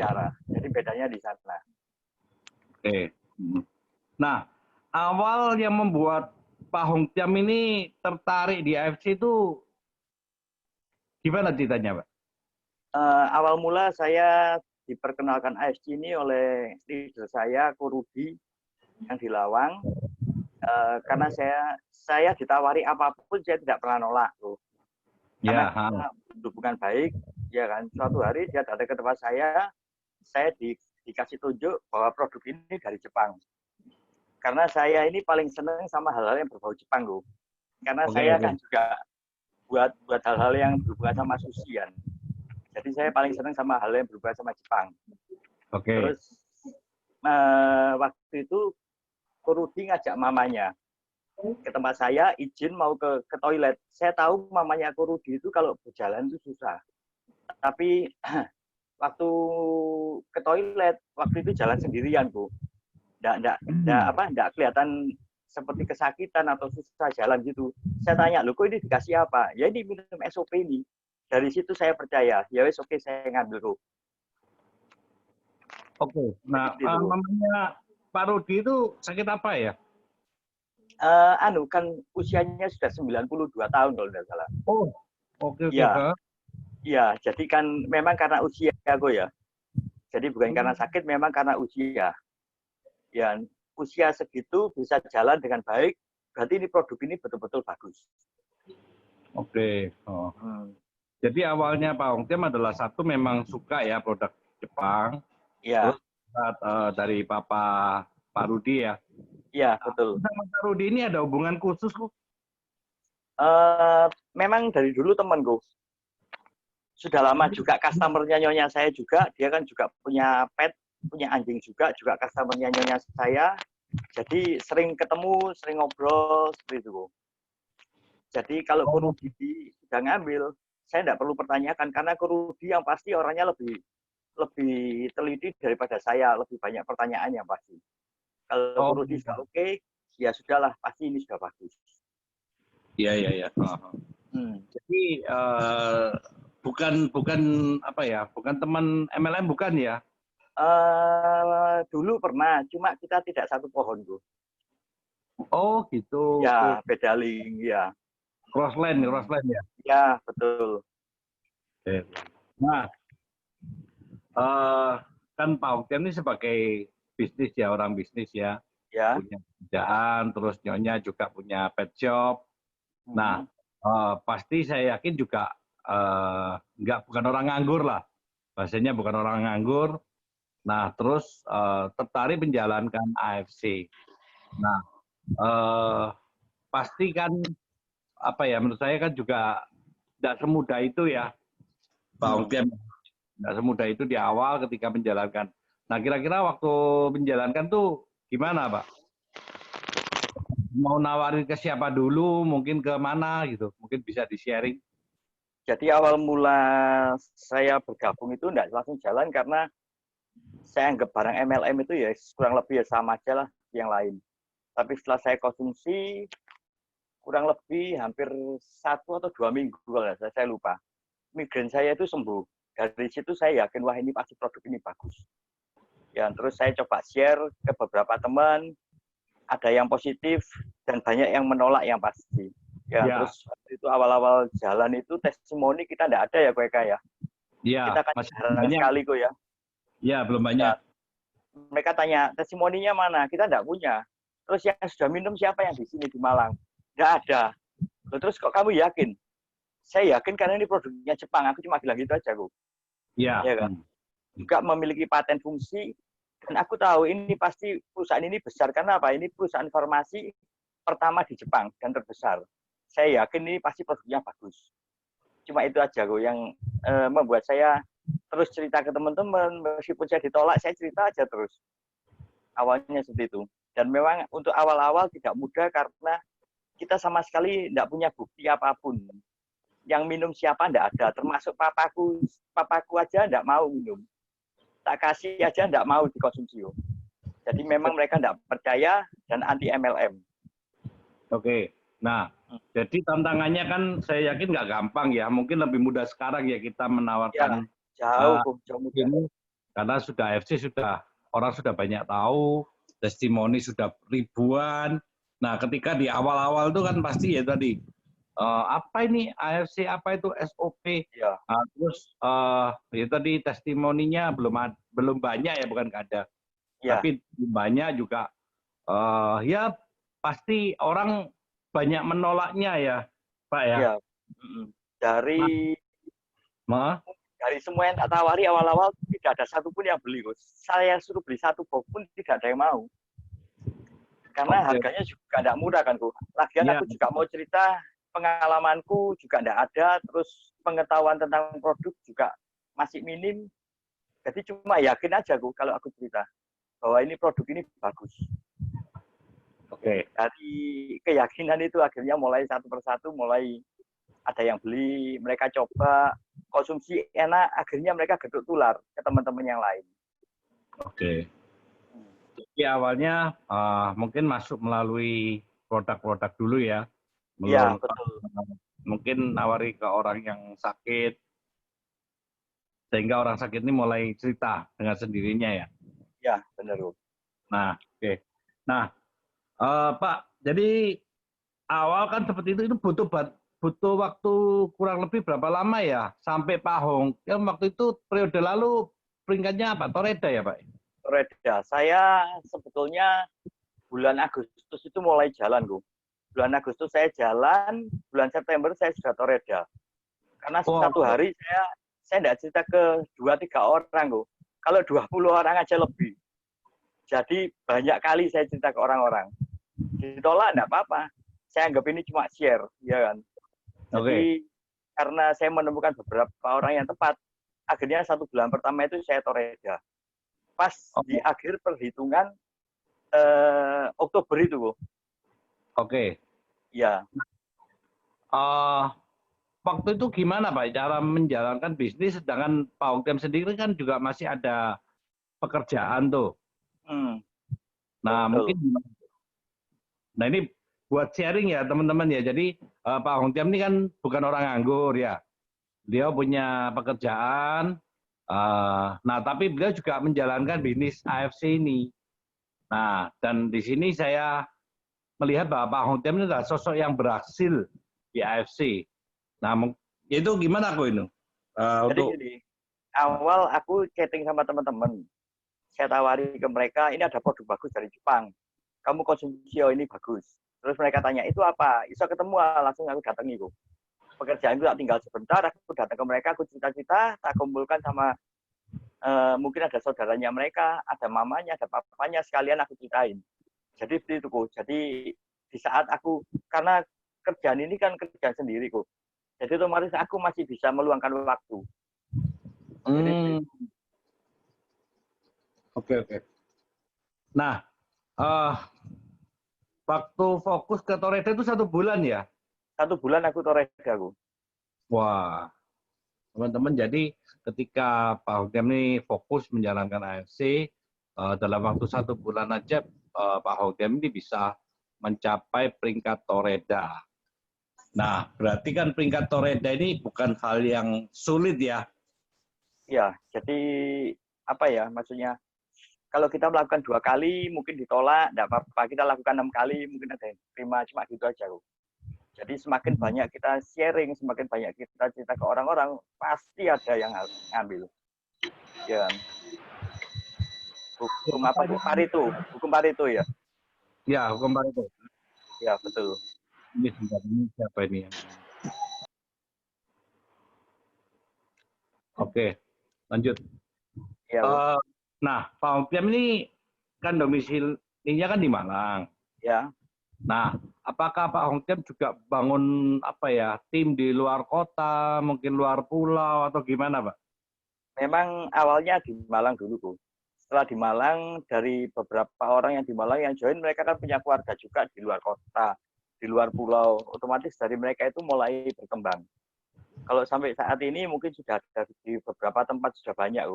bicara. Jadi bedanya di sana. Oke. Nah, awal yang membuat Pak Hong Tiam ini tertarik di AFC itu gimana ceritanya, Pak? Awal mula saya diperkenalkan AFC ini oleh leader saya, Ko Rudi, yang di Lawang. Karena saya ditawari apapun, saya tidak pernah nolak loh. Karena hubungan baik, ya kan. Suatu hari dia datang ke tempat saya dikasih tunjuk bahwa produk ini dari Jepang. Karena saya ini paling senang sama hal-hal yang berbau Jepang loh. Karena saya kan juga buat hal-hal yang berhubungan sama sushi kan. Jadi saya paling senang sama hal yang berhubungan sama Jepang. Terus waktu itu Ko Rudi ngajak mamanya ke tempat saya, izin mau ke toilet. Saya tahu mamanya Ko Rudi itu kalau berjalan itu susah. Tapi waktu ke toilet, waktu itu jalan sendirian, Bu. Nggak kelihatan seperti kesakitan atau susah jalan gitu. Saya tanya, loh kok ini dikasih apa? Ya ini minum SOP ini. Dari situ saya percaya, ya wes oke saya ngambil, Bu. Oke. Nah, mamanya Pak Rudi itu sakit apa ya? Kan usianya sudah 92 tahun kalau tidak salah. Oh, oke. Ya. Iya, jadi kan memang karena usia aku ya. Jadi bukan karena sakit, memang karena usia. Ya, usia segitu bisa jalan dengan baik, berarti ini produk ini betul-betul bagus. Oke. Jadi awalnya Pak Hong Tiam adalah satu memang suka ya produk Jepang. Iya. Terus dari Pak Rudi ya. Iya, betul. Sama Pak Rudi ini ada hubungan khusus kok? Memang dari dulu temanku. Sudah lama juga customer-nya nyonya saya juga, dia kan juga punya pet, punya anjing juga customer-nya nyonya saya. Jadi sering ketemu, sering ngobrol seperti itu. Jadi kalau Ko Rudi sudah ngambil, saya tidak perlu pertanyakan karena Ko Rudi yang pasti orangnya lebih teliti daripada saya, lebih banyak pertanyaannya pasti. Kalau Ko Rudi sudah oke, ya sudahlah, pasti ini sudah bagus. Iya. Jadi bukan apa ya, bukan teman MLM bukan ya? Dulu pernah, cuma kita tidak satu pohon, Bu. Oh gitu. Ya, beda link, ya. Crossland ya? Ya, betul. Nah, kan Pak Hong Tiam ini sebagai bisnis ya, orang bisnis ya. Punya kerjaan, terus nyonya juga punya pet shop. Nah, pasti saya yakin juga bukan orang nganggur lah. Bahasanya bukan orang nganggur. Nah, terus tertarik menjalankan AFC. Nah, pasti kan apa ya, menurut saya kan juga tidak semudah itu ya, Pak Hong Tiam. Tidak semudah itu di awal ketika menjalankan. Nah, kira-kira waktu menjalankan tuh gimana, Pak? Mau nawarin ke siapa dulu, mungkin ke mana gitu, mungkin bisa di-sharing. Jadi awal mula saya bergabung itu tidak langsung jalan karena saya anggap barang MLM itu ya kurang lebih ya sama aja lah yang lain. Tapi setelah saya konsumsi kurang lebih hampir 1 atau 2 minggu kalau saya lupa. Migrain saya itu sembuh. Dari situ saya yakin wah ini pasti produk ini bagus. Ya terus saya coba share ke beberapa teman, ada yang positif dan banyak yang menolak yang pasti. Ya. Terus itu awal-awal jalan itu testimoni kita tidak ada ya Kweka ya. Iya. Kita kan jarang sekali kok ya. Iya, belum banyak. Ya, mereka tanya testimoninya mana? Kita tidak punya. Terus yang sudah minum siapa yang di sini di Malang? Tidak ada. Terus kok kamu yakin? Saya yakin karena ini produknya Jepang. Aku cuma bilang gitu aja kok. Iya. Ya kan? Juga memiliki paten fungsi. Dan aku tahu ini pasti perusahaan ini besar. Karena apa? Ini perusahaan farmasi pertama di Jepang dan terbesar. Saya yakin ini pasti produknya bagus. Cuma itu aja kok yang membuat saya terus cerita ke teman-teman. Meskipun saya ditolak, saya cerita aja terus. Awalnya seperti itu. Dan memang untuk awal-awal tidak mudah karena kita sama sekali tidak punya bukti apapun. Yang minum siapa tidak ada, termasuk papaku aja tidak mau minum. Tak kasih aja tidak mau dikonsumsi. Jadi memang mereka tidak percaya dan anti MLM. Oke, nah jadi tantangannya kan saya yakin nggak gampang ya, mungkin lebih mudah sekarang ya kita menawarkan jauh mudah. Ini Karena sudah AFC orang sudah banyak tahu, testimoni sudah ribuan. Nah, ketika di awal-awal itu kan pasti ya tadi apa ini AFC, apa itu SOP. Ya. Nah, terus ya tadi testimoninya belum banyak ya, bukan nggak ada. Ya. Tapi banyak juga ya pasti orang banyak menolaknya ya, Pak ya. Ya. Dari semua yang tak tawari awal-awal tidak ada satupun yang beli, Gus. Saya suruh beli satu box pun tidak ada yang mau. Karena harganya juga tidak murah kan, Gus. Lagian aku juga mau cerita pengalamanku juga tidak ada, terus pengetahuan tentang produk juga masih minim. Jadi cuma yakin aja, Gus, kalau aku cerita bahwa ini produk ini bagus. Dari keyakinan itu akhirnya mulai satu persatu mulai ada yang beli, mereka coba konsumsi enak, akhirnya mereka geduk tular ke teman-teman yang lain. Jadi awalnya mungkin masuk melalui produk-produk dulu ya. Iya, betul. Mungkin nawari ke orang yang sakit, sehingga orang sakit ini mulai cerita dengan sendirinya ya. Ya, benar. Nah, Nah, Pak, jadi awal kan seperti itu butuh waktu kurang lebih berapa lama ya sampai Pak Hong? Ya waktu itu periode lalu peringkatnya apa? Toreda ya, Pak? Toreda. Saya sebetulnya bulan Agustus itu mulai jalan, Bu. Bulan Agustus saya jalan, bulan September saya sudah Toreda. Karena satu hari saya tidak cerita ke 2-3 orang, Bu. Kalau 20 orang aja lebih. Jadi banyak kali saya cerita ke orang-orang. Ditolak enggak apa-apa. Saya anggap ini cuma share, ya kan. Jadi karena saya menemukan beberapa orang yang tepat, akhirnya 1 bulan pertama itu saya Toreda. Pas di akhir perhitungan Oktober itu, Bu. Ya. Waktu itu gimana, Pak, cara menjalankan bisnis, sedangkan Pak Hongtiam sendiri kan juga masih ada pekerjaan tuh. Nah, mungkin ini buat sharing ya teman-teman ya. Jadi Pak Hongtiam ini kan bukan orang nganggur ya. Dia punya pekerjaan. Nah, tapi beliau juga menjalankan bisnis AFC ini. Nah, dan di sini saya melihat bahwa Pak Hongtiam ini adalah sosok yang berhasil di AFC. Nah, itu gimana aku ini? Jadi gini, awal aku chatting sama teman-teman. Saya tawari ke mereka, ini ada produk bagus dari Jepang. Kamu konsumsi, ini bagus. Terus mereka tanya, itu apa? Bisa ketemu, langsung aku datangi. Pekerjaan itu tak tinggal sebentar, aku datang ke mereka, aku cerita-cerita, tak kumpulkan sama mungkin ada saudaranya mereka, ada mamanya, ada papanya, sekalian aku ceritain. Jadi seperti itu, Jadi di saat aku, karena kerjaan ini kan kerjaan sendiri, jadi otomatis aku masih bisa meluangkan waktu. Oke. Nah, waktu fokus ke Toreda itu 1 bulan ya? 1 bulan aku Toreda, Wah, teman-teman, jadi ketika Pak Hongtiam ini fokus menjalankan AFC, dalam waktu 1 bulan aja Pak Hongtiam ini bisa mencapai peringkat Toreda. Nah, berarti kan peringkat Toreda ini bukan hal yang sulit ya? Iya, jadi apa ya maksudnya? Kalau kita melakukan 2 kali mungkin ditolak, tidak apa-apa. Kita lakukan 6 kali mungkin ada yang terima, cuma gitu aja. Jadi semakin banyak kita sharing, semakin banyak kita cerita ke orang-orang, pasti ada yang ngambil. Ya. Hukum apa? Hukum Pareto ya? Ya, hukum Pareto. Ya, betul. Ini siapa ini? Oke, lanjut. Ya, nah, Pak Hongtiam ini kan domisilinya kan di Malang. Ya. Nah, apakah Pak Hongtiam juga bangun tim di luar kota, mungkin luar pulau atau gimana, Pak? Memang awalnya di Malang dulu, Setelah di Malang, dari beberapa orang yang di Malang yang join, mereka kan punya keluarga juga di luar kota, di luar pulau. Otomatis dari mereka itu mulai berkembang. Kalau sampai saat ini mungkin sudah ada di beberapa tempat sudah banyak,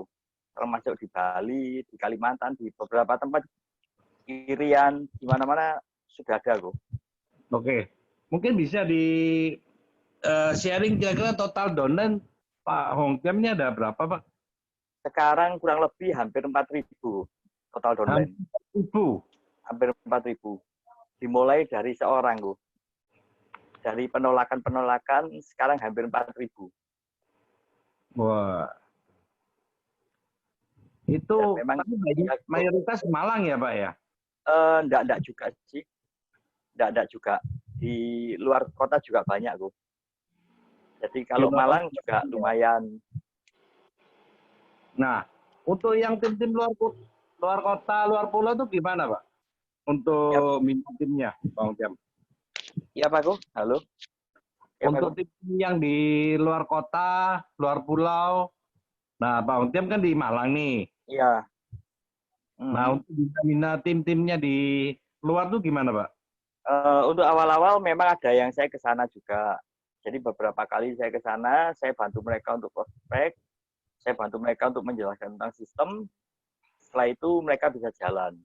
termasuk di Bali, di Kalimantan, di beberapa tempat Irian, di mana-mana sudah ada, Oke, mungkin bisa di sharing kira-kira total downline Pak Hongtiam ini ada berapa, Pak? Sekarang kurang lebih hampir 4.000 total downline. 4.000? Hampir 4.000. Dimulai dari seorang, Bu. Dari penolakan-penolakan, sekarang hampir 4.000. Wah. Itu ya, memang mayoritas Malang ya, Pak ya? Enggak juga sih. Enggak juga. Di luar kota juga banyak, Bu. Jadi kalau Malang juga lumayan. Nah, untuk yang tim-tim luar kota, luar pulau itu gimana, Pak? Untuk minat timnya, Bang Tiam. Iya, Pak, halo. Ya, untuk tim yang di luar kota, luar pulau, nah Bang Tiam kan di Malang nih. Iya. Nah, untuk minat tim-timnya di luar tuh gimana, Pak? Untuk awal-awal memang ada yang saya ke sana juga. Jadi beberapa kali saya ke sana, saya bantu mereka untuk prospek, saya bantu mereka untuk menjelaskan tentang sistem. Setelah itu mereka bisa jalan.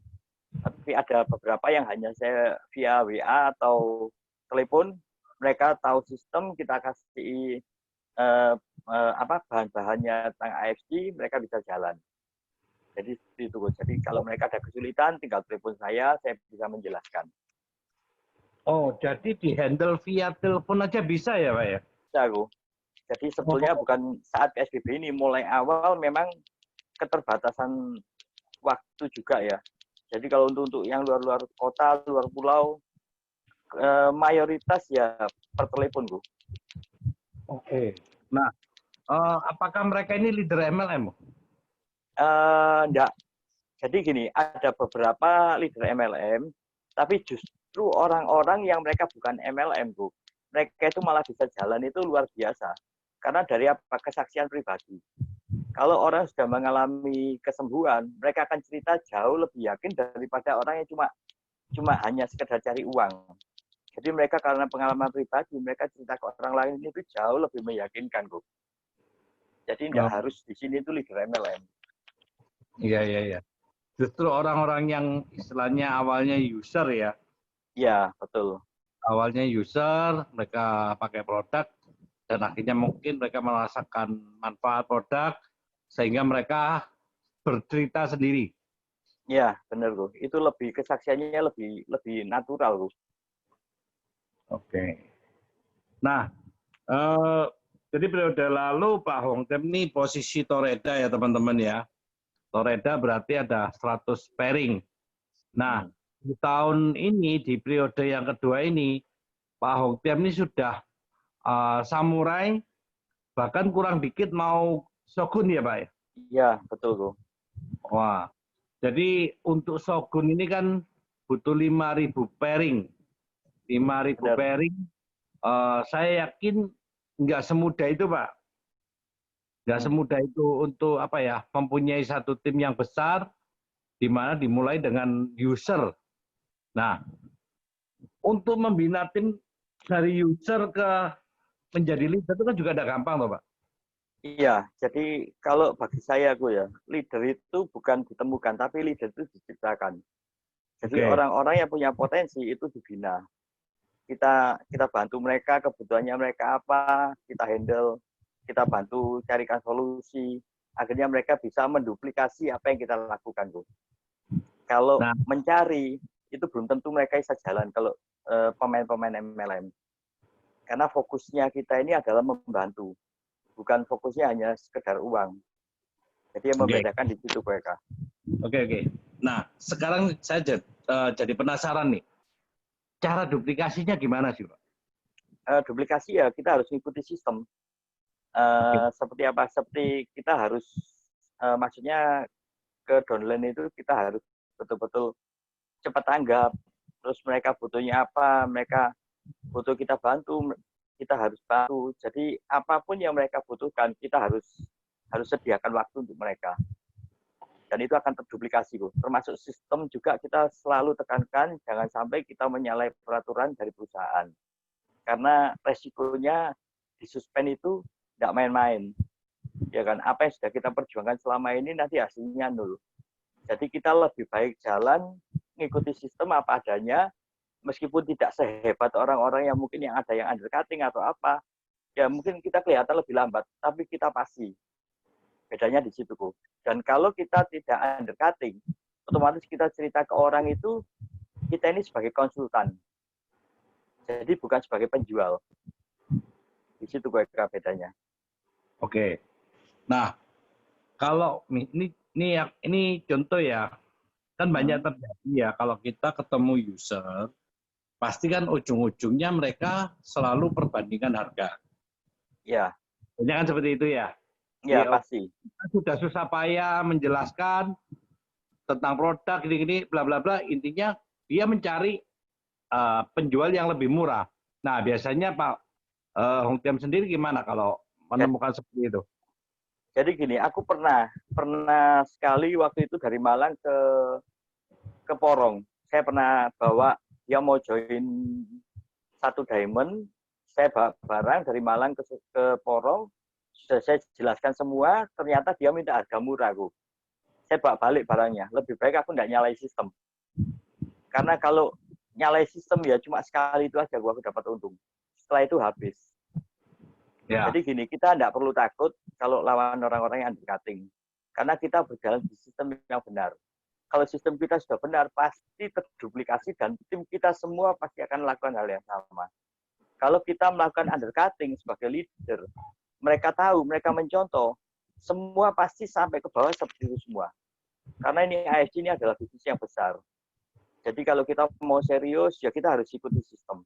Tapi ada beberapa yang hanya saya via WA atau telepon, mereka tahu sistem, kita kasih bahan-bahannya tentang AFC, mereka bisa jalan. Jadi seperti itu. Jadi kalau mereka ada kesulitan, tinggal telepon saya bisa menjelaskan. Oh, jadi di-handle via telepon aja bisa ya, Pak ya? Bisa, Bu. Jadi sebetulnya bukan saat PSBB ini, mulai awal memang keterbatasan waktu juga ya. Jadi kalau untuk yang luar kota, luar pulau, mayoritas ya per telepon, Bu. Oke. Nah, apakah mereka ini leader MLM? Enggak. Jadi gini, ada beberapa leader MLM, tapi justru orang-orang yang mereka bukan MLM, Bu. Mereka itu malah bisa jalan itu luar biasa. Karena dari kesaksian pribadi. Kalau orang sudah mengalami kesembuhan, mereka akan cerita jauh lebih yakin daripada orang yang cuma hanya sekedar cari uang. Jadi mereka karena pengalaman pribadi, mereka cerita ke orang lain itu jauh lebih meyakinkan, Bu. Jadi tidak harus di sini itu leader MLM. Iya. Justru orang-orang yang istilahnya awalnya user ya. Iya, betul. Awalnya user, mereka pakai produk, dan akhirnya mungkin mereka merasakan manfaat produk, sehingga mereka bercerita sendiri. Iya, benar, Bu. Itu kesaksiannya lebih natural, Bu. Oke. Nah, jadi periode lalu Pak Hong Tem ini posisi Toreda ya teman-teman ya. Toreda berarti ada 100 pairing. Nah, di tahun ini, di periode yang kedua ini, Pak Hong Tem ini sudah samurai, bahkan kurang dikit mau shogun ya Pak ya? Iya, betul, Bu. Wah, jadi untuk shogun ini kan butuh 5.000 pairing. 5.000 pairing, saya yakin nggak semudah itu Pak. Nggak semudah itu untuk mempunyai satu tim yang besar, di mana dimulai dengan user. Nah, untuk membina tim dari user ke menjadi leader itu kan juga tidak gampang, loh, Pak. Iya, jadi kalau bagi saya, leader itu bukan ditemukan, tapi leader itu diciptakan. Jadi orang-orang yang punya potensi itu dibina. Kita bantu mereka, kebutuhannya mereka apa, kita handle, kita bantu carikan solusi, akhirnya mereka bisa menduplikasi apa yang kita lakukan, Bu. Kalau mencari, itu belum tentu mereka bisa jalan kalau pemain-pemain MLM. Karena fokusnya kita ini adalah membantu, bukan fokusnya hanya sekedar uang. Jadi yang membedakan di situ mereka. Oke. Nah, sekarang saya jadi penasaran nih. Cara duplikasinya gimana sih, Pak? Duplikasi ya kita harus mengikuti sistem. Seperti apa? Seperti kita harus, maksudnya ke downline itu kita harus betul-betul cepat tanggap. Terus mereka butuhnya apa, mereka butuh kita bantu, kita harus bantu. Jadi apapun yang mereka butuhkan, kita harus sediakan waktu untuk mereka. Dan itu akan terduplikasi, Bu. Termasuk sistem juga kita selalu tekankan, jangan sampai kita menyalahi peraturan dari perusahaan. Karena resikonya disuspend itu tidak main-main. Ya kan, apa yang sudah kita perjuangkan selama ini nanti hasilnya nol. Jadi kita lebih baik jalan, mengikuti sistem apa adanya, meskipun tidak sehebat orang-orang yang mungkin yang ada yang undercutting atau apa, ya mungkin kita kelihatan lebih lambat, tapi kita pasti. Bedanya di situ, kok. Dan kalau kita tidak undercutting, otomatis kita cerita ke orang itu, kita ini sebagai konsultan. Jadi bukan sebagai penjual. Di situ bedanya. Oke. Nah, kalau ini contoh ya, kan banyak terjadi ya kalau kita ketemu user, pasti kan ujung-ujungnya mereka selalu perbandingan harga. Ya. Banyak kan seperti itu ya? Ya, pasti. Kita sudah susah payah menjelaskan tentang produk gini-gini, bla bla bla. Intinya dia mencari penjual yang lebih murah. Nah, biasanya Pak Hong Tiam sendiri gimana kalau menemukan seperti itu? Jadi gini, aku pernah sekali waktu itu dari Malang ke Porong. Saya pernah bawa, dia mau join satu diamond, saya bawa barang dari Malang ke Porong, sudah saya jelaskan semua, ternyata dia minta harga murah, aku. Saya bawa balik barangnya. Lebih baik aku nggak nyalain sistem. Karena kalau nyalain sistem ya cuma sekali itu aja aku dapat untung. Setelah itu habis. Ya. Jadi gini, kita tidak perlu takut kalau lawan orang-orang yang undercutting. Karena kita berjalan di sistem yang benar. Kalau sistem kita sudah benar, pasti terduplikasi dan tim kita semua pasti akan melakukan hal yang sama. Kalau kita melakukan undercutting sebagai leader, mereka tahu, mereka mencontoh, semua pasti sampai ke bawah seperti itu semua. Karena ini AFC ini adalah bisnis yang besar. Jadi kalau kita mau serius, ya kita harus ikuti sistem.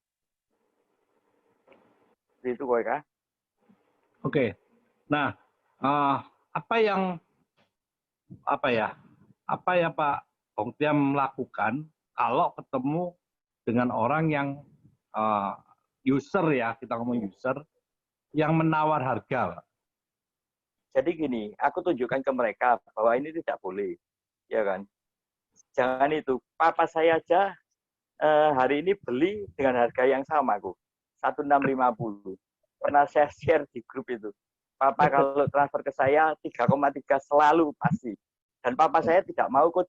Seperti itu, Koika. Oke. Nah, apa yang Pak Hong Tiam lakukan kalau ketemu dengan orang yang user ya, kita ngomong user, yang menawar harga? Jadi gini, aku tunjukkan ke mereka bahwa ini tidak boleh, ya kan? Jangan itu. Papa saya aja hari ini beli dengan harga yang sama, aku 1650. Pernah saya share di grup itu. Papa kalau transfer ke saya 3,3 selalu pasti. Dan papa saya tidak mau kok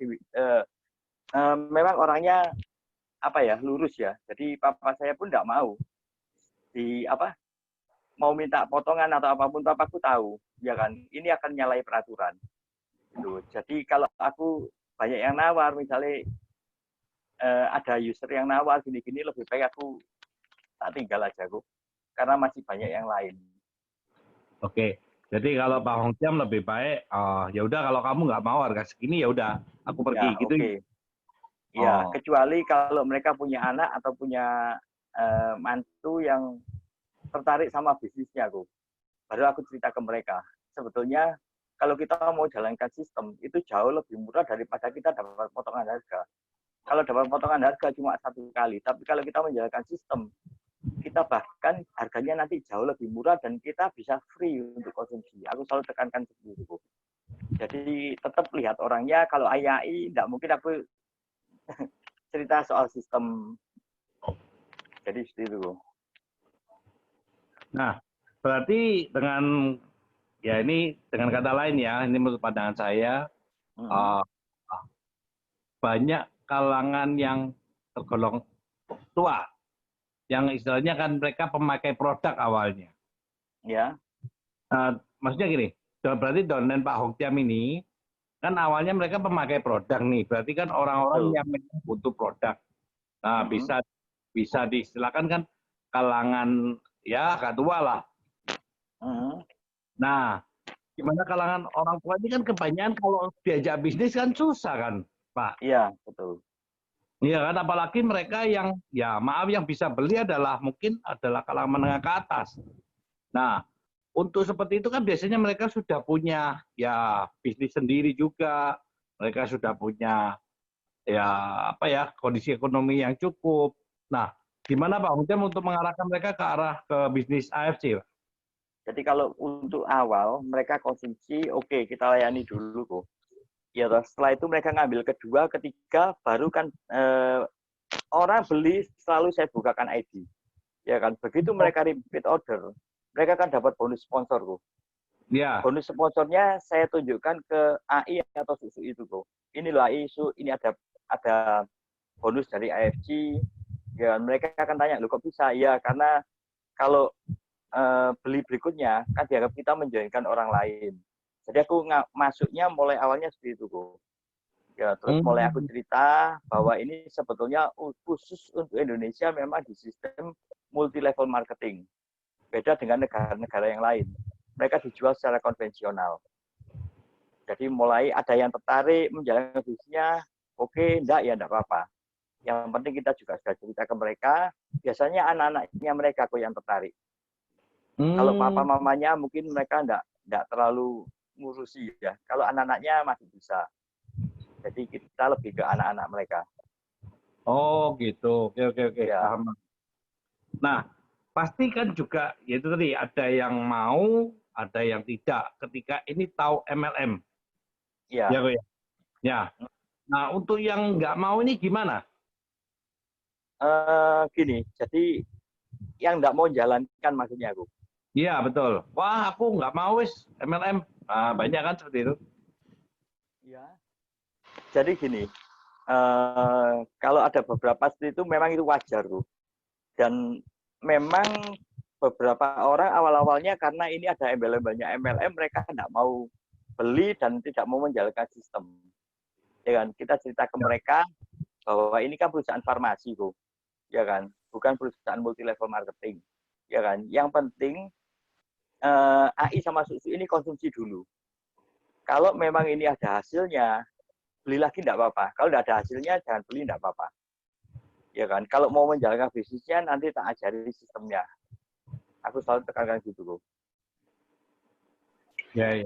memang orangnya lurus ya. Jadi papa saya pun tidak mau mau minta potongan atau apapun, papaku tahu, ya kan. Ini akan nyalai peraturan. Gitu. Jadi kalau aku banyak yang nawar, misalnya ada user yang nawar gini-gini, lebih baik aku tak tinggal aja, aku. Karena masih banyak yang lain. Oke, jadi kalau Pak Hong Tiam lebih baik, ya udah kalau kamu nggak mau harga segini ya udah, aku pergi ya, gitu. Okay. Ya, kecuali kalau mereka punya anak atau punya mantu yang tertarik sama bisnisnya, aku. Baru aku cerita ke mereka. Sebetulnya kalau kita mau jalankan sistem itu jauh lebih murah daripada kita dapat potongan harga. Kalau dapat potongan harga cuma satu kali, tapi kalau kita menjalankan sistem, kita bahkan harganya nanti jauh lebih murah dan kita bisa free untuk konsumsi. Aku selalu tekankan seperti itu. Jadi tetap lihat orangnya. Kalau AI tidak mungkin aku cerita soal sistem. Jadi seperti itu. Nah, berarti dengan ya ini dengan kata lain ya, ini menurut pandangan saya, banyak kalangan yang tergolong tua, yang istilahnya kan mereka pemakai produk awalnya. Ya. Maksudnya gini, berarti Don dan Pak Hong Tiam ini kan awalnya mereka pemakai produk nih, berarti kan orang-orang yang butuh produk. Nah, bisa diistilahkan kan kalangan ya agak tua lah. Nah, gimana kalangan orang tua ini kan kebanyakan kalau diajak bisnis kan susah kan, Pak? Iya, betul. Iya kan, apalagi mereka yang ya maaf yang bisa beli adalah mungkin adalah kalangan menengah ke atas. Nah, untuk seperti itu kan biasanya mereka sudah punya ya bisnis sendiri juga, mereka sudah punya ya kondisi ekonomi yang cukup. Nah, gimana Pak Hong Tiam untuk mengarahkan mereka ke arah ke bisnis AFC, Pak? Jadi kalau untuk awal mereka konsumsi, oke, kita layani dulu kok. Ya, setelah itu mereka ngambil kedua, ketiga, baru kan orang beli selalu saya bukakan ID. Ya kan, begitu mereka repeat order, mereka kan dapat bonus sponsor kok. Ya. Bonus sponsornya saya tunjukkan ke AI atau susu itu kok. Ini loh AI susu, ini ada bonus dari AFC. Ya, mereka akan tanya, loh kok bisa? Ya, karena kalau beli berikutnya kan dianggap kita menjoinkan orang lain. Jadi aku masuknya mulai awalnya seperti itu kok. Ya, terus mulai aku cerita bahwa ini sebetulnya khusus untuk Indonesia memang di sistem multi level marketing. Beda dengan negara-negara yang lain. Mereka dijual secara konvensional. Jadi mulai ada yang tertarik menjalankan bisnisnya, oke, enggak ya enggak apa-apa. Yang penting kita juga sudah cerita ke mereka, biasanya anak-anaknya mereka kok yang tertarik. Kalau papa mamanya mungkin mereka enggak terlalu ngurusi ya. Kalau anak-anaknya masih bisa. Jadi kita lebih ke anak-anak mereka. Oh gitu, oke. Ya. Paham. Nah, pasti kan juga yaitu tadi ada yang mau, ada yang tidak. Ketika ini tahu MLM, Iya. ya, ya. Nah, untuk yang nggak mau ini gimana? Gini, jadi yang nggak mau jalankan maksudnya aku. Iya betul. Wah aku nggak mau wis MLM. Nah, banyak kan seperti itu. Iya. Jadi gini, kalau ada beberapa seperti itu memang itu wajar tuh. Dan memang beberapa orang awal-awalnya karena ini ada embel-embelnya MLM, mereka tidak mau beli dan tidak mau menjalankan sistem. Ya kan? Kita cerita ke mereka bahwa ini kan perusahaan farmasi tuh, ya kan? Bukan perusahaan multi level marketing, ya kan? Yang penting AI sama susu ini konsumsi dulu. Kalau memang ini ada hasilnya, beli lagi tidak apa-apa. Kalau tidak ada hasilnya, jangan beli tidak apa-apa. Ya kan? Kalau mau menjalankan bisnisnya, nanti tak ajari sistemnya. Aku selalu tekankan gitu loh. Ya.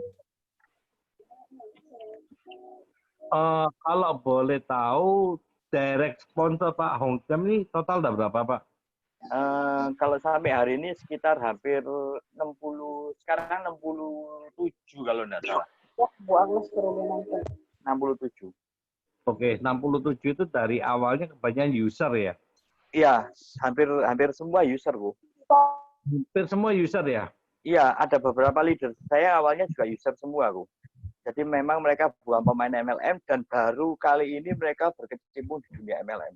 Kalau boleh tahu, direct sponsor Pak Hong Kem ini total udah berapa Pak? Kalau sampai hari ini sekitar hampir 60, sekarang 67 kalau tidak salah. 67. Oke, 67 itu dari awalnya kebanyakan user ya? Iya, hampir semua user, Bu. Hampir semua user ya? Iya, ada beberapa leader. Saya awalnya juga user semua, Bu. Jadi memang mereka bukan pemain MLM dan baru kali ini mereka berkecimpung di dunia MLM.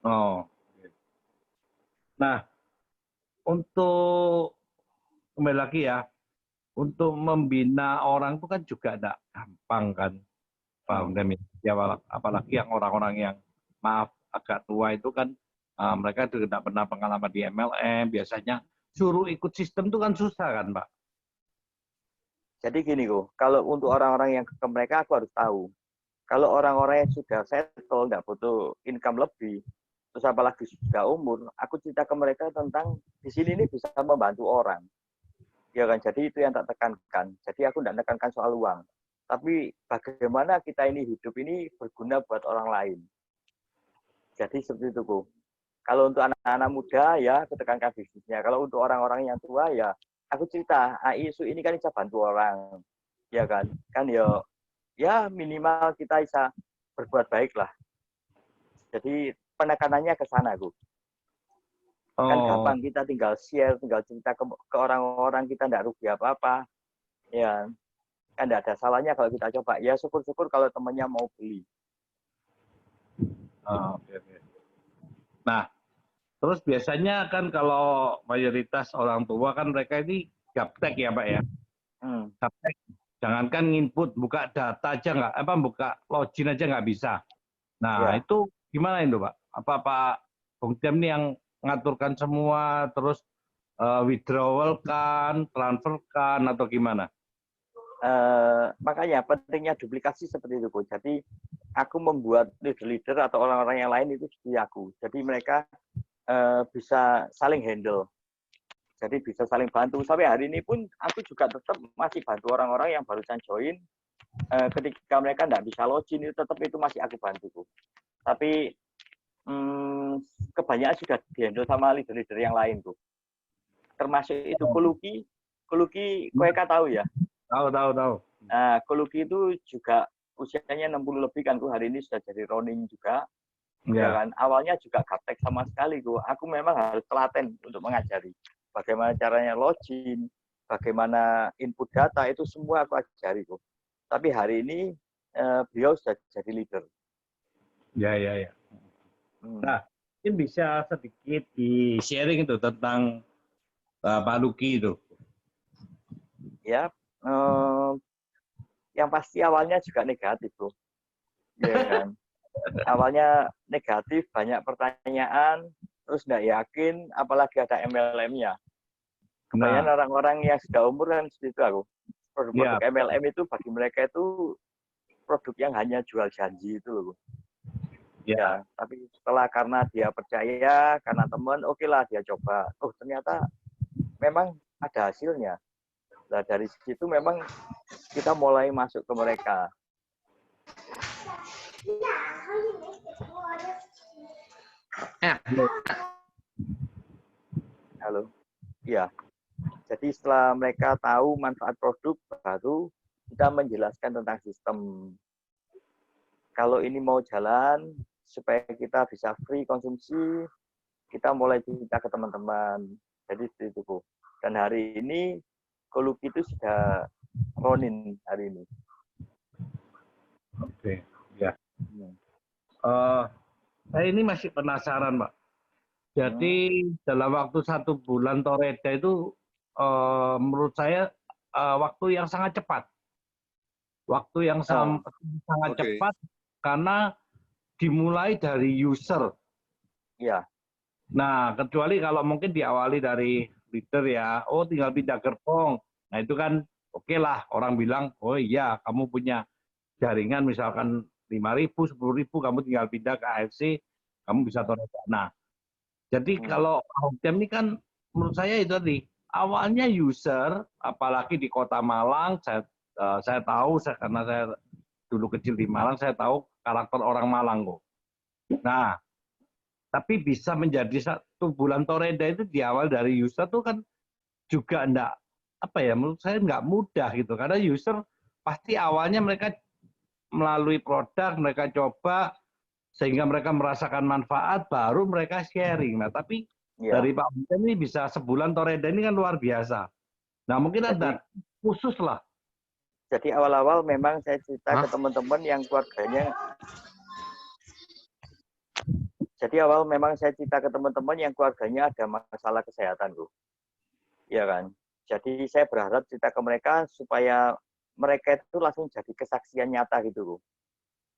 Oh. Nah, untuk kembali lagi ya, untuk membina orang itu kan juga tidak gampang kan, Pak Hong Kem. Ya, apalagi yang orang-orang yang maaf agak tua itu kan mereka tidak pernah pengalaman di MLM, biasanya suruh ikut sistem itu kan susah kan Pak? Jadi gini kok, kalau untuk orang-orang yang ke mereka aku harus tahu. Kalau orang-orang yang sudah settle, nggak butuh income lebih, terus apalagi sudah umur, aku cerita ke mereka tentang di sini ini bisa membantu orang. Ya kan, jadi itu yang tak tekankan. Jadi aku tidak tekankan soal uang. Tapi bagaimana kita ini hidup ini berguna buat orang lain. Jadi seperti itu kok. Kalau untuk anak-anak muda ya aku tekankan bisnisnya. Kalau untuk orang-orang yang tua ya aku cerita, isu ini kan bisa bantu orang. Ya kan? Kan ya minimal kita bisa berbuat baik lah. Jadi penekanannya ke sana, Bu. Kan gampang kita tinggal share, tinggal cerita ke orang-orang, kita tidak rugi apa-apa. Ya, kan tidak ada salahnya kalau kita coba. Ya syukur-syukur kalau temannya mau beli. Oke. Nah, terus biasanya kan kalau mayoritas orang tua kan mereka ini gaptek ya Pak ya. Gaptek. Jangankan input, buka data aja nggak, buka login aja nggak bisa. Nah itu gimana itu Pak? Apa Pak Hong Kem ini yang ngaturkan semua, terus withdrawal kan, transfer kan, atau gimana? Makanya pentingnya duplikasi seperti itu, Bu. Jadi aku membuat leader-leader atau orang-orang yang lain itu seperti aku. Jadi mereka bisa saling handle. Jadi bisa saling bantu. Sampai hari ini pun aku juga tetap masih bantu orang-orang yang barusan join. Ketika mereka tidak bisa login, itu tetap itu masih aku bantu, Bu. Tapi kebanyakan sudah dihandle sama leader-leader yang lain, Bu. Termasuk itu Koluki, Koeka tahu ya? Tahu. Nah, Koluki itu juga usianya 60 lebih kan, Bu. Hari ini sudah jadi running juga. Ya kan, awalnya juga gaptek sama sekali, Bu. Aku memang harus telaten untuk mengajari. Bagaimana caranya login, bagaimana input data, itu semua aku ajari, Bu. Tapi hari ini beliau sudah jadi leader. Ya. Nah, mungkin bisa sedikit di-sharing itu tentang Pak Luki itu. Ya, yang pasti awalnya juga negatif, Bro. Ya kan? Awalnya negatif, banyak pertanyaan, terus nggak yakin, apalagi ada MLM-nya. Kebanyakan Nah, orang-orang yang sudah umur kan seperti itu aku. Produk-produk ya, MLM itu bagi mereka itu produk yang hanya jual janji itu loh. ya, Ya, tapi setelah karena dia percaya, karena teman, oke lah dia coba. Oh, ternyata memang ada hasilnya. Nah, dari situ memang kita mulai masuk ke mereka. Halo. Iya. Jadi setelah mereka tahu manfaat produk, baru kita menjelaskan tentang sistem. Kalau ini mau jalan, supaya kita bisa free konsumsi, kita mulai cerita ke teman-teman. Jadi itu, Bu. Dan hari ini, Koluki itu sudah running hari ini. oke, ya. Saya ini masih penasaran, Pak. Jadi dalam waktu 1 bulan Toreda itu menurut saya waktu yang sangat cepat. Waktu yang sangat cepat karena dimulai dari user. Iya. Nah, kecuali kalau mungkin diawali dari leader ya, oh tinggal pindah gerbong. Nah itu kan oke lah, orang bilang, oh iya kamu punya jaringan misalkan 5.000, 10.000, kamu tinggal pindah ke AFC, kamu bisa Toreda. Nah, jadi kalau Home ini kan menurut saya itu tadi awalnya user, apalagi di Kota Malang, saya tahu karena saya dulu kecil di Malang, saya tahu karakter orang Malang kok. Nah, tapi bisa menjadi 1 bulan Toreda itu di awal dari user tuh kan juga enggak apa ya, menurut saya enggak mudah gitu karena user pasti awalnya mereka melalui produk mereka coba sehingga mereka merasakan manfaat, baru mereka sharing. Nah, tapi dari Pak Buten ini bisa 1 bulan Toreda ini kan luar biasa. Nah, mungkin ada khusus lah. Jadi awal-awal memang saya cerita ke teman-teman yang keluarganya. Jadi awal memang saya cerita ke teman-teman yang keluarganya ada masalah kesehatan, Bu. Iya kan? Jadi saya berharap cerita ke mereka supaya mereka itu langsung jadi kesaksian nyata gitu, Bu.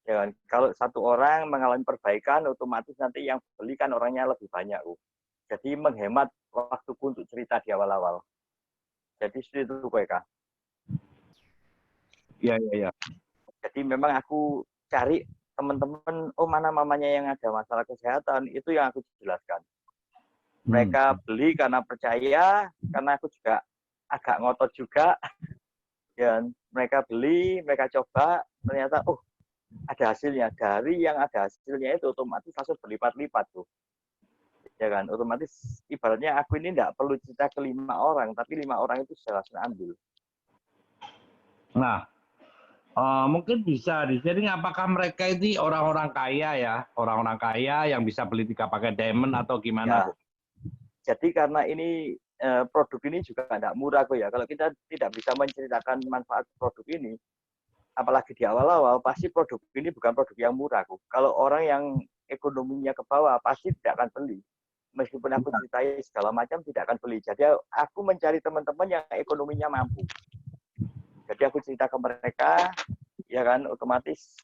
Ya kan? Kalau satu orang mengalami perbaikan, otomatis nanti yang beli kan orangnya lebih banyak, Bu. Jadi menghemat waktuku untuk cerita di awal-awal. Jadi seperti itu, Kak. Iya, iya, iya. Jadi memang aku cari teman-teman, oh mana mamanya yang ada masalah kesehatan, itu yang aku jelaskan. Mereka beli karena percaya, karena aku juga agak ngotot juga. Dan mereka beli, mereka coba, ternyata oh ada hasilnya. Dari yang ada hasilnya itu otomatis langsung berlipat-lipat tuh. Ya kan, otomatis ibaratnya aku ini tidak perlu cerita ke 5 orang, tapi 5 orang itu sudah langsung ambil. Nah, mungkin bisa dijaring apakah mereka ini orang-orang kaya ya, orang-orang kaya yang bisa beli 3 paket diamond atau gimana, Bu? Jadi karena ini produk ini juga tidak murah kok ya. Kalau kita tidak bisa menceritakan manfaat produk ini, apalagi di awal-awal, pasti produk ini bukan produk yang murah kok. Kalau orang yang ekonominya ke bawah, pasti tidak akan beli. Meskipun aku ceritai segala macam, tidak akan beli. Jadi aku mencari teman-teman yang ekonominya mampu. Jadi aku cerita ke mereka, ya kan, otomatis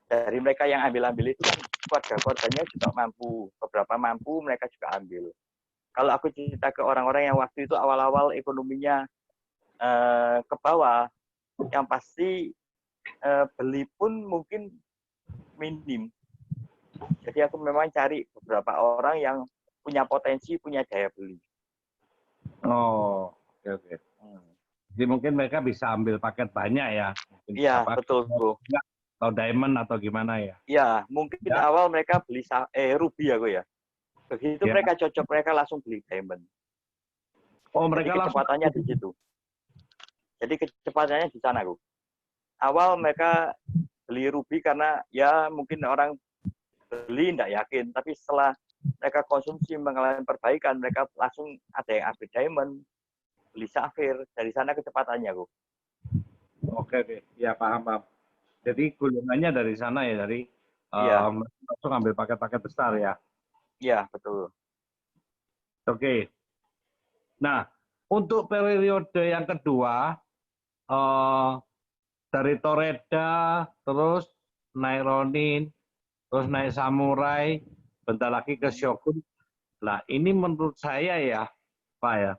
dari mereka yang ambil-ambil itu kan keluarga-keluarganya juga mampu. Beberapa mampu, mereka juga ambil. Kalau aku cerita ke orang-orang yang waktu itu awal-awal ekonominya ke bawah, yang pasti beli pun mungkin minim. Jadi aku memang cari beberapa orang yang punya potensi, punya daya beli. Oh, oke, oke. Jadi mungkin mereka bisa ambil paket banyak ya? Iya, betul, Bro. Atau diamond atau gimana ya? Iya, mungkin awal mereka beli ruby aku ya. Begitu mereka cocok, mereka langsung beli diamond. Oh, mereka jadi kecepatannya di situ. Jadi kecepatannya di sana, Bu. Awal mereka beli ruby karena ya mungkin orang beli tidak yakin, tapi setelah mereka konsumsi mengalami perbaikan, mereka langsung ada yang upgrade diamond, beli safir, dari sana kecepatannya, Bu. Oke, oke. Ya, paham. Jadi gulungannya dari sana ya, dari langsung ambil paket-paket besar ya? Iya, betul. Oke. Nah, untuk periode yang kedua, dari Toreda, terus naik Ronin, terus naik Samurai, bentar lagi ke Shogun. Nah, ini menurut saya ya, Pak ya,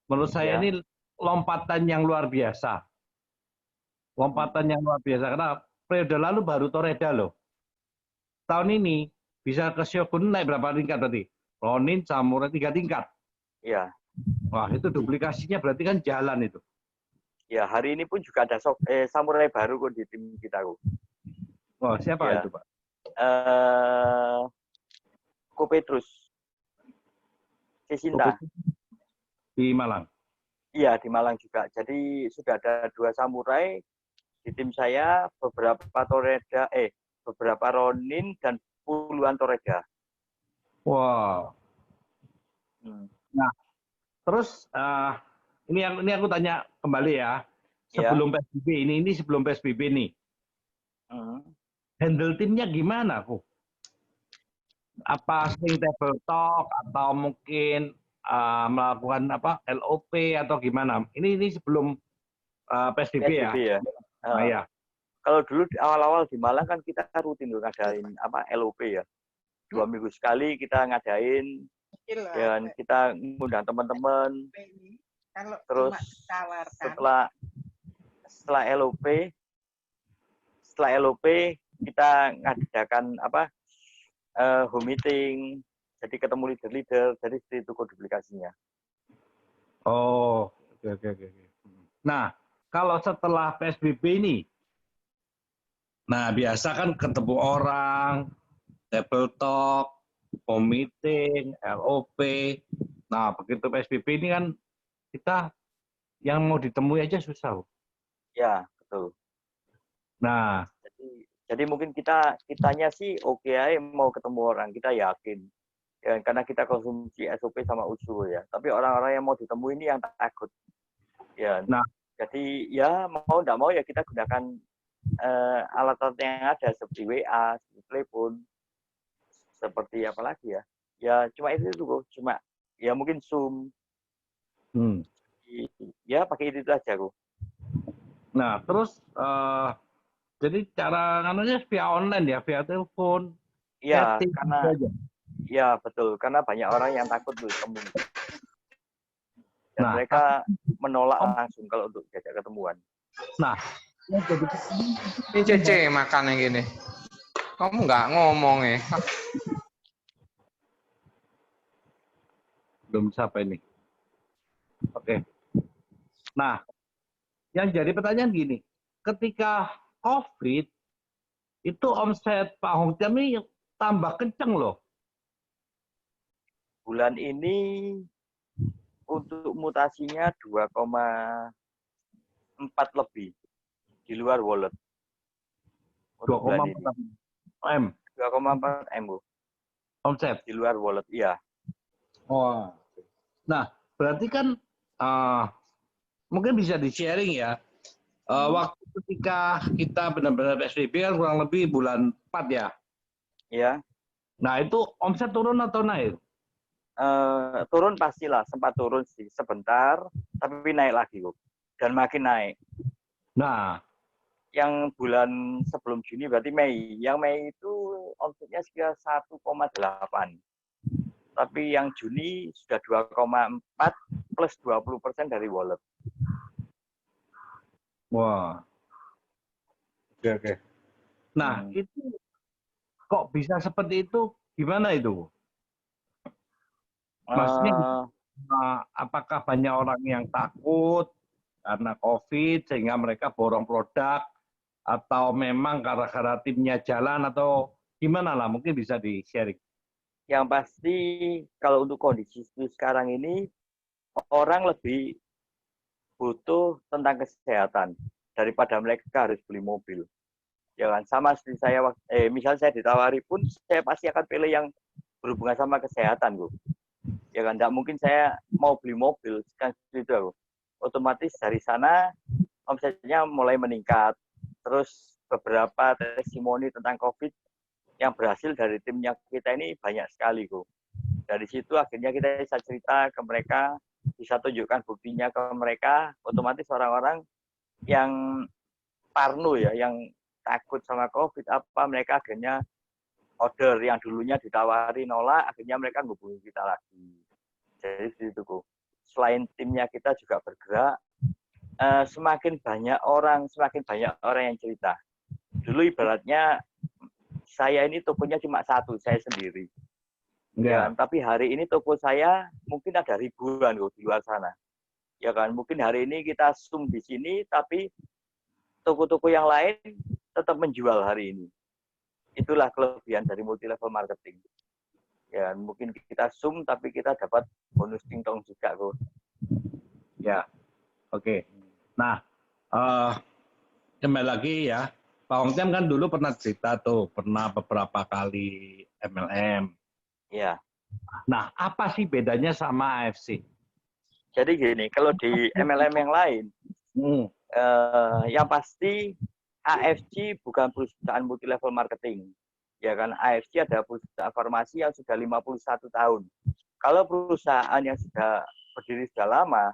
menurut saya ini lompatan yang luar biasa. Lompatan yang luar biasa, karena periode lalu baru Toreda loh. Tahun ini bisa ke Shogun naik berapa tingkat tadi? Ronin, Samurai 3 tingkat. Iya. Wah, itu duplikasinya berarti kan jalan itu. Ya, hari ini pun juga ada samurai baru kok di tim kita kok. Wah, siapa ya. itu, Pak? Ko Petrus. Cisinta. Di Malang. Iya, di Malang juga. Jadi sudah ada 2 samurai di tim saya, beberapa Toreda, beberapa Ronin dan puluhan Toreda. Wow. Nah, terus ini aku tanya kembali ya. Sebelum PSBB ini sebelum PSBB nih. Handle timnya gimana, kok? Apa sering table talk atau mungkin melakukan LOP atau gimana? Ini sebelum PSBB ya. Nah, ya. Kalau dulu awal-awal di Malang kan kita rutin ngadain LOP ya. 2 minggu sekali kita ngadain dan kita ngundang teman-teman. Terus setelah LOP kita ngadakan home meeting, jadi ketemu leader-leader, jadi itu duplikasinya. Oh, oke. Nah, kalau setelah PSBB ini, nah biasa kan ketemu orang, table talk, home meeting, LOP. Nah, begitu PSBB ini kan kita yang mau ditemui aja susah. Ya, betul. Nah, jadi mungkin kitanya sih oke aja mau ketemu orang, kita yakin. Ya, karena kita konsumsi SOP sama usul ya. Tapi orang-orang yang mau ditemui ini yang takut. Ya. Nah, jadi ya mau tidak mau ya kita gunakan alat-alat yang ada seperti WA, seperti telepon, seperti apa lagi ya. Ya cuma itu kok, cuma ya mungkin Zoom. Ya pakai itu aja kok. Nah, terus jadi cara namanya via online ya, via telepon. Iya, karena ya betul, karena banyak orang yang takut bertemu. Dan mereka menolak langsung kalau untuk diajak ketemuan. Nah, ini Cece makan yang gini. Kamu nggak ngomong ya? Belum sampai ini. Oke. Nah, yang jadi pertanyaan gini, ketika COVID itu omset Pak Hongtiam ini tambah kenceng loh. Bulan ini untuk mutasinya 2,4 lebih di luar wallet. 2,4 M. 2,4 M, Bu. Omset di luar wallet, iya. Oh. Nah, berarti kan mungkin bisa di-sharing ya. Waktu ketika kita benar-benar PSBB kan kurang lebih bulan 4 ya. Iya. Nah, itu omset turun atau naik? Turun pastilah, sempat turun sih sebentar, tapi naik lagi kok. Dan makin naik. Nah, yang bulan sebelum Juni berarti Mei. Yang Mei itu omsetnya sekitar 1,8. Tapi yang Juni sudah 2,4 plus 20% dari wallet. Wah. Oke. Nah, itu kok bisa seperti itu? Gimana itu? Maksudnya, apakah banyak orang yang takut karena COVID sehingga mereka borong produk, atau memang gara-gara timnya jalan, atau gimana lah? Mungkin bisa di-sharing. Yang pasti kalau untuk kondisi sekarang ini, orang lebih butuh tentang kesehatan daripada mereka harus beli mobil. Ya kan, sama seperti saya, misalnya saya ditawari pun, saya pasti akan pilih yang berhubungan sama kesehatan, Bu. Ya kan, tidak mungkin saya mau beli mobil, kan gitu. Otomatis dari sana omsetnya mulai meningkat. Terus beberapa testimoni tentang COVID yang berhasil dari timnya kita ini banyak sekali, Bu. Dari situ akhirnya kita bisa cerita ke mereka, bisa tunjukkan buktinya ke mereka, otomatis orang-orang yang parno ya, yang takut sama COVID apa, mereka akhirnya order yang dulunya ditawari nolak, akhirnya mereka hubungi kita lagi. Jadi itu kok. Selain timnya kita juga bergerak, semakin banyak orang yang cerita. Dulu ibaratnya saya ini tokonya cuma satu, saya sendiri. Ya, tapi hari ini toko saya mungkin ada ribuan kok di luar sana. Ya kan, mungkin hari ini kita Zoom di sini, tapi toko-toko yang lain tetap menjual hari ini. Itulah kelebihan dari multi level marketing. Ya, mungkin kita Zoom tapi kita dapat bonus tingtong juga kok. Ya, oke. Nah, kembali lagi ya, Pak Hongtiam kan dulu pernah cerita tuh, pernah beberapa kali MLM. Ya. Nah, apa sih bedanya sama AFC? Jadi gini, kalau di MLM yang lain, yang pasti AFC bukan perusahaan multi level marketing. Ya kan, AFC ada perusahaan farmasi yang sudah 51 tahun. Kalau perusahaan yang sudah berdiri sudah lama,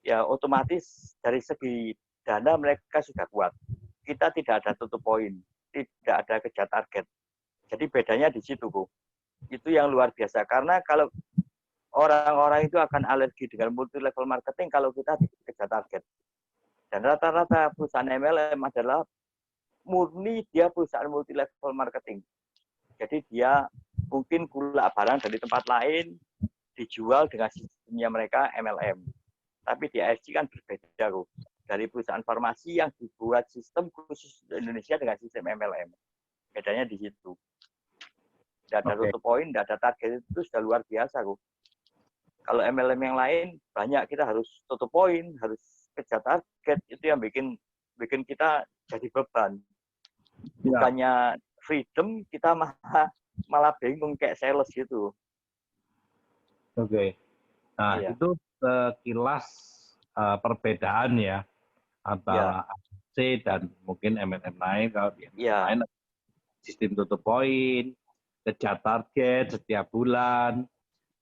ya otomatis dari segi dana mereka sudah kuat. Kita tidak ada tutup poin, tidak ada kejar target. Jadi bedanya di situ, Bu. Itu yang luar biasa. Karena kalau orang-orang itu akan alergi dengan multi level marketing kalau kita kejar target. Dan rata-rata perusahaan MLM adalah murni dia perusahaan multi level marketing. Jadi dia mungkin gula barang dari tempat lain dijual dengan sistemnya mereka MLM. Tapi di AFC kan berbeda, kok. Dari perusahaan farmasi yang dibuat sistem khusus Indonesia dengan sistem MLM. Bedanya di situ. Tidak ada tutup poin, tidak ada target, itu sudah luar biasa, kok. Kalau MLM yang lain, banyak kita harus tutup poin, harus kejar target, itu yang bikin kita jadi beban. Bukannya freedom, kita malah bingung kayak sales gitu. Oke. Nah, itu sekilas perbedaan ya antara AFC dan mungkin MLM lain. Kalau di MLM lain sistem tutup poin, kejar target setiap bulan,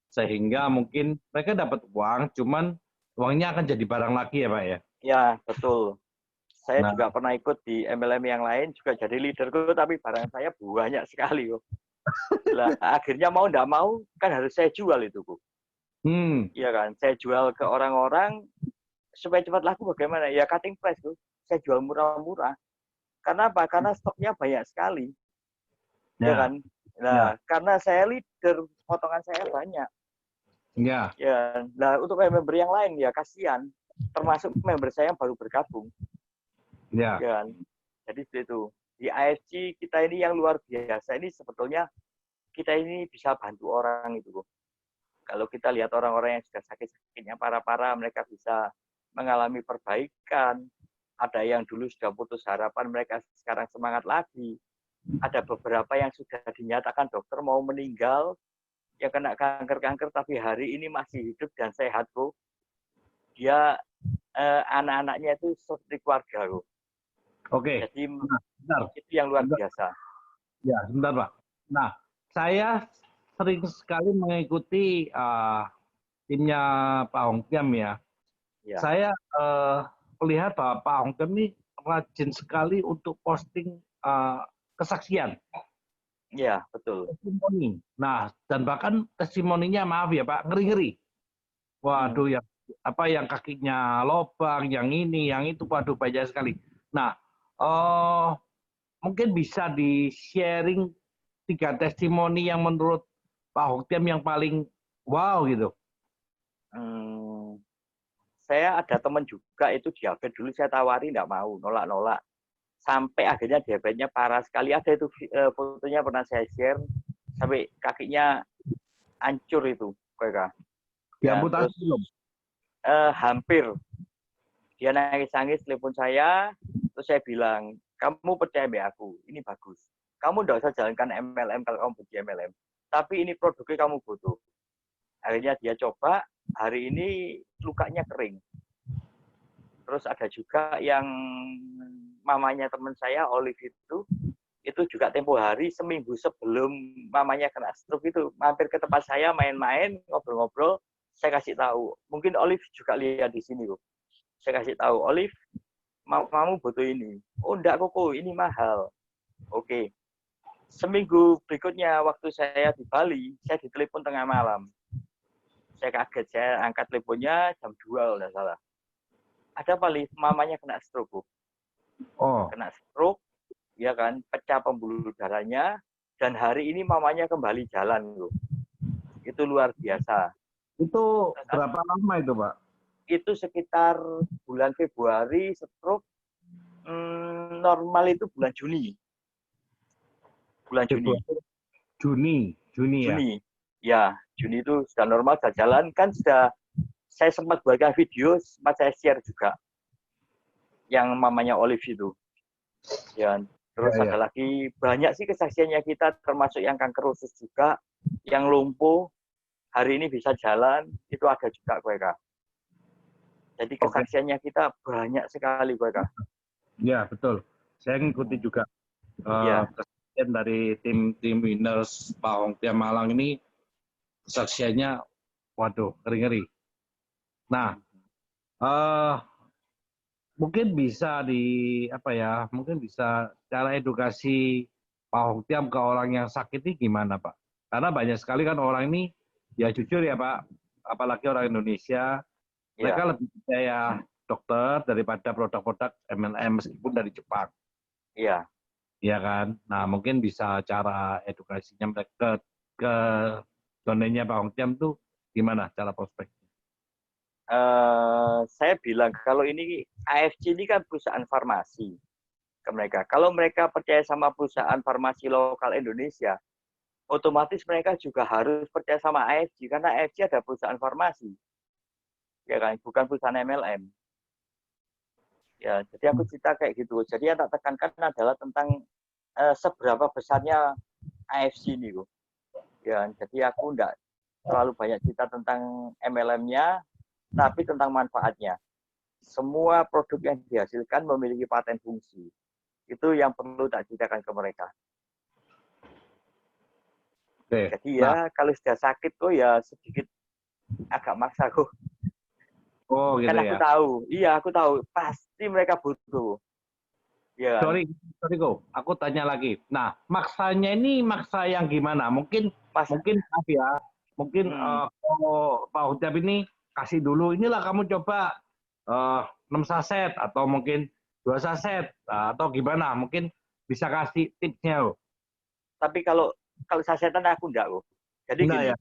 sehingga mungkin mereka dapat uang, cuman uangnya akan jadi barang lagi ya Pak ya? Ya, betul. Saya juga pernah ikut di MLM yang lain, juga jadi leaderku, tapi barang saya banyak sekali. Lah, akhirnya mau nggak mau, kan harus saya jual itu, Bu. Iya kan, saya jual ke orang-orang, supaya cepat laku bagaimana? Ya cutting price, Bu. Saya jual murah-murah. Karena apa? Karena stoknya banyak sekali. Ya kan? Nah, karena saya leader, potongan saya banyak. Ya. Ya, nah untuk member yang lain ya kasihan, termasuk member saya yang baru bergabung. Ya. Kan? Jadi itu di AFC kita ini yang luar biasa ini sebetulnya kita ini bisa bantu orang itu, Bu. Kalau kita lihat orang-orang yang sudah sakit-sakitnya parah-parah, mereka bisa mengalami perbaikan. Ada yang dulu sudah putus harapan, mereka sekarang semangat lagi. Ada beberapa yang sudah dinyatakan dokter mau meninggal, yang kena kanker-kanker tapi hari ini masih hidup dan sehat, Bu. Dia anak-anaknya itu seperti keluarga, Bu. Oke. Jadi itu yang luar biasa. Ya, sebentar Pak. Nah, saya sering sekali mengikuti timnya Pak Hongtiam ya. Saya melihat bahwa Pak Hongtiam ini rajin sekali untuk posting kesaksian. Iya, betul. Testimoni. Nah, dan bahkan testimoninya maaf ya Pak, ngeri-ngeri. Waduh, yang kakinya lobang, yang ini, yang itu, waduh banyak sekali. Nah, mungkin bisa di-sharing 3 testimoni yang menurut Pak Hongtiam yang paling wow gitu. Saya ada teman juga itu diabetes, dulu saya tawari nggak mau, nolak-nolak. Sampai akhirnya diabetesnya parah sekali. Ada itu fotonya pernah saya share, sampai kakinya hancur itu. Diamputasi belum? Hampir. Dia nangis-nangis telepon saya, terus saya bilang, kamu percaya sama aku, ini bagus. Kamu nggak usah jalankan MLM kalau kamu benci MLM. Tapi ini produknya kamu butuh. Akhirnya dia coba, hari ini lukanya kering. Terus ada juga yang mamanya teman saya, Olive itu juga tempo hari seminggu sebelum mamanya kena stroke itu mampir ke tempat saya main-main, ngobrol-ngobrol, saya kasih tahu. Mungkin Olive juga lihat di sini, Bu. Saya kasih tahu, Olive, Mamamu butuh ini. Oh enggak koko, ini mahal. Oke. Seminggu berikutnya waktu saya di Bali, saya ditelepon tengah malam. Saya kaget, saya angkat teleponnya jam 2 kalau nggak salah. Ada apa, Li? Mamanya kena stroke. Oh. Kena stroke, ya kan, pecah pembuluh darahnya, dan hari ini mamanya kembali jalan, loh. Itu luar biasa. Itu berapa lama itu, Pak? Itu sekitar bulan Februari, stroke, normal itu bulan Juni. Bulan Juni. Juni ya? Juni. Ya, Juni itu sudah normal, sudah jalan. Kan sudah, saya sempat buatkan video, sempat saya share juga. Yang mamanya Olive itu. Ya, terus ada lagi, banyak sih kesaksiannya kita, termasuk yang kanker usus juga, yang lumpuh, hari ini bisa jalan, itu ada juga, Kak. Jadi kesaksiannya kita banyak sekali, Kak. Ya, betul. Saya ngikuti juga kesaksian dari tim Winners Pak Hong Tiam Malang ini, kesaksiannya, waduh, ngeri-ngeri. Nah, mungkin bisa mungkin bisa cara edukasi Pak Hong Tiam ke orang yang sakit ini gimana, Pak? Karena banyak sekali kan orang ini, ya jujur ya Pak, apalagi orang Indonesia, mereka lebih percaya dokter daripada produk-produk MLM meskipun dari Jepang. Iya. Iya kan? Nah, mungkin bisa cara edukasinya mereka ke donenya Pak Hong Tiam tuh gimana cara prospeknya? Saya bilang kalau ini AFC ini kan perusahaan farmasi ke mereka. Kalau mereka percaya sama perusahaan farmasi lokal Indonesia, otomatis mereka juga harus percaya sama AFC karena AFC ada perusahaan farmasi, ya kan, bukan perusahaan MLM. Ya, jadi aku cerita kayak gitu. Jadi yang tak tekankan adalah tentang seberapa besarnya AFC ini, kok. Ya, jadi aku enggak terlalu banyak cerita tentang MLM-nya, tapi tentang manfaatnya. Semua produk yang dihasilkan memiliki paten fungsi. Itu yang perlu tak ceritakan ke mereka. Oke. Jadi ya, kalau sudah sakit kok ya sedikit agak maksa kok. Oh gitu kan aku ya. tahu, iya aku tahu, pasti mereka butuh. Ya. Sorry kok, aku tanya lagi. Nah, maksanya ini maksa yang gimana? Mungkin maaf ya, mungkin Pak Hujab ini kasih dulu, inilah kamu coba 6 saset atau mungkin 2 saset atau gimana? Mungkin bisa kasih tipsnya loh. Tapi kalau sasetan aku enggak loh. Jadi gini,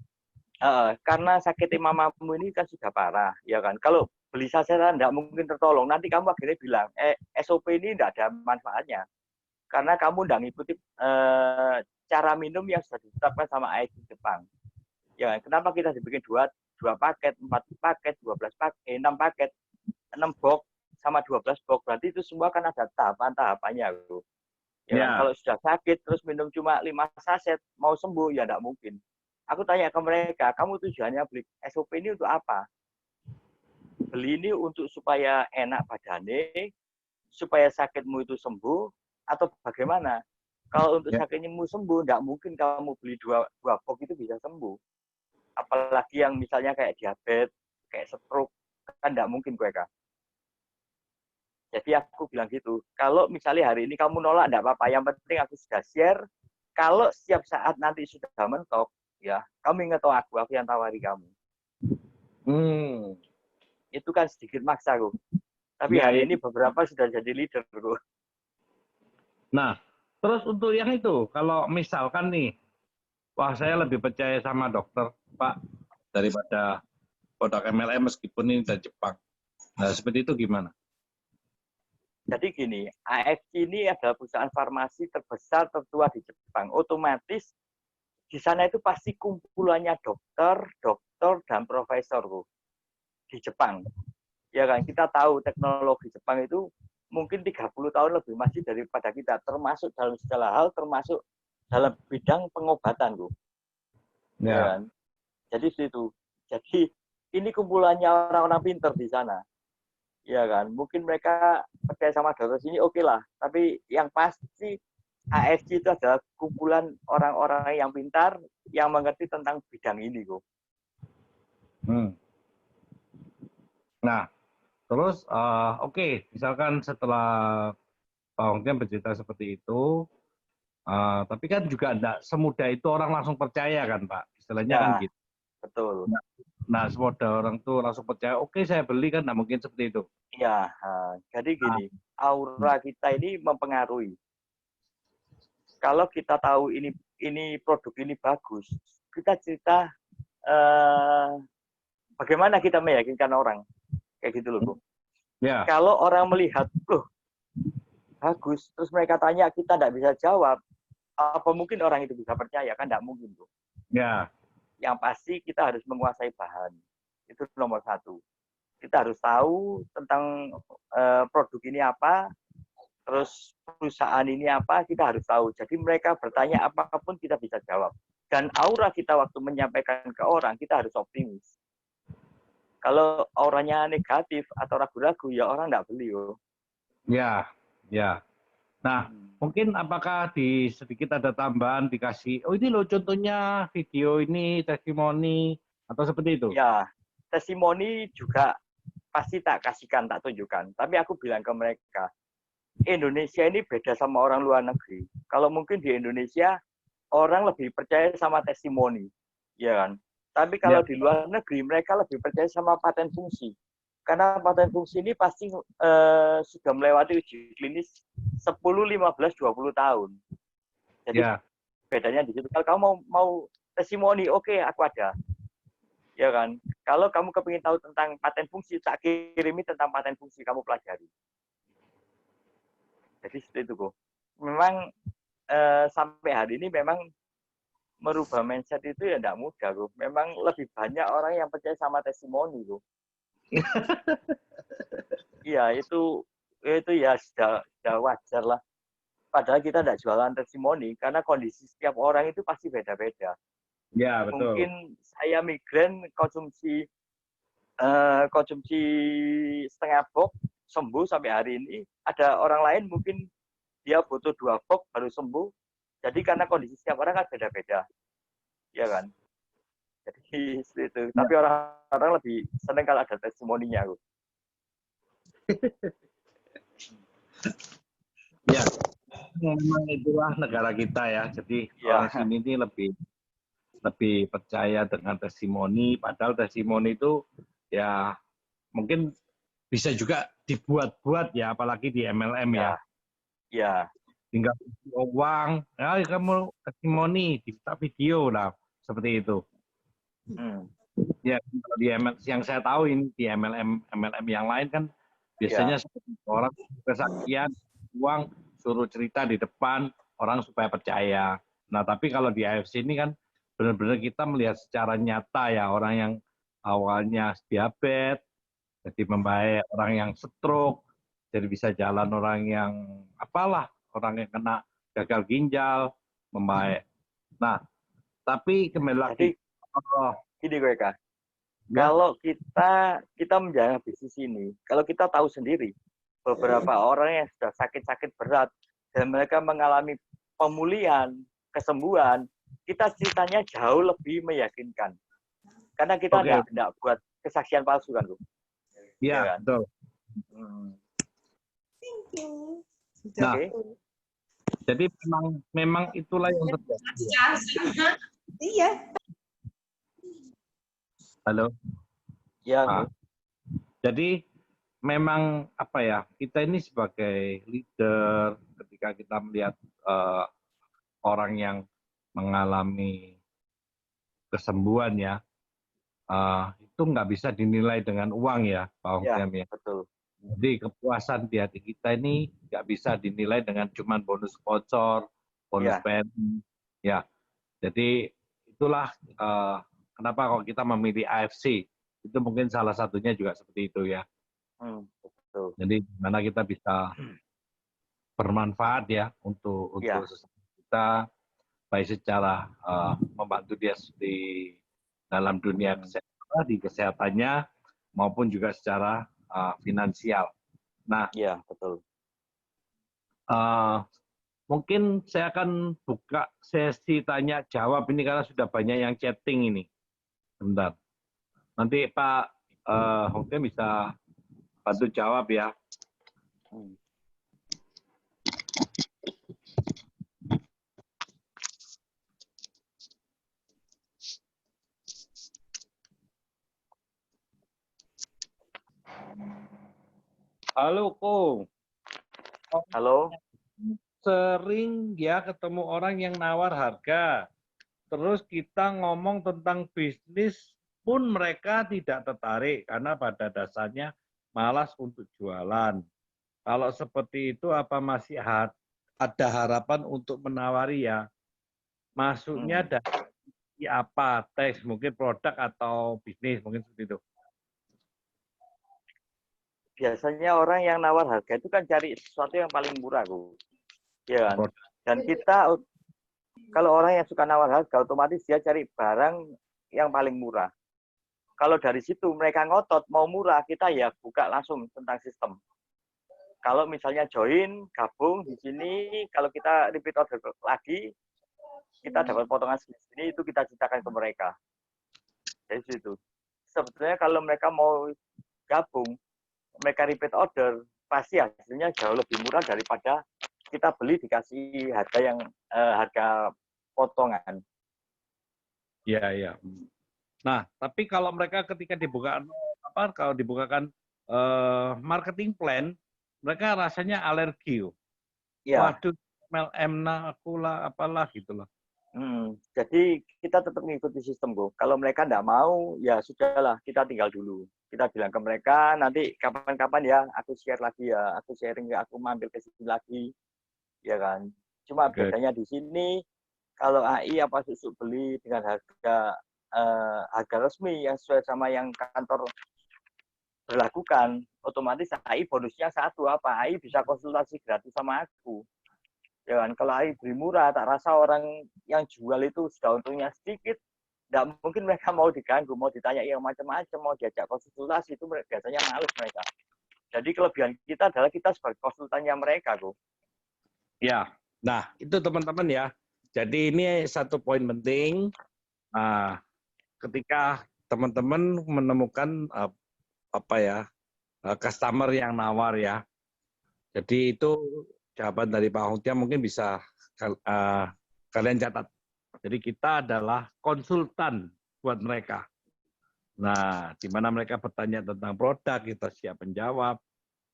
karena sakit mamamu ini kan sudah parah, ya kan. Kalau beli sasetan enggak mungkin tertolong. Nanti kamu akhirnya bilang, SOP ini enggak ada manfaatnya. Karena kamu enggak ngikuti cara minum yang sudah ditetapkan sama AID Jepang. Ya, kenapa kita dibikin 2 paket, 4 paket, 12 paket, 6 paket, 6 box sama 12 box. Berarti itu semua kan ada tahapan-tahapannya. Ya. Kalau sudah sakit terus minum cuma 5 saset, mau sembuh ya enggak mungkin. Aku tanya ke mereka, kamu tujuannya beli SOP ini untuk apa? Beli ini untuk supaya enak badannya, supaya sakitmu itu sembuh, atau bagaimana? Kalau untuk sakitmu sembuh, enggak mungkin kamu beli 2 box itu bisa sembuh. Apalagi yang misalnya kayak diabetes, kayak stroke, kan enggak mungkin mereka. Jadi aku bilang gitu, kalau misalnya hari ini kamu nolak enggak apa-apa, yang penting aku sudah share, kalau setiap saat nanti sudah mentok, ya, kamu ingat aku yang tawari kamu. Itu kan sedikit maksa, kok. Tapi hari ini beberapa sudah jadi leader, kok. Nah, terus untuk yang itu, kalau misalkan nih, wah saya lebih percaya sama dokter, Pak, daripada produk MLM meskipun ini dari Jepang. Nah, seperti itu gimana? Jadi gini, AFC ini adalah perusahaan farmasi terbesar, tertua di Jepang. Otomatis di sana itu pasti kumpulannya dokter, dan profesor, kok. Di Jepang. Ya kan, kita tahu teknologi Jepang itu mungkin 30 tahun lebih maju daripada kita, termasuk dalam segala hal, termasuk dalam bidang pengobatan, kok. Ya kan? Jadi situ. Jadi ini kumpulannya orang-orang pinter di sana. Ya kan? Mungkin mereka percaya sama dokter sini oke lah, tapi yang pasti AFC itu adalah kumpulan orang-orang yang pintar yang mengerti tentang bidang ini, kok. Nah, Terus oke, misalkan setelah Pak Hongkian bercerita seperti itu, tapi kan juga enggak semudah itu orang langsung percaya kan Pak, istilahnya kan Ya, gitu. betul. Nah, semudah orang tuh langsung percaya, oke saya beli kan, nggak mungkin seperti itu. Iya, jadi Nah, gini, aura kita ini mempengaruhi. Kalau kita tahu ini produk ini bagus, kita cerita bagaimana kita meyakinkan orang, kayak gitu loh, Bu. ya, Kalau orang melihat, loh bagus, terus mereka tanya kita tidak bisa jawab, apa mungkin orang itu bisa percaya? Kan tidak mungkin, Bu. ya, Yang pasti kita harus menguasai bahan, itu nomor satu. Kita harus tahu tentang produk ini apa, terus perusahaan ini apa, kita harus tahu. Jadi mereka bertanya apapun kita bisa jawab. Dan aura kita waktu menyampaikan ke orang, kita harus optimis. Kalau auranya negatif atau ragu-ragu, ya orang nggak beli. ya, ya. Nah, mungkin apakah di sedikit ada tambahan dikasih, oh ini loh contohnya video ini, testimoni, atau seperti itu? Ya, testimoni juga pasti tak kasihkan, tak tunjukkan. Tapi aku bilang ke mereka, Indonesia ini beda sama orang luar negeri. Kalau mungkin di Indonesia, orang lebih percaya sama testimoni. Ya kan? Tapi kalau Ya, di luar negeri, mereka lebih percaya sama paten fungsi. Karena paten fungsi ini pasti sudah melewati uji klinis 10, 15, 20 tahun. Jadi ya, bedanya di situ. Kalau kamu mau testimoni, oke, aku ada. Ya kan? Kalau kamu kepingin tahu tentang paten fungsi, tak kirimi tentang paten fungsi, kamu pelajari. Jadi seperti itu, Bu. Memang sampai hari ini memang merubah mindset itu ya tidak mudah, Bu. Memang lebih banyak orang yang percaya sama testimoni, Bu. Iya, itu ya sudah wajar lah. Padahal kita tidak jualan testimoni, karena kondisi setiap orang itu pasti beda-beda. ya, betul. Mungkin saya migrain konsumsi setengah box sembuh sampai hari ini. Ada orang lain mungkin dia butuh 2 box baru sembuh. Jadi karena kondisi setiap orang kan beda-beda, ya kan. Jadi itu. Ya, Tapi orang-orang lebih senang kalau ada testimoninya. ya. Memang itulah negara kita ya. Jadi Ya, orang sini ini lebih percaya dengan testimoni, padahal testimoni itu ya mungkin bisa juga dibuat-buat ya, apalagi di MLM ya. ya, ya. Tinggal uang, ya kamu testimoni, diminta video lah, seperti itu. Ya, kalau di MLM, yang saya tahu ini di MLM yang lain kan biasanya orang kesaksian, uang, suruh cerita di depan orang supaya percaya. Nah, tapi kalau di AFC ini kan benar-benar kita melihat secara nyata ya, orang yang awalnya diabetes jadi membaik, orang yang stroke jadi bisa jalan, orang yang apalah, orang yang kena gagal ginjal membaik. Nah, tapi kembali lagi. Jadi gini gue Kak, kalau kita menjalankan bisnis ini, kalau kita tahu sendiri beberapa orang yang sudah sakit-sakit berat dan mereka mengalami pemulihan, kesembuhan, kita ceritanya jauh lebih meyakinkan. Karena kita tidak buat kesaksian palsu kan, Bu. Iya, kan? betul. Nah, jadi memang itulah yang terjadi. Iya. Halo. Ya. Nah, jadi memang apa ya, kita ini sebagai leader ketika kita melihat orang yang mengalami kesembuhan ya, itu nggak bisa dinilai dengan uang ya, Pak Hongkian ya. Betul. Jadi kepuasan di hati kita ini nggak bisa dinilai dengan cuma bonus sponsor, bonus PNI, ya. Jadi itulah kenapa kalau kita memilih AFC, itu mungkin salah satunya juga seperti itu ya. Betul. Jadi gimana kita bisa bermanfaat ya untuk sesama kita, baik secara membantu dia di dalam dunia kesehatan, di kesehatannya, maupun juga secara finansial. Nah, betul. Mungkin saya akan buka sesi tanya jawab ini karena sudah banyak yang chatting ini. Bentar. Nanti Pak Hongkian bisa Bantu jawab ya. Halo, Ko. Halo. Sering ya ketemu orang yang nawar harga. Terus kita ngomong tentang bisnis pun mereka tidak tertarik karena pada dasarnya malas untuk jualan. Kalau seperti itu apa masih ada harapan untuk menawari ya? Masuknya dari apa? Teks, mungkin produk atau bisnis, mungkin seperti itu. Biasanya orang yang nawar harga itu kan cari sesuatu yang paling murah, Bu. Ya kan? Dan kita, kalau orang yang suka nawar harga, otomatis dia cari barang yang paling murah. Kalau dari situ mereka ngotot mau murah, kita ya buka langsung tentang sistem. Kalau misalnya join, gabung di sini, kalau kita repeat order lagi, kita dapat potongan segini, itu kita ceritakan ke mereka. Dari situ. Sebetulnya kalau mereka mau gabung, mereka repeat order, pasti hasilnya jauh lebih murah daripada kita beli dikasih harga yang harga potongan. Iya, iya. Nah, tapi kalau mereka ketika dibuka kalau dibukakan marketing plan, mereka rasanya alergi. Ya. Waduh, MLM aku lah, apalah gitu loh. Jadi kita tetap mengikuti sistem, Bu. Kalau mereka tidak mau, ya sudahlah, kita tinggal dulu. Kita bilang ke mereka, nanti kapan-kapan ya, aku share lagi ya, aku sharing, aku mampir ke sini lagi, ya kan. Cuma bedanya di sini, kalau AI apa susu beli dengan harga resmi yang sesuai sama yang kantor berlakukan, otomatis AI bonusnya satu apa? AI bisa konsultasi gratis sama aku. Ya kan, kalau AI beli murah, tak rasa orang yang jual itu sudah untungnya sedikit, tidak mungkin mereka mau diganggu, mau ditanya yang macam-macam, mau diajak konsultasi, itu biasanya males mereka. Jadi kelebihan kita adalah kita sebagai konsultannya mereka, kok. Ya, nah itu teman-teman ya. Jadi ini satu poin penting. Nah, ketika teman-teman menemukan customer yang nawar ya. Jadi itu jawaban dari Pak Hongtia mungkin bisa kalian catat. Jadi kita adalah konsultan buat mereka. Nah, di mana mereka bertanya tentang produk, kita siap menjawab.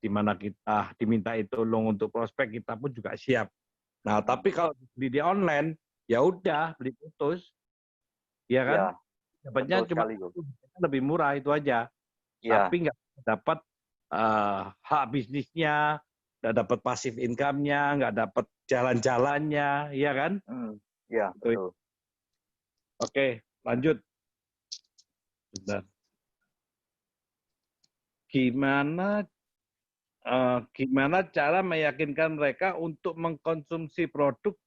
Di mana kita diminta tolong untuk prospek, kita pun juga siap. Nah, tapi kalau beli di online, ya udah beli putus, ya kan? Ya, Dapatnya cuma lebih murah itu aja. Ya. Tapi nggak dapat hak bisnisnya, nggak dapat pasif income-nya, nggak dapat jalan-jalannya, ya kan? Ya, betul. Oke, lanjut. Bentar. Gimana cara meyakinkan mereka untuk mengkonsumsi produk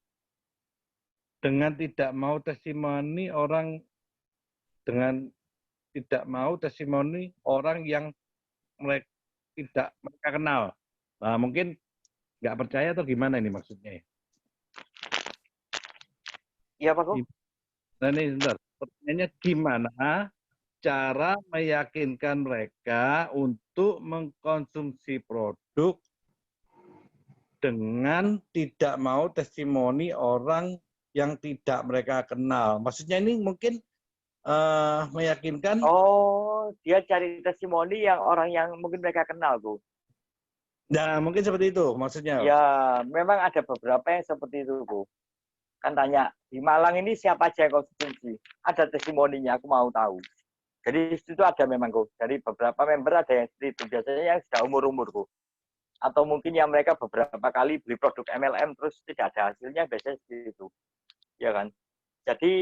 dengan tidak mau testimoni orang yang mereka kenal. Nah, mungkin nggak percaya atau gimana ini maksudnya? Iya, Pak. Nah, ini sebentar. Pertanyaannya gimana cara meyakinkan mereka untuk mengkonsumsi produk dengan tidak mau testimoni orang yang tidak mereka kenal. Maksudnya ini mungkin meyakinkan. Oh, dia cari testimoni yang orang yang mungkin mereka kenal, Bu. Nah, mungkin seperti itu maksudnya. Ya, memang ada beberapa yang seperti itu, Bu. Kan tanya, di Malang ini siapa aja yang konsumsi? Ada testimoninya, aku mau tahu. Jadi itu ada memang, Bu. Dari beberapa member ada yang seperti itu. Biasanya yang sudah umur-umur, Bu. Atau mungkin yang mereka beberapa kali beli produk MLM terus tidak ada hasilnya, biasanya seperti itu. Ya kan? Jadi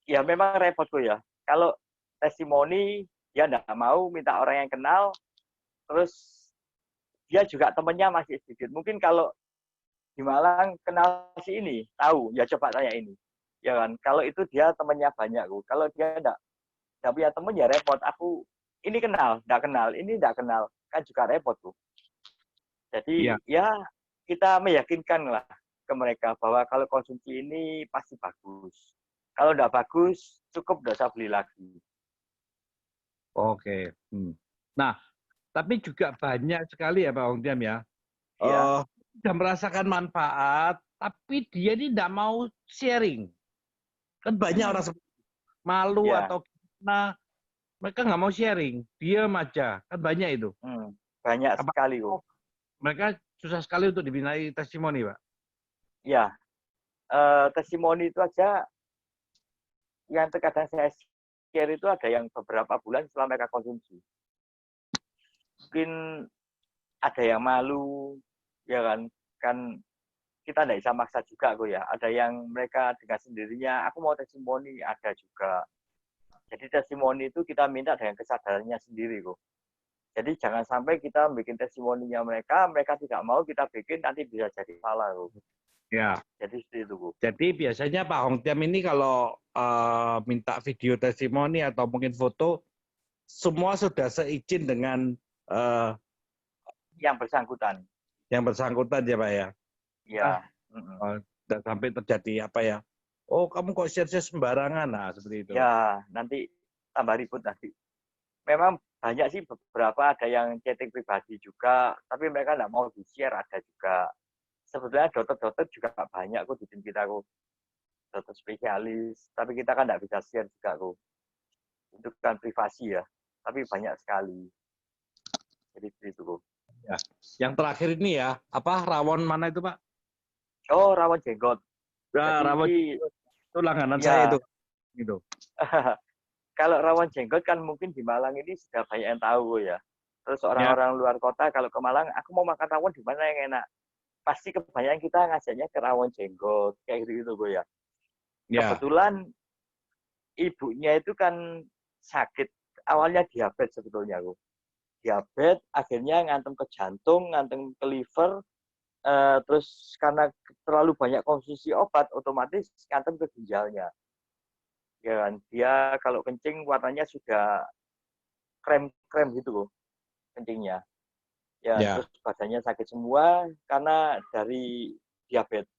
ya memang repot, Bu, ya. Kalau testimoni, dia tidak mau minta orang yang kenal, terus dia juga temannya masih sedikit. Mungkin kalau di Malang kenal si ini, tahu, ya coba tanya ini. Ya kan, kalau itu dia temannya banyak. Kalau dia enggak punya teman, ya repot. Aku ini kenal, enggak kenal, ini enggak kenal. Kan juga repot, Bu. Jadi ya kita meyakinkan lah ke mereka bahwa kalau konsumsi ini pasti bagus. Kalau enggak bagus, cukup enggak usah beli lagi. Oke. Nah, tapi juga banyak sekali ya Pak Hong Tiam ya. Iya. Sudah merasakan manfaat, tapi dia ini tidak mau sharing. Kan banyak orang malu Iya. atau karena mereka nggak mau sharing, diam aja. Kan banyak itu. Banyak sekali kok. Mereka susah sekali untuk dimintai testimoni, Pak. Ya, testimoni itu aja yang terkadang saya share itu ada yang beberapa bulan setelah mereka konsumsi. Mungkin ada yang malu, ya kan? Kan kita tidak bisa maksa juga kok ya. Ada yang mereka dengan sendirinya, aku mau testimoni, ada juga. Jadi testimoni itu kita minta dengan kesadarannya sendiri kok. Jadi jangan sampai kita bikin testimoninya mereka tidak mau kita bikin, nanti bisa jadi salah kok. Ya. Jadi seperti itu kok. Jadi biasanya Pak Hong Tiam ini kalau minta video testimoni atau mungkin foto, semua sudah seizin dengan yang bersangkutan. Yang bersangkutan ya Pak ya? Iya. Dan sampai terjadi apa ya? Oh kamu kok share-share sembarangan, nah seperti itu. Ya, nanti tambah ribut nanti. Memang banyak sih beberapa, ada yang chatting pribadi juga, tapi mereka nggak mau di-share, ada juga. Sebetulnya dokter-dokter juga banyak kok di tim kita kok. Dokter spesialis, tapi kita kan nggak bisa share juga kok. Itu kan privasi ya, tapi banyak sekali. Jadi itu kok. Ya. Yang terakhir ini ya, apa rawon mana itu Pak? Oh, rawon jenggot. Ya, jadi, rawon itu langganan saya itu. Gitu. Kalau rawon jenggot kan mungkin di Malang ini sudah banyak yang tahu ya. Terus orang-orang luar kota kalau ke Malang, aku mau makan rawon di mana yang enak? Pasti kebanyakan kita ngajaknya ke rawon jenggot kayak gitu gue ya. Kebetulan ibunya itu kan sakit, awalnya diabetes sebetulnya gue. Diabetes akhirnya ngantem ke jantung, ngantem ke liver, terus karena terlalu banyak konsumsi obat otomatis ngantem ke ginjalnya. Ya kan, dia kalau kencing warnanya sudah krem gitu loh kencingnya. Ya. Terus badannya sakit semua karena dari diabetes.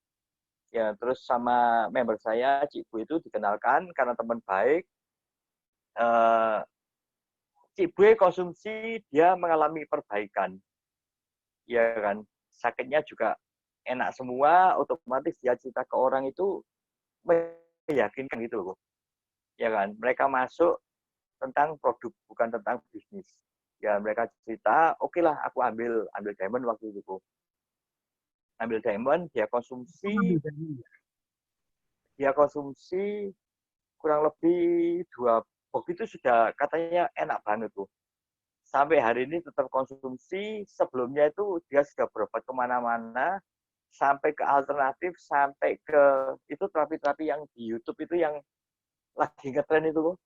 Ya, terus sama member saya, Cik Bu itu dikenalkan karena teman baik. Cik Bu konsumsi, dia mengalami perbaikan. Ya kan, sakitnya juga enak semua, otomatis dia cerita ke orang itu meyakinkan gitu loh. Ya kan, mereka masuk tentang produk, bukan tentang bisnis. Ya mereka cerita, oke lah aku ambil diamond waktu itu. Ambil diamond, dia konsumsi kurang lebih 2 box itu sudah katanya enak banget tuh. Sampai hari ini tetap konsumsi, sebelumnya itu dia sudah berobat kemana-mana, sampai ke alternatif, sampai ke itu terapi-terapi yang di YouTube itu yang lagi ngetren itu loh.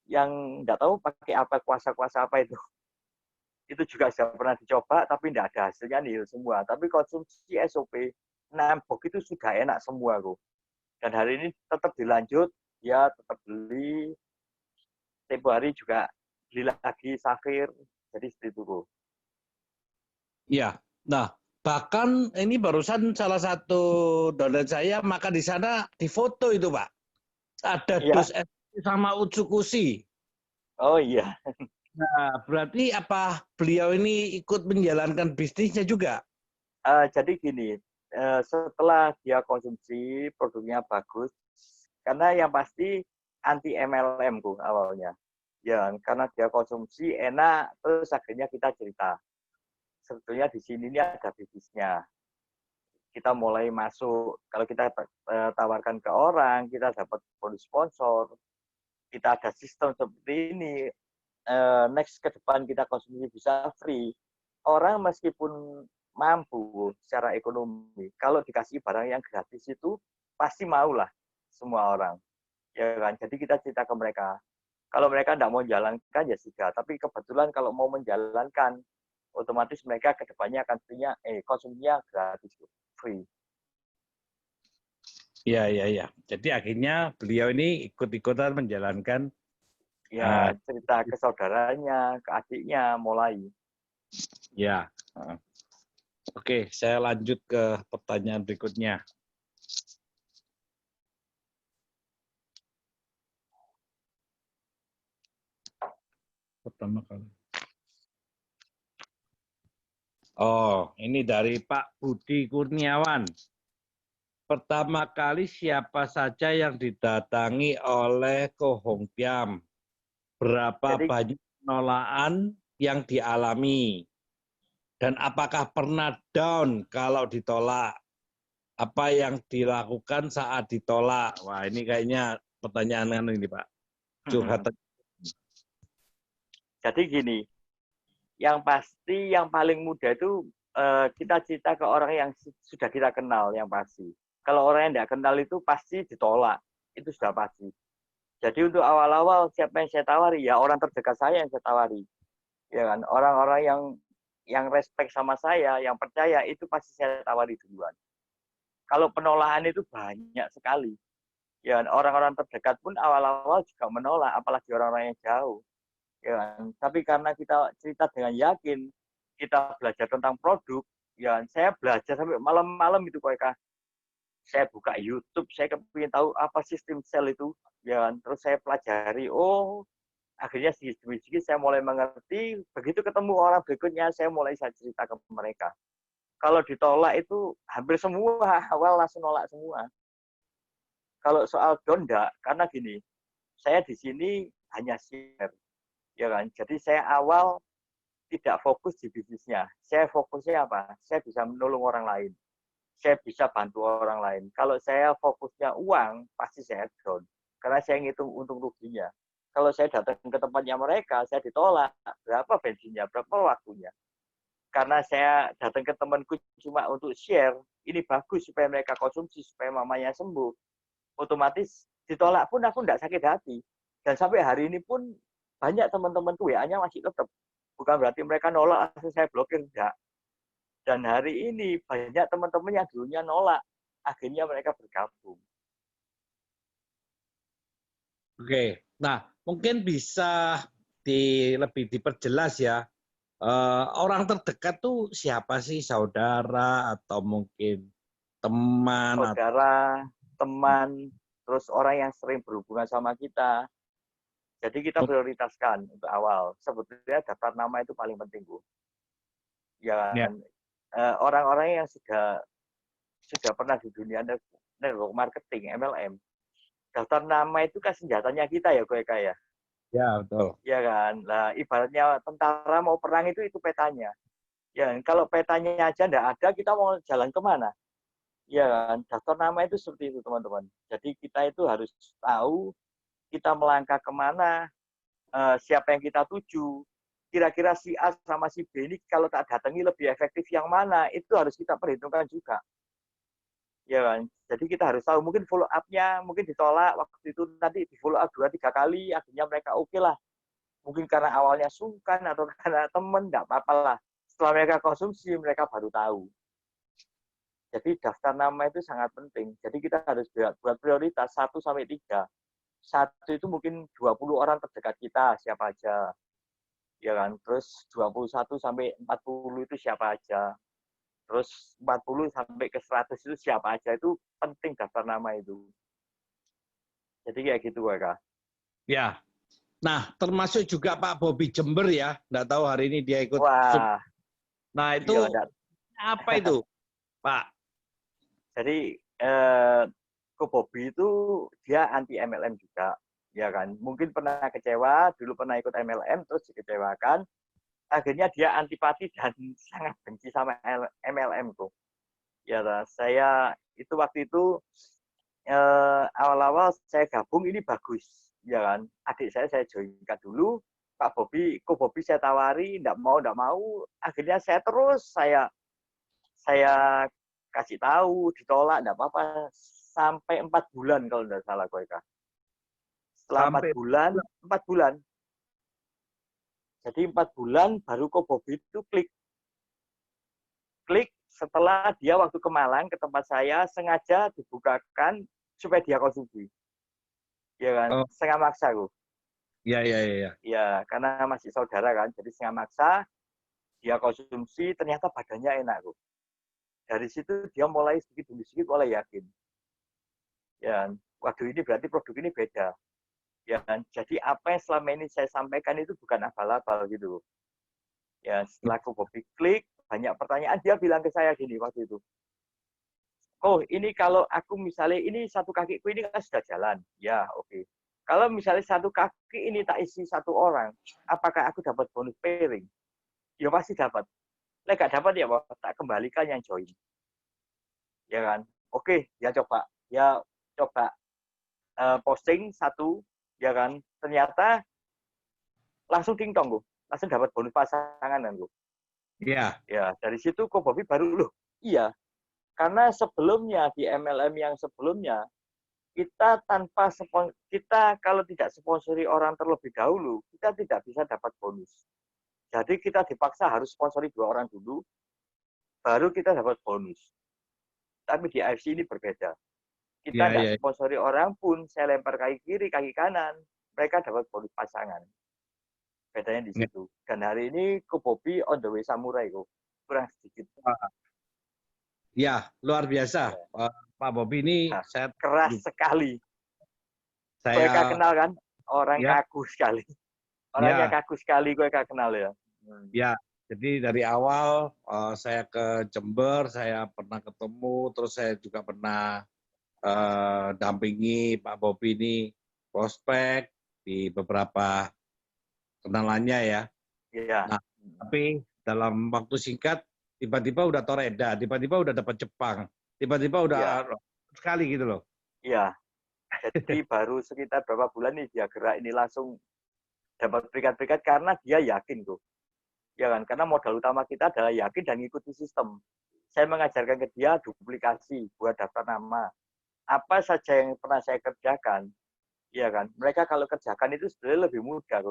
Yang nggak tahu pakai apa, kuasa-kuasa apa itu. Itu juga sudah pernah dicoba, tapi tidak ada hasilnya nihil semua. Tapi konsumsi SOP, 6 box itu sudah enak semua kok. Dan hari ini tetap dilanjut, ya tetap beli, tempo hari juga beli lagi Safir, jadi seperti itu kok. Iya, nah bahkan ini barusan salah satu download saya makan di sana difoto itu Pak. Ada dus sama utsukushi. Oh iya. Nah, berarti apa beliau ini ikut menjalankan bisnisnya juga? Jadi gini, setelah dia konsumsi produknya bagus, karena yang pasti anti MLM ku awalnya. Ya, karena dia konsumsi enak, terus akhirnya kita cerita. Sebetulnya di sini ini ada bisnisnya. Kita mulai masuk, kalau kita tawarkan ke orang, kita dapat bonus sponsor, kita ada sistem seperti ini, next ke depan kita konsumsi bisa free. Orang meskipun mampu secara ekonomi, kalau dikasih barang yang gratis itu pasti maulah semua orang. Ya kan? Jadi kita cerita ke mereka. Kalau mereka tidak mau jalankan ya sudah, tapi kebetulan kalau mau menjalankan, otomatis mereka ke depannya akan punya konsumsinya gratis, free. Iya. Jadi akhirnya beliau ini ikut-ikutan menjalankan ya cerita ke saudaranya, ke adiknya mulai. Ya. Oke, saya lanjut ke pertanyaan berikutnya. Pertama kali. Oh, ini dari Pak Budi Kurniawan. Pertama kali siapa saja yang didatangi oleh Ko Hong Piam? Berapa Jadi banyak penolakan yang dialami? Dan apakah pernah down kalau ditolak? Apa yang dilakukan saat ditolak? Wah, ini kayaknya pertanyaan ini, Pak. Curhat. jadi gini, yang pasti yang paling mudah itu kita cerita ke orang yang sudah kita kenal yang pasti. Kalau orang yang tidak kenal itu pasti ditolak, itu sudah pasti. Jadi untuk awal-awal siapa yang saya tawari, ya orang terdekat saya yang saya tawari, ya kan. Orang-orang yang respect sama saya, yang percaya itu pasti saya tawari duluan. Kalau penolakan itu banyak sekali, ya kan. Orang-orang terdekat pun awal-awal juga menolak, apalagi orang-orang yang jauh. Ya kan? Tapi karena kita cerita dengan yakin, kita belajar tentang produk, ya saya belajar sampai malam-malam itu kok. Saya buka YouTube, saya kepingin tahu apa sistem sel itu, ya kan? Terus saya pelajari, oh akhirnya sedikit-sedikit saya mulai mengerti, begitu ketemu orang berikutnya, saya mulai cerita ke mereka. Kalau ditolak itu hampir semua, awal langsung nolak semua. Kalau soal donda, karena gini, saya di sini hanya share, ya kan? Jadi saya awal tidak fokus di bisnisnya. Saya fokusnya apa? Saya bisa menolong orang lain. Saya bisa bantu orang lain. Kalau saya fokusnya uang, pasti saya down. Karena saya ngitung untung ruginya. Kalau saya datang ke tempatnya mereka, saya ditolak. Berapa bensinnya, berapa waktunya. Karena saya datang ke temanku cuma untuk share, ini bagus supaya mereka konsumsi, supaya mamanya sembuh. Otomatis ditolak pun aku tidak sakit hati. Dan sampai hari ini pun banyak teman-temanku WA-nya masih tetap. Bukan berarti mereka nolak, langsung saya blokir, enggak. Dan hari ini banyak teman-teman yang dulunya nolak, akhirnya mereka bergabung. Oke, nah mungkin bisa lebih diperjelas ya. Orang terdekat tuh siapa sih? Saudara atau mungkin teman? Saudara, teman, terus orang yang sering berhubungan sama kita. Jadi kita prioritaskan untuk awal. Sebetulnya daftar nama itu paling penting, Bu. Ya, orang-orang yang sudah pernah di dunia network marketing, MLM. Daftar nama itu kan senjatanya kita ya, gue kayak. Ya, betul. Ya kan. Nah, ibaratnya tentara mau perang itu petanya. Ya, kalau petanya aja enggak ada, kita mau jalan kemana? Ya kan. Daftar nama itu seperti itu, teman-teman. Jadi kita itu harus tahu kita melangkah kemana, siapa yang kita tuju. Kira-kira si A sama si B ini kalau tak datangi lebih efektif yang mana, itu harus kita perhitungkan juga. Ya kan? Jadi kita harus tahu, mungkin follow up-nya, mungkin ditolak, waktu itu nanti di follow up 2-3 kali, akhirnya mereka oke lah. Mungkin karena awalnya sungkan atau karena teman, enggak apa-apa lah. Setelah mereka konsumsi, mereka baru tahu. Jadi daftar nama itu sangat penting. Jadi kita harus buat prioritas 1-3. Satu itu mungkin 20 orang terdekat kita, siapa aja. Ya kan? Terus 21-40 itu siapa aja. Terus 40 sampai ke 100 itu siapa aja, itu penting daftar nama itu. Jadi kayak gitu, Kak. Ya. Nah, termasuk juga Pak Bobi Jember ya. Nggak tahu hari ini dia ikut. Wah. Nah, itu iya, apa itu, Pak? Jadi Ko Bobi itu dia anti MLM juga, ya kan? Mungkin pernah kecewa, dulu pernah ikut MLM terus dikecewakan, akhirnya dia antipati dan sangat benci sama MLM tuh. Ya, saya itu waktu itu awal-awal saya gabung ini bagus, ya kan? Adik saya joinkan dulu, Pak Bobi, Ko Bobi saya tawari, enggak mau, akhirnya saya kasih tahu, ditolak, enggak apa-apa, sampai 4 bulan kalau enggak salah, Koika. Setelah 4 bulan, jadi 4 bulan baru Ko Bobi itu klik setelah dia waktu ke Malang ke tempat saya sengaja dibukakan supaya dia konsumsi. Ya kan, setengah maksa aku. Iya. Ya, karena masih saudara kan, jadi setengah maksa dia konsumsi, ternyata badannya enak kok. Dari situ dia mulai sedikit demi sedikit mulai yakin. Ya, waduh ini berarti produk ini beda. Ya, jadi apa yang selama ini saya sampaikan itu bukan abal-abal gitu. Ya, setelah Ko Bobi klik, banyak pertanyaan, dia bilang ke saya gini waktu itu. Oh, ini kalau aku misalnya ini satu kakiku ini kan sudah jalan. Ya, oke. Kalau misalnya satu kaki ini tak isi satu orang, apakah aku dapat bonus pairing? Ya pasti dapat. Lek gak dapat ya tak kembalikan yang join. Ya kan? Oke, ya coba. Ya coba posting satu, ya kan? Ternyata langsung dingtong gue. Langsung dapat bonus pasangan kan gue. Iya. Ya, dari situ kok Bobby baru loh. Iya. Karena sebelumnya di MLM yang sebelumnya kita kalau tidak sponsori orang terlebih dahulu, kita tidak bisa dapat bonus. Jadi kita dipaksa harus sponsori 2 orang dulu, baru kita dapat bonus. Tapi di AFC ini berbeda. Kita tidak sponsori orang pun, saya lempar kaki kiri, kaki kanan, mereka dapat bonus pasangan. Bedanya di situ. Dan hari ini Ko Bobby on the way samurai kok. Kurang sedikit. Ya, luar biasa. Ya. Pak Bobby ini saya keras sekali. Saya kenal kan, orang kaku sekali. Orangnya kaku sekali, gue kenal ya. Ya, jadi dari awal saya ke Jember, saya pernah ketemu, terus saya juga pernah dampingi Pak Bobby ini prospek di beberapa kenalannya ya. Iya. Nah, tapi dalam waktu singkat tiba-tiba udah Toreda, tiba-tiba udah dapat Jepang, tiba-tiba udah sekali gitu loh. Iya. Jadi baru sekitar berapa bulan nih dia gerak ini langsung dapat peringkat-peringkat karena dia yakin tuh. Ya kan? Karena modal utama kita adalah yakin dan ngikuti sistem. Saya mengajarkan ke dia duplikasi buat daftar nama. Apa saja yang pernah saya kerjakan, ya kan? Mereka kalau kerjakan itu sebenarnya lebih mudah.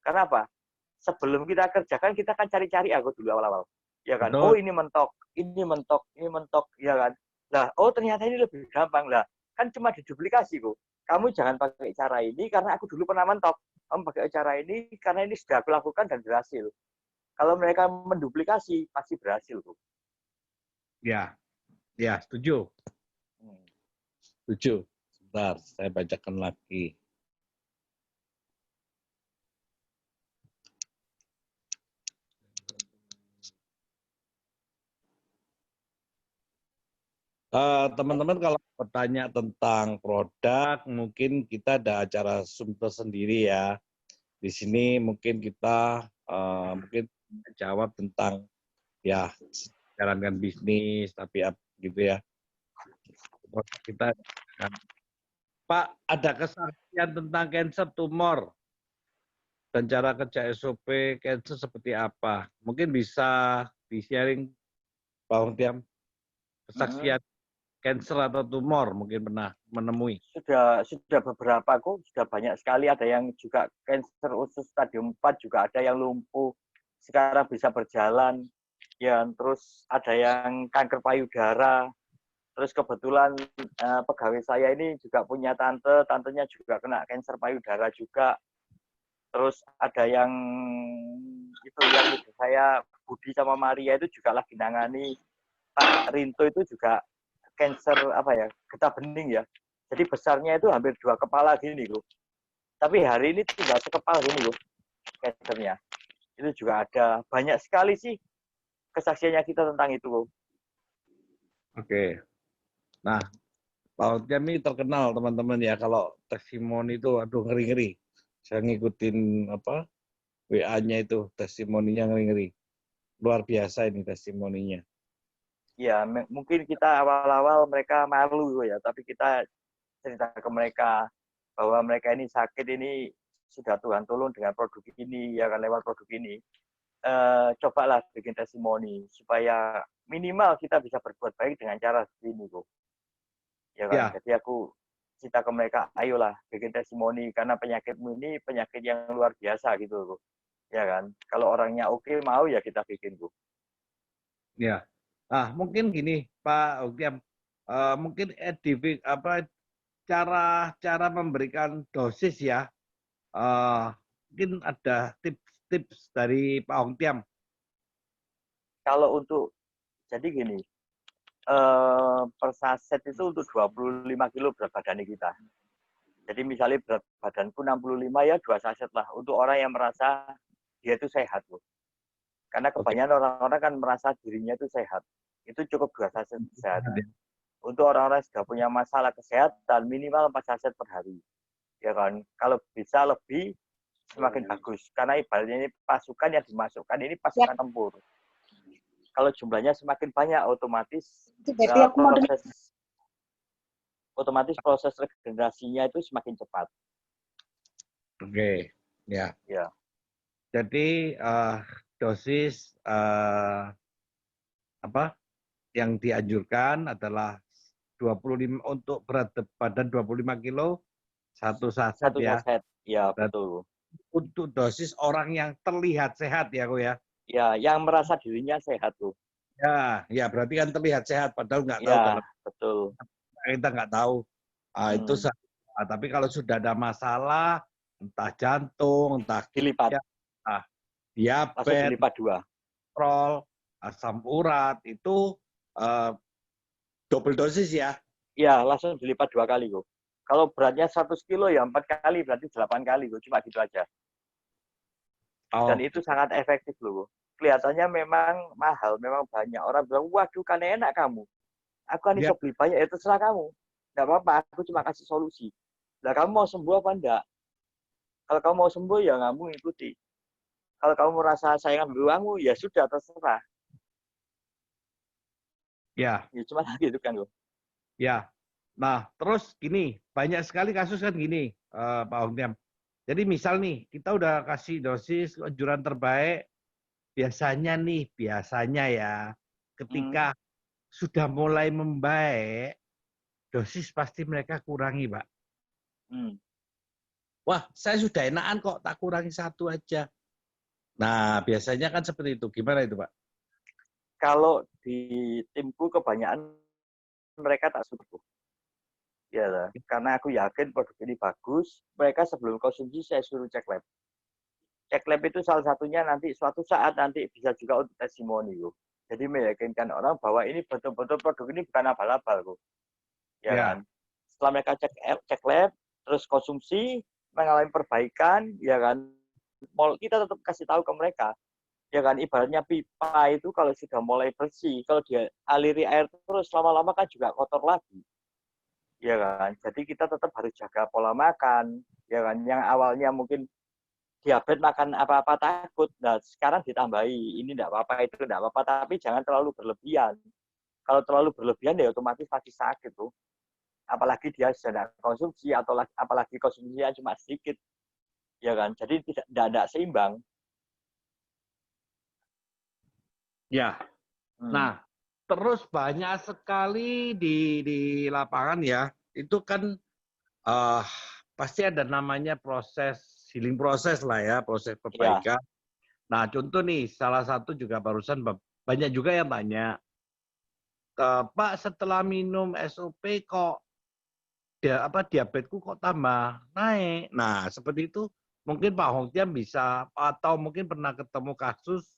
Karena apa? Sebelum kita kerjakan, kita akan cari-cari aku dulu awal-awal. Ya kan? Betul. Oh ini mentok, ya kan? Lah, oh ternyata ini lebih gampang lah. Kan cuma diduplikasi kok. Kamu jangan pakai cara ini karena aku dulu pernah mentok. Kamu pakai cara ini karena ini sudah aku lakukan dan berhasil. Kalau mereka menduplikasi, pasti berhasil kok. Ya, setuju. Setuju. Sebentar, saya bacakan lagi. Teman-teman kalau bertanya tentang produk, mungkin kita ada acara Zoom tersendiri ya. Di sini mungkin kita mungkin jawab tentang ya jalankan bisnis, tapi gitu ya. Kita Pak, ada kesaksian tentang cancer tumor dan cara kerja SOP cancer seperti apa? Mungkin bisa di-sharing Pak Ungtiam, kesaksian cancer atau tumor mungkin pernah menemui. Sudah beberapa kok, sudah banyak sekali. Ada yang juga cancer usus stadium 4, juga ada yang lumpuh, sekarang bisa berjalan. Ya, terus ada yang kanker payudara. Terus kebetulan pegawai saya ini juga punya tantenya juga kena kanker payudara juga. Terus ada yang itu yang saya Budi sama Maria itu juga lagi nangani. Pak Rinto itu juga kanker getah bening ya. Jadi besarnya itu hampir 2 kepala gini loh. Tapi hari ini tinggal sekepal gini loh kankernya. Itu juga ada banyak sekali sih kesaksiannya kita tentang itu loh. Oke. Nah, Pak Ungtiam ini terkenal teman-teman ya, kalau testimoni itu aduh ngeri-ngeri. Saya ngikutin WA-nya itu, testimoninya ngeri-ngeri. Luar biasa ini testimoninya. Ya, mungkin kita awal-awal mereka malu ya, tapi kita cerita ke mereka bahwa mereka ini sakit ini sudah Tuhan tolong dengan produk ini, ya kan, lewat produk ini. Cobalah bikin testimoni supaya minimal kita bisa berbuat baik dengan cara ini kok. Ya kan? Ya. Jadi aku cerita ke mereka, ayolah bikin testimoni karena penyakitmu ini penyakit yang luar biasa gitu kok. Ya kan? Kalau orangnya oke mau ya kita bikin kok. Ya. Mungkin gini Pak Ungtiam, mungkin cara memberikan dosis ya. Mungkin ada tips dari Pak Ungtiam. Kalau untuk jadi gini, per saset itu untuk 25 kilo berat badan kita. Jadi misalnya berat badanku 65 ya 2 saset lah. Untuk orang yang merasa dia itu sehat loh. Karena kebanyakan orang-orang kan merasa dirinya itu sehat. Itu cukup 2 saset kesehatan. Untuk orang-orang yang sudah punya masalah kesehatan, minimal 4 saset per hari. Ya kan? Kalau bisa lebih, semakin bagus. Karena ibaratnya ini pasukan yang dimasukkan ini pasukan tempur. Kalau jumlahnya semakin banyak, otomatis proses regenerasinya itu semakin cepat. Oke, ya. Ya. Jadi dosis yang dianjurkan adalah 25 untuk berat badan 25 kilo, 1 saset Satu ya. saset, ya Dan betul. untuk dosis orang yang terlihat sehat ya, Ko ya. Ya, yang merasa dirinya sehat tuh. Ya berarti kan terlihat sehat, padahal nggak tahu Ya, dalam betul. kita nggak tahu. Itu tapi kalau sudah ada masalah, entah jantung, entah Dilipat. Langsung diabetes, dilipat 2. kolesterol, asam urat itu double dosis ya? Ya, langsung dilipat 2 kali kok. Kalau beratnya 100 kilo ya 4 kali, berarti 8 kali kok. Cuma gitu aja. Dan itu sangat efektif loh. Kelihatannya memang mahal, memang banyak. Orang bilang, waduh kan enak kamu. Aku kan bisa beli banyak, ya terserah kamu. Nggak apa-apa, aku cuma kasih solusi. Nah, kamu mau sembuh apa enggak? Kalau kamu mau sembuh, ya kamu ikuti. Kalau kamu merasa saya ngambil uangmu, ya sudah, terserah. Ya. Ya cuma gitu kan loh. Ya. Nah, terus gini, banyak sekali kasus kan gini, Pak Hongtiam. Jadi misal nih, kita udah kasih dosis anjuran terbaik, biasanya ya, ketika sudah mulai membaik, dosis pasti mereka kurangi, Pak. Wah, saya sudah enakan kok, tak kurangi 1 aja. Nah, biasanya kan seperti itu. Gimana itu, Pak? Kalau di timku kebanyakan mereka tak suka. Ya, karena aku yakin produk ini bagus, mereka sebelum konsumsi saya suruh cek lab. Cek lab itu salah satunya nanti suatu saat nanti bisa juga untuk testimoni. Jadi meyakinkan orang bahwa ini betul-betul produk ini bukan abal-abal. Ya kan? Setelah mereka cek lab, terus konsumsi, mengalami perbaikan, ya kan? Kita tetap kasih tahu ke mereka. Ya kan, ibaratnya pipa itu kalau sudah mulai bersih, kalau dia aliri air terus lama-lama kan juga kotor lagi. Ya kan, jadi kita tetap harus jaga pola makan, ya kan, yang awalnya mungkin diabetes makan apa-apa takut, nah sekarang ditambahi, ini enggak apa-apa, itu enggak apa-apa, tapi jangan terlalu berlebihan. Kalau terlalu berlebihan ya otomatis pasti sakit tuh. Apalagi dia sedang konsumsi, atau apalagi konsumsinya cuma sedikit, ya kan, jadi tidak seimbang. Ya, nah terus banyak sekali di lapangan ya, itu kan pasti ada namanya proses healing proses lah ya, proses perbaikan. Nah contoh nih, salah satu juga barusan banyak juga yang tanya, Pak setelah minum SOP kok diabetesku kok tambah naik. Nah seperti itu mungkin Pak Hongtiam bisa, atau mungkin pernah ketemu kasus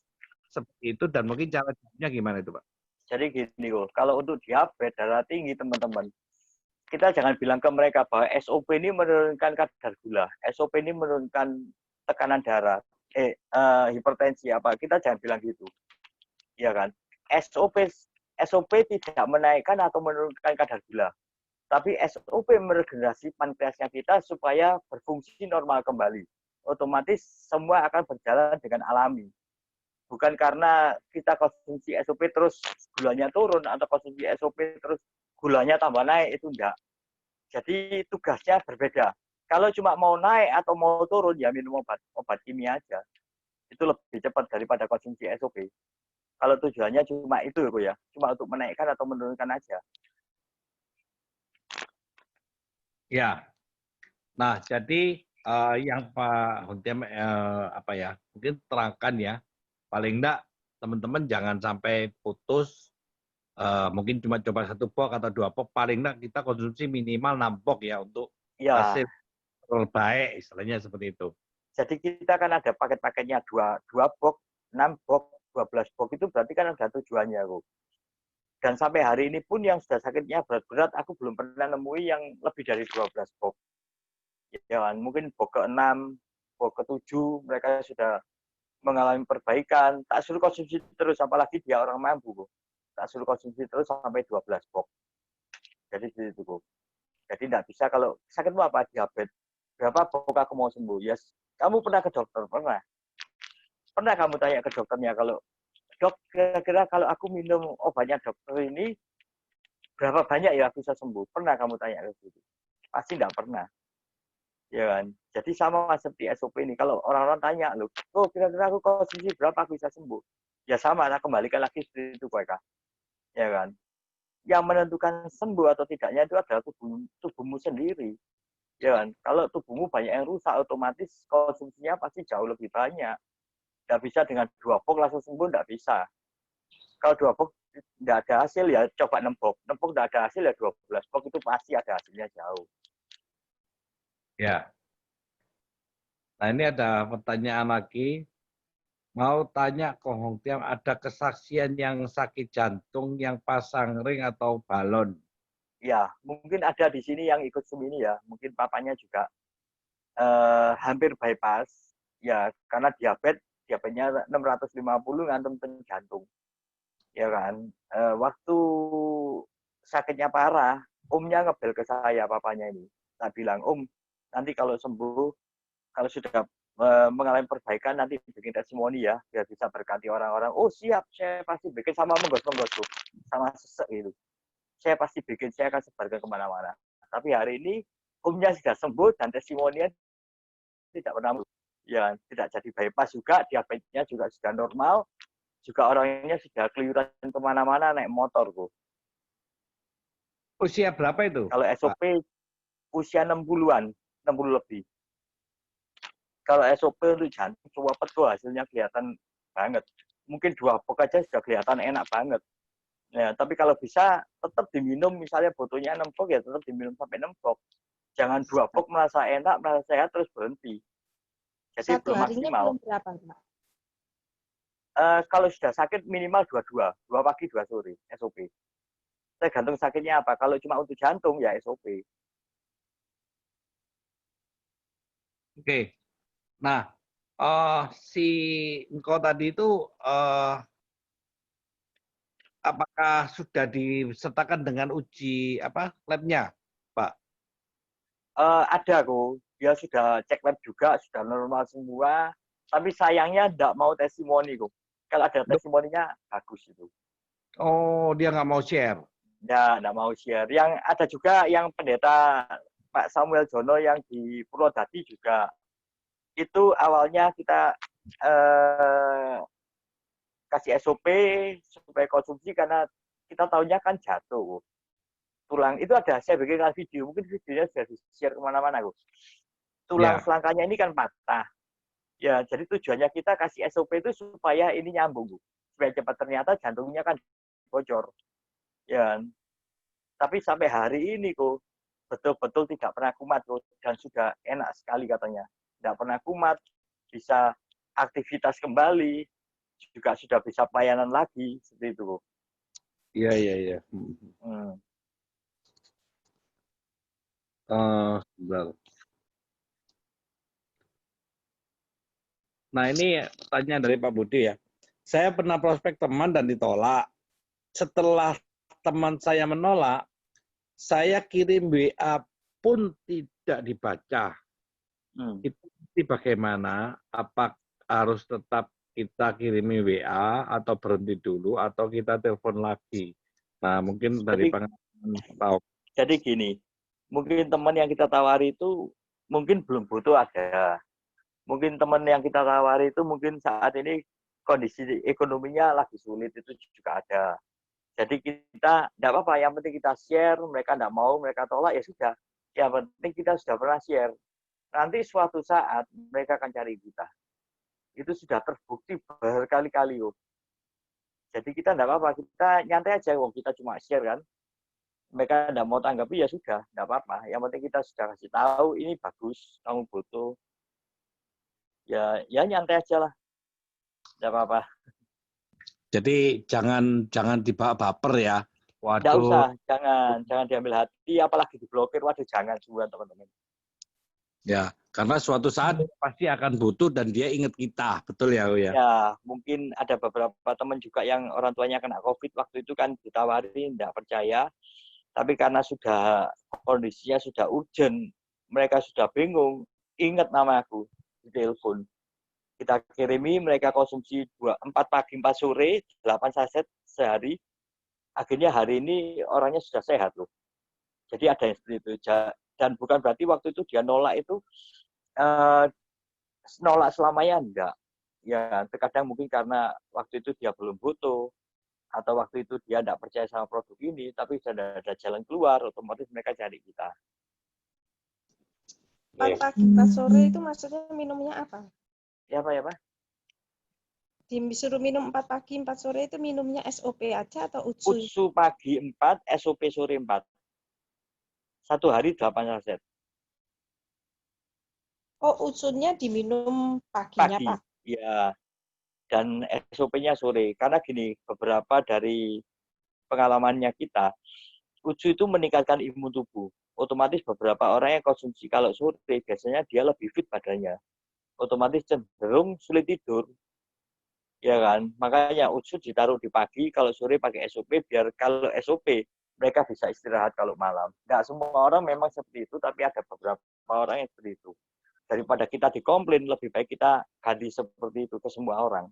seperti itu, dan mungkin cara jawabnya gimana itu Pak? Jadi gini kok, kalau untuk diabetes darah tinggi teman-teman, kita jangan bilang ke mereka bahwa SOP ini menurunkan kadar gula, SOP ini menurunkan tekanan darah, hipertensi apa, kita jangan bilang gitu. Ya kan? SOP tidak menaikkan atau menurunkan kadar gula. Tapi SOP meregenerasi pankreasnya kita supaya berfungsi normal kembali. Otomatis semua akan berjalan dengan alami. Bukan karena kita konsumsi SOP terus gulanya turun, atau konsumsi SOP terus gulanya tambah naik, itu enggak. Jadi tugasnya berbeda. Kalau cuma mau naik atau mau turun, ya minum obat kimia aja. Itu lebih cepat daripada konsumsi SOP. Kalau tujuannya cuma itu ya, cuma untuk menaikkan atau menurunkan aja. Ya, nah jadi yang Pak Hongtiam mungkin terangkan ya, paling enggak teman-teman jangan sampai putus, mungkin cuma coba 1 box atau 2 box, paling enggak kita konsumsi minimal 6 box ya untuk hasil terbaik, istilahnya seperti itu. Jadi kita kan ada paket-paketnya 2 box, 6 box, 12 box, itu berarti kan ada tujuannya kok. Dan sampai hari ini pun yang sudah sakitnya berat-berat, aku belum pernah nemui yang lebih dari 12 box. Ya kan, mungkin box ke-6, box ke-7 mereka sudah mengalami perbaikan, tak suruh konsumsi terus, apalagi dia orang mampu, Bu. Tak suruh konsumsi terus sampai 12 box. Jadi itu, Bu. Jadi tidak bisa kalau sakitmu apa, diabetes, berapa box aku mau sembuh? Yes. Kamu pernah ke dokter? Pernah. Pernah kamu tanya ke dokternya, kalau dok, kira-kira kalau aku minum obatnya dokter ini, berapa banyak ya aku bisa sembuh? Pernah kamu tanya ke situ? Pasti tidak pernah. Ya kan? Jadi sama seperti SOP ini. Kalau orang-orang tanya, loh, oh kira-kira aku konsumsi berapa aku bisa sembuh? Ya sama, saya kembalikan lagi seperti itu, Pak. Ya kan? Yang menentukan sembuh atau tidaknya itu adalah tubuhmu sendiri. Ya kan? Kalau tubuhmu banyak yang rusak, otomatis konsumsinya pasti jauh lebih banyak. Tidak bisa dengan 2 box langsung sembuh, tidak bisa. Kalau 2 box tidak ada hasil, ya coba 6 box. 6 box tidak ada hasil, ya 12 box itu pasti ada hasilnya jauh. Ya. Nah ini ada pertanyaan lagi. Mau tanya ke Hong Tiam, ada kesaksian yang sakit jantung yang pasang ring atau balon? Ya, mungkin ada di sini yang ikut sini ya. Mungkin papanya juga hampir bypass. Ya, karena diabetesnya 650 ngantem jantung. Ya kan. Waktu sakitnya parah, omnya ngebel ke saya, papanya ini. Saya bilang, Om, nanti kalau sembuh, kalau sudah mengalami perbaikan, nanti bikin testimoni ya, biar bisa berkati orang-orang. Oh siap, saya pasti bikin, sama menggos-menggos tuh, sama sesek gitu. Saya pasti bikin, saya akan sebarkan kemana-mana. Tapi hari ini, omnya sudah sembuh, dan testimoninya tidak pernah, ya tidak jadi bypass juga, diabetesnya juga sudah normal, juga orangnya sudah keluyuran kemana-mana naik motor kok. Usia berapa itu? Kalau SOP usia 60-an, 60 lebih. Kalau SOP untuk jantung, coba petu hasilnya kelihatan banget. Mungkin 2 box aja sudah kelihatan enak banget. Ya, tapi kalau bisa tetap diminum, misalnya botolnya 6 box ya tetap diminum sampai 6 box. Jangan 2 box merasa enak, merasa sehat terus berhenti. Jadi Satu belum harinya maksimal. belum berapa, Pak? Kalau sudah sakit minimal 2 pagi 2 sore SOP. Tergantung sakitnya apa. Kalau cuma untuk jantung ya SOP. Oke. Nah, si engkau tadi itu apakah sudah disertakan dengan uji labnya, Pak? Ada kok. Dia sudah cek lab juga, sudah normal semua. Tapi sayangnya tidak mau testimoni kok. Kalau ada testimoninya bagus itu. Oh, dia nggak mau share. Ya, tidak mau share. Yang ada juga yang pendeta Pak Samuel Jono yang di Purwodadi juga. Itu awalnya kita kasih SOP supaya konsumsi karena kita tahunya kan jatuh. Tulang itu ada, saya bikin video, mungkin videonya sudah di-share kemana-mana. Tulang selangkanya ini kan patah. Ya, jadi tujuannya kita kasih SOP itu supaya ini nyambung, supaya cepat. Ternyata jantungnya kan bocor. Ya, tapi sampai hari ini kok betul-betul tidak pernah kumat kok, dan sudah enak sekali katanya. Tidak pernah kumat, bisa aktivitas kembali, juga sudah bisa pelayanan lagi seperti itu kok. Iya. Sebentar. Nah ini pertanyaan dari Pak Budi ya. Saya pernah prospek teman dan ditolak. Setelah teman saya menolak, saya kirim WA pun tidak dibaca. Itu bagaimana? Apa harus tetap kita kirimi WA atau berhenti dulu atau kita telepon lagi? Nah mungkin dari pengalaman tahu. Jadi gini, mungkin teman yang kita tawari itu mungkin belum butuh ada. Mungkin teman yang kita tawari itu mungkin saat ini kondisi ekonominya lagi sulit, itu juga ada. Jadi kita tidak apa-apa, yang penting kita share, mereka tidak mau, mereka tolak, ya sudah. Yang penting kita sudah pernah share. Nanti suatu saat mereka akan cari kita. Itu sudah terbukti berkali-kali. Jadi kita tidak apa-apa, kita nyantai aja, kita cuma share kan. Mereka tidak mau tanggapi, ya sudah, tidak apa-apa. Yang penting kita sudah kasih tahu, ini bagus, kamu butuh. Ya nyantai aja lah, tidak apa-apa. Jadi jangan dibawa baper ya. Waduh. Tidak usah, jangan diambil hati, apalagi diblokir. Waduh, jangan semua teman-teman. Ya, karena suatu saat pasti akan butuh dan dia ingat kita, betul ya, ya? Ya, mungkin ada beberapa teman juga yang orang tuanya kena COVID waktu itu kan ditawarin, tidak percaya. Tapi karena sudah kondisinya sudah urgent, mereka sudah bingung, ingat nama aku di telepon. Kita kirimi, mereka konsumsi 4 pagi, 4 sore, 8 saset sehari. Akhirnya hari ini orangnya sudah sehat loh. Jadi ada yang seperti itu. Dan bukan berarti waktu itu dia nolak itu, nolak selamanya enggak. Ya, terkadang mungkin karena waktu itu dia belum butuh, atau waktu itu dia tidak percaya sama produk ini, tapi sudah ada jalan keluar, otomatis mereka cari kita. 4 pagi 4 sore itu maksudnya minumnya apa? Ya Pak, ya Pak? Disuruh minum 4 pagi 4 sore itu minumnya SOP aja atau utsu? Utsu pagi 4, SOP sore 4. 1 hari 8 saset. Oh, utsunya diminum paginya, Pagi, Pak? ya. Dan SOP-nya sore. Karena gini, beberapa dari pengalamannya kita, utsu itu meningkatkan imun tubuh. Otomatis beberapa orang yang konsumsi kalau sore, biasanya dia lebih fit badannya. Otomatis cenderung sulit tidur. Ya kan? Makanya utsu ditaruh di pagi, kalau sore pakai SOP, biar kalau SOP, mereka bisa istirahat kalau malam. Nggak semua orang memang seperti itu, tapi ada beberapa orang yang seperti itu. Daripada kita dikomplain, lebih baik kita ganti seperti itu ke semua orang.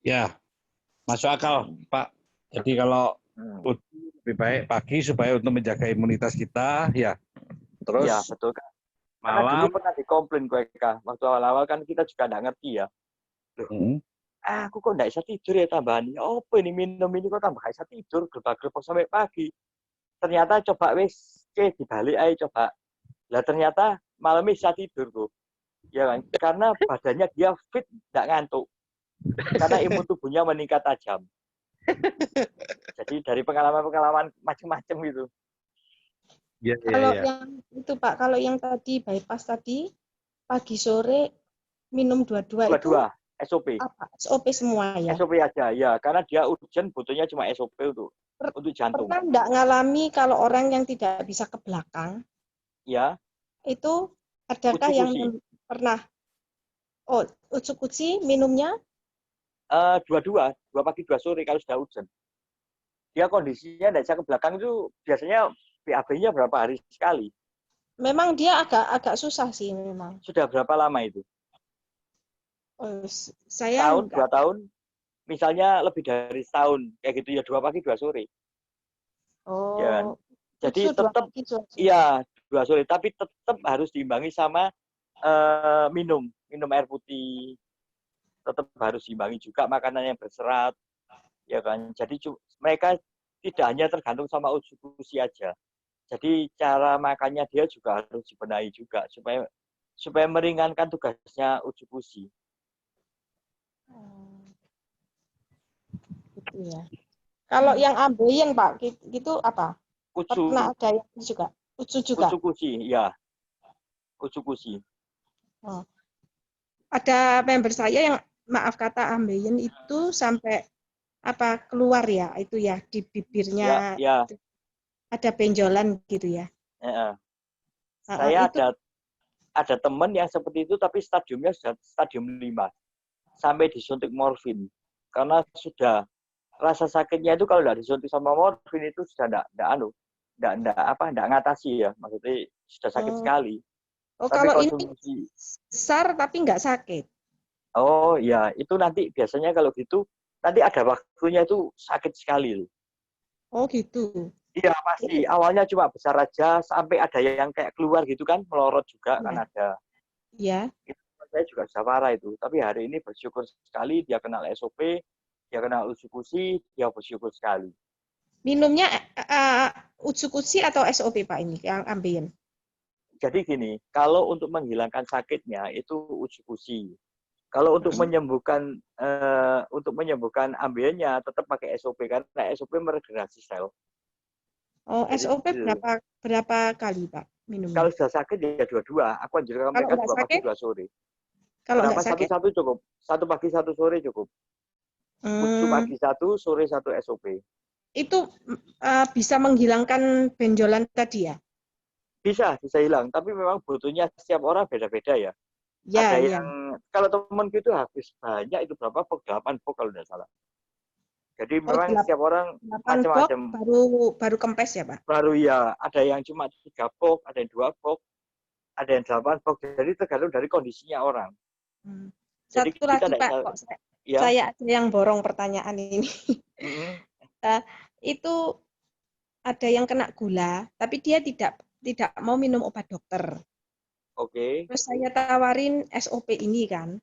Ya, masuk akal, Pak. Jadi kalau lebih baik pagi supaya untuk menjaga imunitas kita, ya. Terus ya, betul kan. Malam. Karena dulu pernah dikomplain Kak. Waktu awal-awal kan kita juga nggak ngerti ya. Loh, aku kok nggak bisa tidur ya tambahan. Apa ini minum ini kok tambah bisa tidur, gelap-gelap sampai pagi. Ternyata coba wis dibalik aja coba. Lah ternyata malam bisa tidur kok. Ya kan? Karena badannya dia fit, nggak ngantuk. Karena imun tubuhnya meningkat tajam. Jadi dari pengalaman-pengalaman macam-macam gitu. Kalau yang itu Pak, kalau yang tadi bypass tadi pagi sore minum dua-dua itu SOP. apa? SOP semua ya? SOP aja ya, karena dia urgent butuhnya cuma SOP untuk jantung. Pernah enggak ngalami kalau orang yang tidak bisa ke belakang? Ya. Itu adakah yang pernah utsukushi minumnya? Dua-dua, 2 pagi 2 sore kalau sudah urgent. Dia kondisinya tidak bisa ke belakang itu biasanya BAB-nya berapa hari sekali. Memang dia agak susah sih memang. Sudah berapa lama itu? Saya tahun, 2 tahun, misalnya lebih dari setahun, kayak gitu ya 2 pagi 2 sore. Oh. Ya. Jadi tetap, iya 2 sore, tapi tetap harus diimbangi sama minum air putih. Tetap harus diimbangi juga makanan yang berserat, ya kan. Jadi mereka tidak hanya tergantung sama utsukushi aja. Jadi cara makannya dia juga harus dibenahi juga supaya meringankan tugasnya utsukushi. Gitu ya. Kalau yang ambeien Pak, gitu apa? Utsu. Pernah ada yang juga? Utsu juga? Utsukushi, ya. Utsukushi. Oh. Ada member saya yang maaf kata ambeien itu sampai keluar ya itu ya di bibirnya. Ya. Ada benjolan gitu ya. Saya ada teman yang seperti itu tapi stadiumnya sudah stadium 5. Sampai disuntik morfin. Karena sudah rasa sakitnya itu kalau tidak disuntik sama morfin itu sudah enggak ngatasi ya. Maksudnya sudah sakit sekali. Oh, tapi kalau ini besar tapi enggak sakit. Oh, ya, itu nanti biasanya kalau gitu nanti ada waktunya itu sakit sekali. Oh, gitu. Iya pasti, awalnya cuma besar aja, sampai ada yang kayak keluar gitu kan, melorot juga kan ada. Iya. Itu saya juga sudah parah itu, tapi hari ini bersyukur sekali dia kenal SOP, dia kenal utsukushi, dia bersyukur sekali. Minumnya utsukushi atau SOP Pak ini, yang ambeien? Jadi gini, kalau untuk menghilangkan sakitnya itu utsukushi. Kalau untuk menyembuhkan ambeiennya tetap pakai SOP karena SOP meregenerasi sel. Oh, SOP berapa kali Pak minumnya? Kalau sudah sakit ya 2-2. Aku anjurkan mereka 2 pagi 2 sore. Kalau kenapa satu-satu cukup? 1 pagi 1 sore cukup. Utsu pagi 1, sore 1 SOP. Itu bisa menghilangkan benjolan tadi ya? Bisa hilang. Tapi memang butuhnya setiap orang beda-beda ya. Ya, Ada ya. yang, kalau teman itu habis banyak, itu berapa box? 8 box kalau tidak salah. Jadi Oh, memang setiap orang 8 box macam-macam. baru kempes ya, Pak? Baru ya, ada yang cuma 3 box, ada yang 2 box, ada yang 8 box. Jadi tergantung dari kondisinya orang. Jadi Satu kita lagi, Pak, tidak, kok ya. saya ada yang borong pertanyaan ini. Itu ada yang kena gula, tapi dia tidak mau minum obat dokter. Oke. Terus saya tawarin SOP ini kan.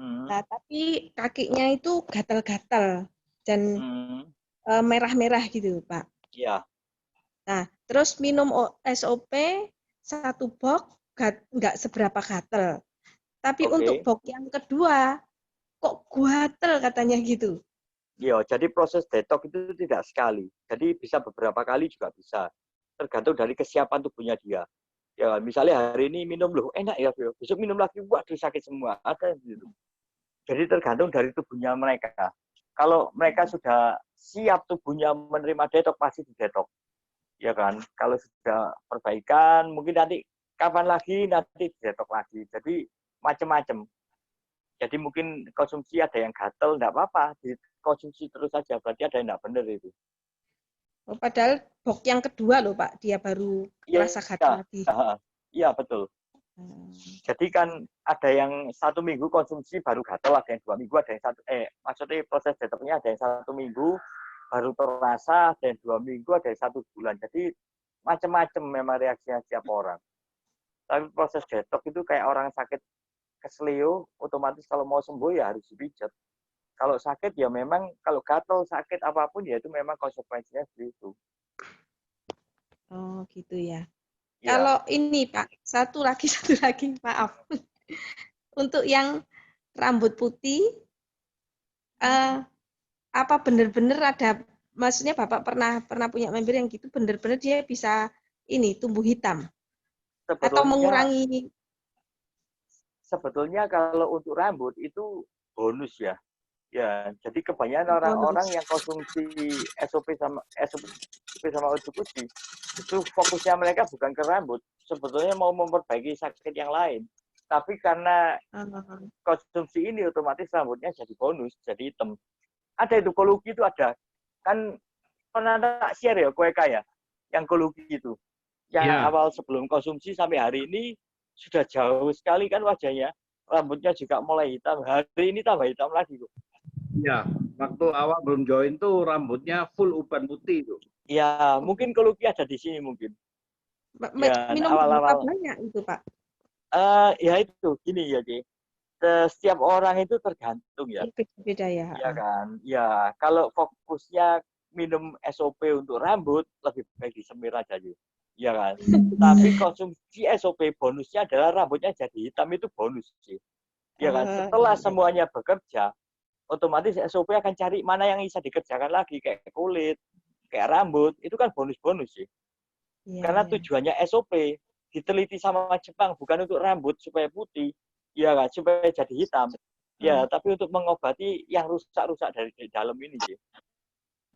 Nah, tapi kakinya itu gatal-gatal dan merah-merah gitu, Pak. Iya. Nah, terus minum SOP 1 box nggak seberapa gatal. Tapi untuk box yang kedua, kok gatal katanya gitu. Iya, jadi proses detox itu tidak sekali. Jadi bisa beberapa kali juga bisa. Tergantung dari kesiapan tubuhnya dia. Ya, misalnya hari ini minum loh, enak ya, besok minum lagi, waduh sakit semua. Ada gitu. Jadi tergantung dari tubuhnya mereka. Kalau mereka sudah siap tubuhnya menerima detox, pasti di detox. Ya kan? Kalau sudah perbaikan, mungkin nanti kapan lagi nanti di detox lagi. Jadi macam-macam. Jadi mungkin konsumsi ada yang gatel, enggak apa-apa, dikonsumsi terus saja. Berarti ada yang enggak benar itu. Oh, padahal box yang kedua loh, Pak, dia baru rasa gatal lagi. Iya, betul. Jadi kan ada yang 1 minggu konsumsi baru gatal, ada yang 2 minggu, ada yang maksudnya proses detoxnya ada yang 1 minggu baru terasa, ada yang 2 minggu, ada yang 1 bulan. Jadi macam-macam memang reaksinya setiap orang. Tapi proses detox itu kayak orang sakit keselio, otomatis kalau mau sembuh ya harus dipijat. Kalau sakit ya memang, kalau gatal sakit apapun ya itu memang konsekuensinya seperti itu. Oh gitu ya. Ya. Kalau ini Pak, satu lagi maaf. Untuk yang rambut putih, apa benar-benar ada, maksudnya Bapak pernah punya member yang gitu, benar-benar dia bisa ini tumbuh hitam atau mengurangi? Sebetulnya kalau untuk rambut itu bonus ya. Ya, jadi kebanyakan orang-orang yang konsumsi SOP sama OTC itu fokusnya mereka bukan ke rambut, sebetulnya mau memperbaiki sakit yang lain. Tapi karena konsumsi ini otomatis rambutnya jadi bonus, jadi hitam. Ada itu kolugi itu ada. Kan pernah tak share ya Koeka ya, yang kolugi itu. Yang awal sebelum konsumsi sampai hari ini sudah jauh sekali kan wajahnya. Rambutnya juga mulai hitam. Hari ini tambah hitam lagi kok. Iya, waktu awal belum join tuh rambutnya full uban putih itu. Ya, mungkin kalau ada di sini mungkin. Ya, minum awal-awal banyak itu, Pak. Ya itu, gini ya, Ci. Setiap orang itu tergantung ya. Beda ya. Iya kan. Ya, kalau fokusnya minum SOP untuk rambut, lebih baik disemir aja, Ci. Iya kan. Tapi konsumsi SOP bonusnya adalah rambutnya jadi hitam, itu bonus, Ci. Iya kan. Setelah semuanya bekerja, otomatis SOP akan cari mana yang bisa dikerjakan lagi, kayak kulit, kayak rambut, itu kan bonus-bonus sih. Karena tujuannya SOP diteliti sama Jepang bukan untuk rambut supaya putih, ya kan, supaya jadi hitam. Ya, tapi untuk mengobati yang rusak-rusak dari dalam ini sih.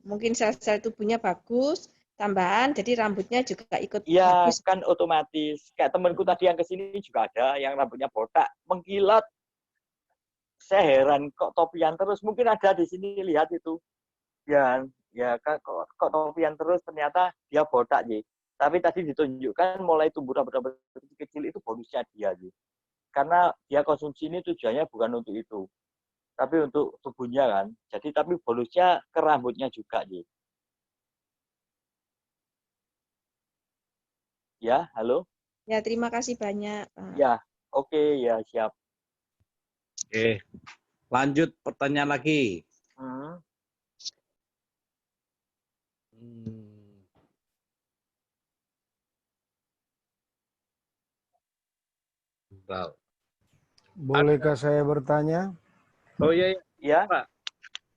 Mungkin sel-sel tubuhnya bagus, tambahan, jadi rambutnya juga ikut ya, bagus. Kan otomatis. Kayak temanku tadi yang kesini juga ada yang rambutnya botak, mengkilat. Saya heran kok topian terus. Mungkin ada di sini lihat itu. Ya kok topian terus ternyata dia botak sih. Tapi tadi ditunjukkan mulai tumbuh rambut-rambut kecil itu bonusnya dia sih. Karena dia konsumsi ini tujuannya bukan untuk itu. Tapi untuk tubuhnya kan. Jadi tapi bonusnya ke rambutnya juga sih. Ya, halo? Ya, terima kasih banyak. Ya, oke, ya siap. Oke, lanjut pertanyaan lagi. Bolehkah saya bertanya? Oh iya, ya Pak.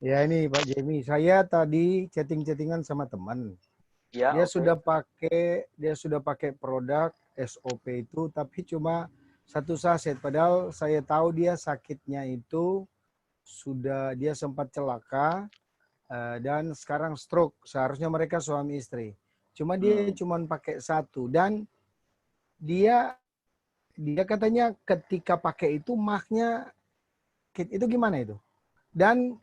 Ya ini Pak Jemi, saya tadi chatting-chattingan sama teman. Ya, dia sudah pakai produk SOP itu, tapi cuma 1 saset. Padahal saya tahu dia sakitnya itu dia sempat celaka dan sekarang stroke. Seharusnya mereka suami istri. Cuma dia cuma pakai 1 dan dia katanya ketika pakai itu mahnya itu gimana itu? Dan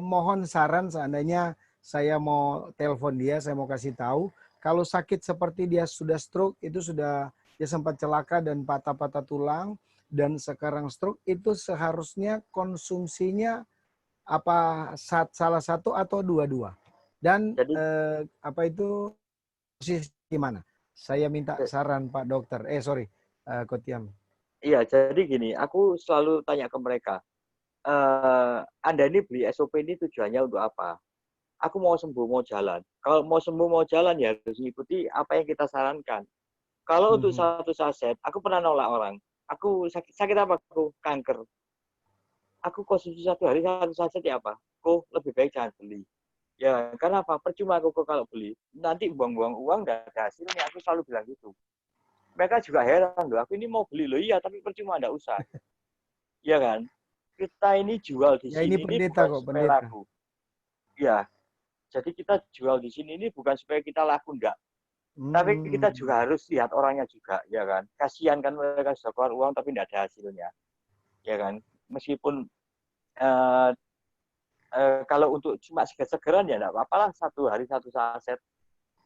mohon saran seandainya saya mau telepon dia, saya mau kasih tahu kalau sakit seperti dia sudah stroke, itu sudah dia sempat celaka dan patah-patah tulang dan sekarang stroke, itu seharusnya konsumsinya apa salah satu atau dua-dua? Dan Jadi, apa itu gimana? Saya minta saran Pak Dokter. Kotiam. Iya, jadi gini, aku selalu tanya ke mereka, Anda ini beli SOP ini tujuannya untuk apa? Aku mau sembuh, mau jalan. Kalau mau sembuh, mau jalan ya harus mengikuti apa yang kita sarankan. Kalau untuk satu saset, aku pernah nolak orang. Aku sakit apa? Aku kanker. Aku konsumsi satu hari satu saset ya apa? Kok lebih baik jangan beli. Ya, karena apa? Percuma aku kalau beli. Nanti buang-buang uang dan ada hasilnya. Aku selalu bilang gitu. Mereka juga heran loh. Aku ini mau beli loh, iya, tapi percuma enggak usah. Iya kan? Kita ini jual di sini ini pendeta bukan kok, supaya laku. Ya, jadi kita jual di sini ini bukan supaya kita laku, enggak. Tapi kita juga harus lihat orangnya juga, ya kan? Kasihan kan mereka sudah keluar uang tapi tidak ada hasilnya, ya kan? Meskipun kalau untuk cuma seger-segeran ya enggak apa-apa lah, satu hari satu saset.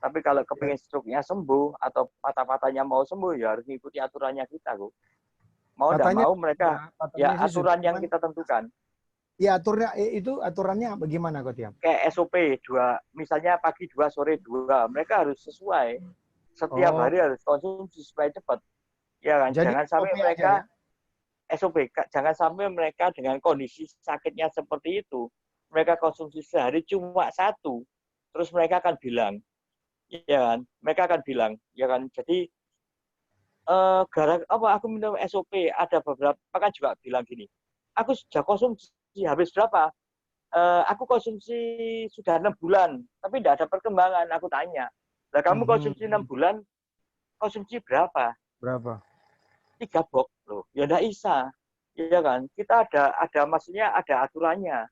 Tapi kalau kepingin stroke-nya sembuh atau patah-patahnya mau sembuh ya harus mengikuti aturannya kita, kok. Mau tidak mau mereka ya aturan yang kita tentukan. Ya aturannya bagaimana kok Tiam? Kayak SOP 2, misalnya pagi 2, sore 2, mereka harus sesuai. Setiap hari harus konsumsi supaya cepat. Ya kan? Jadi, jangan sampai mereka SOP, jangan sampai mereka dengan kondisi sakitnya seperti itu, mereka konsumsi sehari cuma 1, terus mereka akan bilang, ya kan? Mereka akan bilang, ya kan? Jadi aku minum SOP, ada beberapa kan juga bilang gini, aku sudah konsumsi habis berapa? Aku konsumsi sudah 6 bulan, tapi tidak ada perkembangan. Aku tanya, lah kamu konsumsi 6 bulan, konsumsi berapa? Berapa? 3 box loh. Ya tidak bisa, ya kan? Kita ada maksudnya ada aturannya,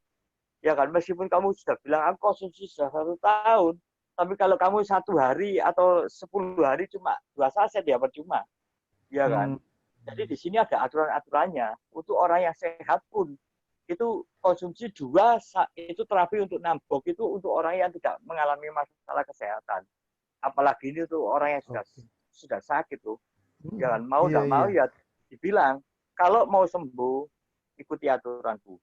ya kan? Meskipun kamu sudah bilang aku konsumsi sudah 1 tahun, tapi kalau kamu 1 hari atau 10 hari cuma 2 saset ya percuma. Ya kan? Jadi di sini ada aturan-aturannya. Untuk orang yang sehat pun itu konsumsi 2 itu terapi untuk 6 box itu untuk orang yang tidak mengalami masalah kesehatan. Apalagi ini untuk orang yang sudah sakit tuh. Ya kan? Mau tidak mau ya dibilang kalau mau sembuh ikuti aturanku.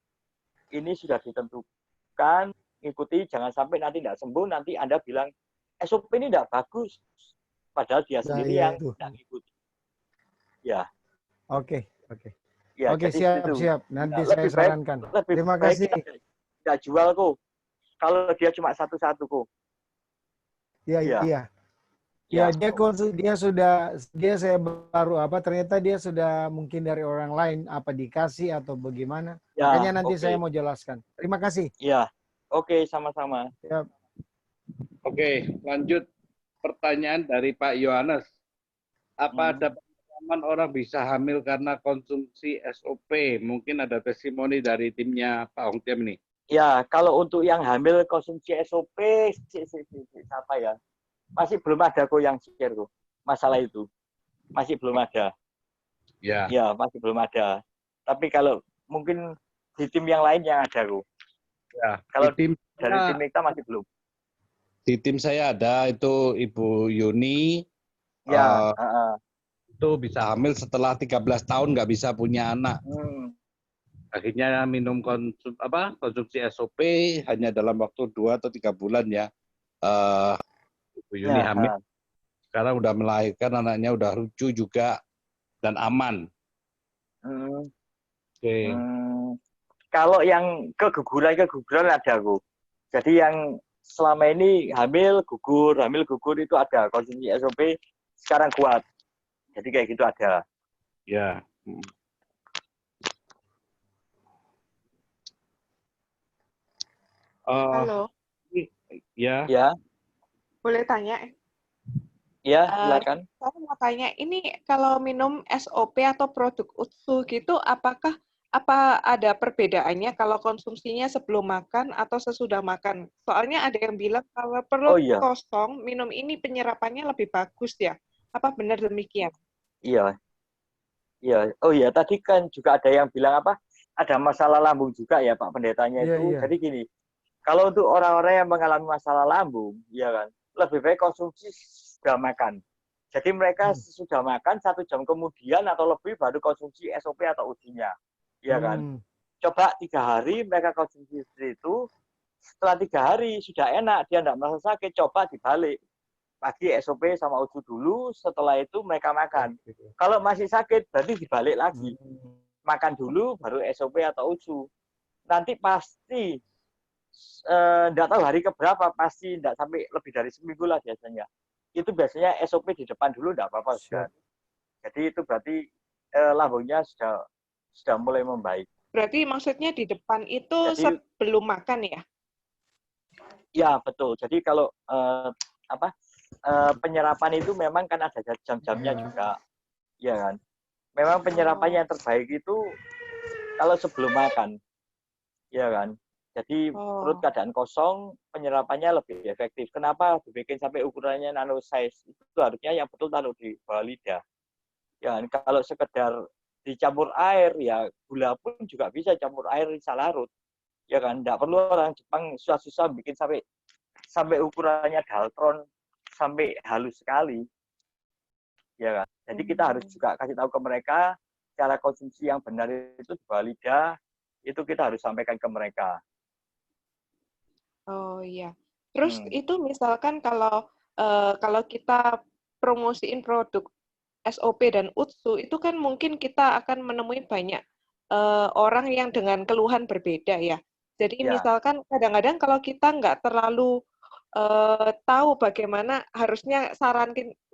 Ini sudah ditentukan, ikuti, jangan sampai nanti tidak sembuh, nanti Anda bilang SOP ini tidak bagus, padahal dia sendiri yang tidak ikuti. Ya. Oke. Ya, oke, siap. Nanti saya sarankan. Terima kasih. Tidak jual kok. Kalau dia cuma satu-satu kok. Iya. Ya, ternyata dia sudah mungkin dari orang lain apa dikasih atau bagaimana. Ya, makanya nanti saya mau jelaskan. Terima kasih. Iya. Oke, sama-sama. Siap. Oke, lanjut pertanyaan dari Pak Yohanes. Apa ada pengalaman orang bisa hamil karena konsumsi SOP? Mungkin ada testimoni dari timnya Pak Hong Tiam nih. Ya, kalau untuk yang hamil konsumsi SOP, siapa ya? Masih belum ada kok yang share kok. Masalah itu. Masih belum ada. Ya. Ya, masih belum ada. Tapi kalau mungkin di tim yang lain yang ada kok. Ya, kalau dari tim kita masih belum. Di tim saya ada itu Ibu Yuni. Ya, itu bisa hamil setelah 13 tahun nggak bisa punya anak. Akhirnya minum konsumsi SOP hanya dalam waktu 2 atau 3 bulan ya. Ibu Yuni hamil. Sekarang udah melahirkan, anaknya udah lucu juga dan aman. Oke. Kalau yang keguguran ada kok. Jadi yang selama ini hamil gugur itu ada konsumsi SOP sekarang kuat. Jadi kayak gitu ada. Ya. Halo. Ya. Ya. Boleh tanya? Ya, silakan. Saya mau tanya, ini kalau minum SOP atau produk UTSU gitu, apa ada perbedaannya kalau konsumsinya sebelum makan atau sesudah makan? Soalnya ada yang bilang kalau perut kosong, minum ini penyerapannya lebih bagus ya. Apa benar demikian? Iya, iya. Oh iya, tadi kan juga ada yang bilang apa? Ada masalah lambung juga ya Pak Pendetanya Iya, itu. iya. Jadi gini, kalau untuk orang-orang yang mengalami masalah lambung, ya kan, lebih baik konsumsi sudah makan. Jadi mereka Hmm. sudah makan 1 jam kemudian atau lebih baru konsumsi SOP atau ujinya, ya kan. Hmm. Coba 3 hari mereka konsumsi itu, setelah 3 hari sudah enak, dia tidak merasa sakit, coba dibalik. Pagi SOP sama uju dulu, setelah itu mereka makan. Oke. Kalau masih sakit, berarti dibalik lagi. Hmm. Makan dulu, baru SOP atau uju. Nanti pasti enggak tahu hari keberapa, pasti enggak sampai lebih dari seminggu lah biasanya. Itu biasanya SOP di depan dulu enggak apa-apa sudah. Siap. Jadi itu berarti lambungnya sudah mulai membaik. Berarti maksudnya di depan itu Jadi sebelum makan ya? ya betul. Jadi kalau penyerapan itu memang kan ada jam-jamnya juga, ya kan. Memang penyerapan yang terbaik itu kalau sebelum makan, ya kan. Jadi perut keadaan kosong, penyerapannya lebih efektif. Kenapa dibikin sampai ukurannya nano size? Itu harusnya yang betul taruh di bawah lidah. Ya kan? Kalau sekedar dicampur air, ya gula pun juga bisa campur air bisa larut. Ya kan, nggak perlu orang Jepang susah-susah bikin sampai ukurannya daltron, sampai halus sekali. Ya kan? Jadi kita harus juga kasih tahu ke mereka cara konsumsi yang benar itu di bawah lidah, itu kita harus sampaikan ke mereka. Oh iya. Terus itu misalkan kalau kita promosiin produk SOP dan UTSU, itu kan mungkin kita akan menemui banyak orang yang dengan keluhan berbeda ya. Jadi misalkan kadang-kadang kalau kita nggak terlalu tahu bagaimana harusnya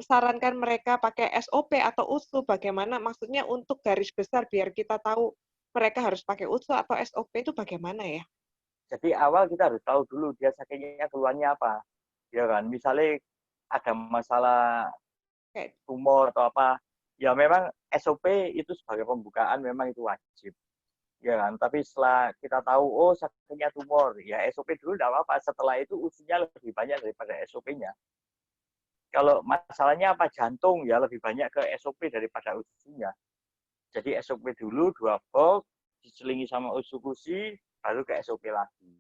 sarankan mereka pakai SOP atau UTSU, bagaimana maksudnya untuk garis besar biar kita tahu mereka harus pakai UTSU atau SOP itu bagaimana ya? Jadi awal kita harus tahu dulu dia sakitnya keluhannya apa. Ya kan, misalnya ada masalah tumor atau apa, ya memang SOP itu sebagai pembukaan memang itu wajib. Ya kan, tapi setelah kita tahu, oh sakitnya tumor, ya SOP dulu tidak apa-apa. Setelah itu usianya lebih banyak daripada SOP-nya. Kalau masalahnya apa jantung, ya lebih banyak ke SOP daripada usinya. Jadi SOP dulu 2 box, diselingi sama usukusi, baru ke SOP lagi.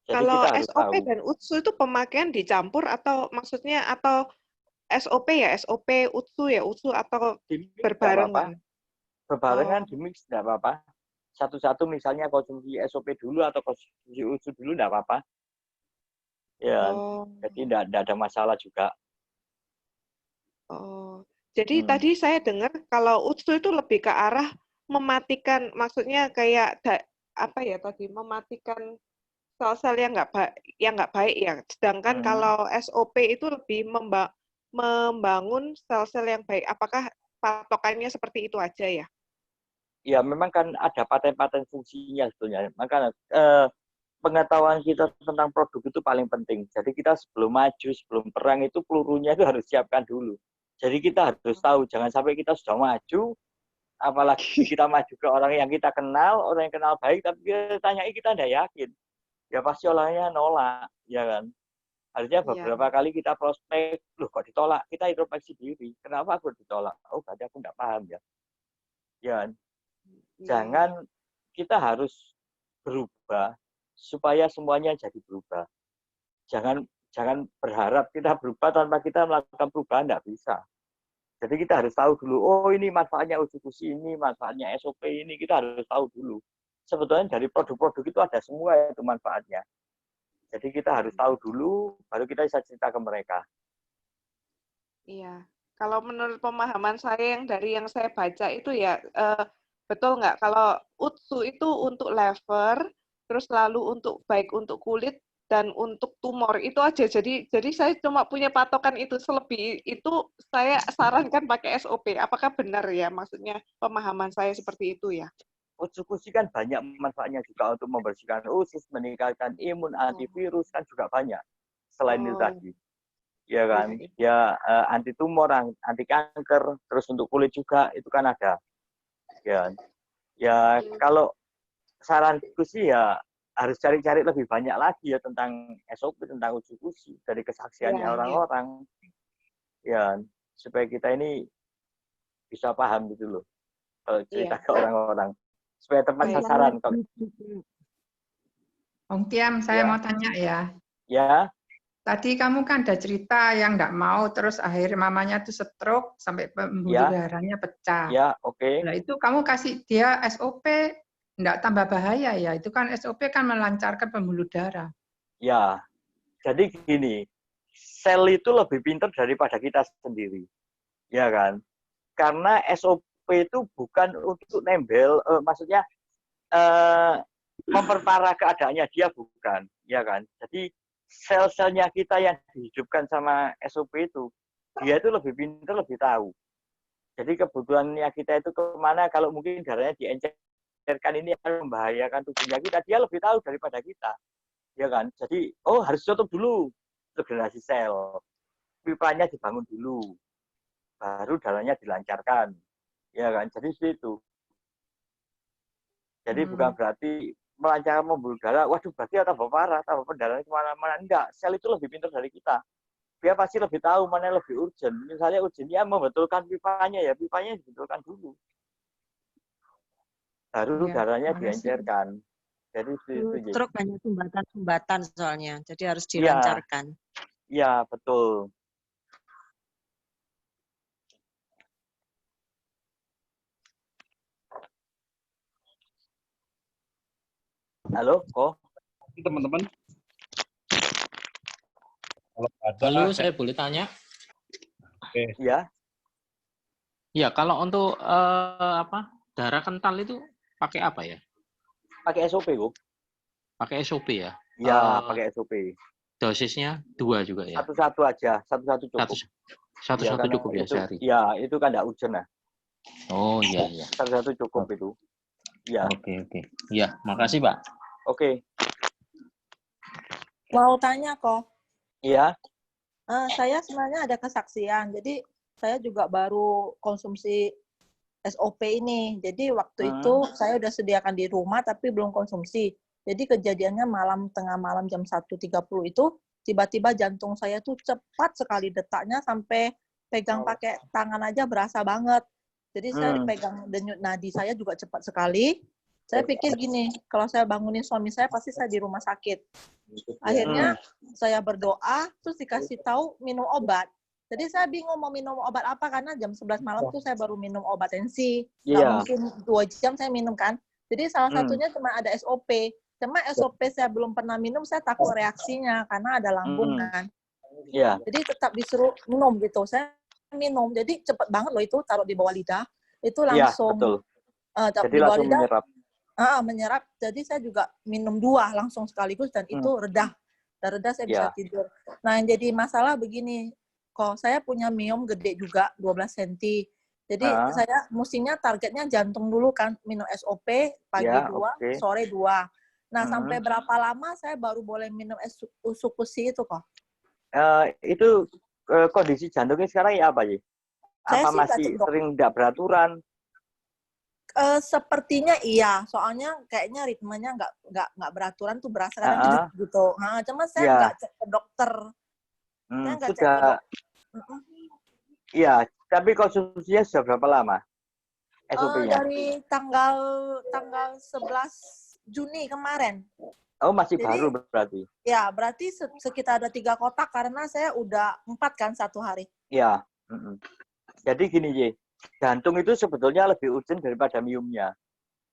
Jadi kalau kita harus SOP tahu. dan UTSU itu pemakaian dicampur atau maksudnya atau SOP ya SOP, UTSU ya UTSU atau berbarengan? Berbarengan di mix tidak apa-apa. Satu-satu misalnya konsumsi SOP dulu atau konsumsi UTSU dulu tidak apa-apa. Ya, jadi tidak ada masalah juga. Oh, jadi tadi saya dengar kalau UTSU itu lebih ke arah mematikan, maksudnya kayak apa ya tadi, mematikan sel-sel yang nggak baik ya. Sedangkan kalau SOP itu lebih membangun sel-sel yang baik. Apakah patokannya seperti itu aja ya? Ya, memang kan ada paten-paten fungsinya sebetulnya. Maka pengetahuan kita tentang produk itu paling penting. Jadi kita sebelum maju, sebelum perang itu pelurunya itu harus siapkan dulu. Jadi kita harus tahu, jangan sampai kita sudah maju, apalagi kita maju ke orang yang kita kenal, orang yang kenal baik, tapi kita tanyai kita tidak yakin. Ya pasti orangnya nolak, ya kan. Harusnya beberapa kali kita prospek, loh kok ditolak, kita introspeksi diri. Kenapa aku ditolak? Oh berarti aku tidak paham ya. Ya, jangan, kita harus berubah supaya semuanya jadi berubah. Jangan berharap kita berubah tanpa kita melakukan perubahan, tidak bisa. Jadi kita harus tahu dulu, oh ini manfaatnya usukusi ini, manfaatnya SOP ini, kita harus tahu dulu. Sebetulnya dari produk-produk itu ada semua itu manfaatnya. Jadi kita harus tahu dulu, baru kita bisa cerita ke mereka. Iya, kalau menurut pemahaman saya dari yang saya baca itu ya, betul nggak? Kalau UTSU itu untuk lever, terus lalu baik untuk kulit, dan untuk tumor itu aja. Jadi saya cuma punya patokan itu, selebih itu saya sarankan pakai SOP. Apakah benar ya? Maksudnya pemahaman saya seperti itu ya? Usukusi kan banyak manfaatnya juga untuk membersihkan usus, meningkatkan imun, antivirus kan juga banyak. Selain itu tadi, ya kan? Ya anti tumor, anti kanker, terus untuk kulit juga itu kan ada. Ya kalau saranku sih ya harus cari-cari lebih banyak lagi ya tentang SOP, tentang usukusi dari kesaksiannya orang-orang. Ya, supaya kita ini bisa paham gitu loh. Kalau cerita Iya. ke orang-orang. Supaya tepat Baik. sasaran. Om Tiam, saya Ya. mau tanya ya. Ya, Tadi kamu kan ada cerita yang nggak mau, terus akhirnya mamanya tuh stroke sampai pembuluh Ya. darahnya pecah. ya, oke. Nah itu kamu kasih dia SOP, nggak tambah bahaya ya? Itu kan SOP kan melancarkan pembuluh darah. Ya, jadi gini, sel itu lebih pintar daripada kita sendiri. Ya kan? Karena SOP itu bukan untuk nembel, maksudnya memperparah keadaannya dia, bukan. Ya kan? Jadi sel-selnya kita yang dihidupkan sama SOP itu, dia itu lebih pintar, lebih tahu. Jadi kebutuhannya kita itu kemana, kalau mungkin darahnya diencerkan ini akan membahayakan tubuhnya kita, dia lebih tahu daripada kita. Ya kan? Jadi, oh harus tutup dulu regenerasi sel. Pipanya dibangun dulu. Baru darahnya dilancarkan. Ya kan? Jadi itu. Jadi bukan berarti melancarkan pembuluh darah, waduh berarti tambah parah, tambah pendarahan kemana-mana. Enggak, sel itu lebih pintar dari kita. Dia pasti lebih tahu mana yang lebih urgent. Misalnya urgentnya membetulkan pipanya, ya pipanya dibetulkan dulu. Baru Ya, darahnya makasih. diencerkan. Jadi itu. Stroke banyak sumbatan-sumbatan soalnya, jadi harus Iya. dilancarkan. Iya, betul. Halo, kok? Teman-teman. Kalau ada, Halo, saya boleh tanya? Oke. Ya, Ya, kalau untuk darah kental itu pakai apa ya? pakai SOP, kok. Pakai SOP ya? Ya, pakai SOP. Dosisnya 2 juga ya? Satu-satu aja, satu-satu cukup. Satu-satu karena cukup ya itu, sehari? ya, itu kan enggak urgent lah. Oh iya iya. Satu-satu cukup itu. Ya, Oke. Ya, makasih Pak. oke. Mau tanya kok, Iya, saya sebenarnya ada kesaksian. Jadi saya juga baru konsumsi SOP ini. Jadi waktu itu saya udah sediakan di rumah tapi belum konsumsi. Jadi kejadiannya tengah malam jam 1.30 itu tiba-tiba jantung saya tuh cepat sekali detaknya sampai pegang pakai tangan aja berasa banget. Jadi saya pegang denyut nadi saya juga cepat sekali. Saya pikir gini, kalau saya bangunin suami saya pasti saya di rumah sakit. Akhirnya saya berdoa, terus dikasih tahu minum obat. Jadi saya bingung mau minum obat apa, karena jam 11 malam tuh saya baru minum obat tensi. Nggak mungkin 2 jam saya minum kan. Jadi salah satunya cuma ada SOP. Cuma SOP saya belum pernah minum, saya takut reaksinya, karena ada lambung kan. Iya. Jadi tetap disuruh minum gitu. Saya minum, jadi cepet banget loh itu, taruh di bawah lidah. Itu langsung, betul. Jadi Jadi langsung menyerap. Menyerap. Jadi saya juga minum 2 langsung sekaligus dan itu reda. Dan reda saya bisa tidur. Nah, yang jadi masalah begini, kok saya punya miom gede juga 12 cm. Jadi saya mestinya targetnya jantung dulu kan, minum SOP pagi 2, sore 2. Nah, sampai berapa lama saya baru boleh minum usukusi itu kok? Itu kondisi jantungnya sekarang ya apa ya? Apa masih sering tidak beraturan? Sepertinya iya, soalnya kayaknya ritmenya nggak beraturan tuh, berasa kadang gitu. Cuma saya nggak cek ke dokter. Saya nggak cek ke dokter. Iya, tapi konsumsinya sudah berapa lama? SOP-nya? Dari tanggal 11 Juni kemarin. Oh, masih baru berarti? Ya, berarti sekitar ada 3 kotak karena saya udah 4 kan satu hari. Iya. Jadi gini, Ye. Jantung itu sebetulnya lebih urgent daripada miumnya.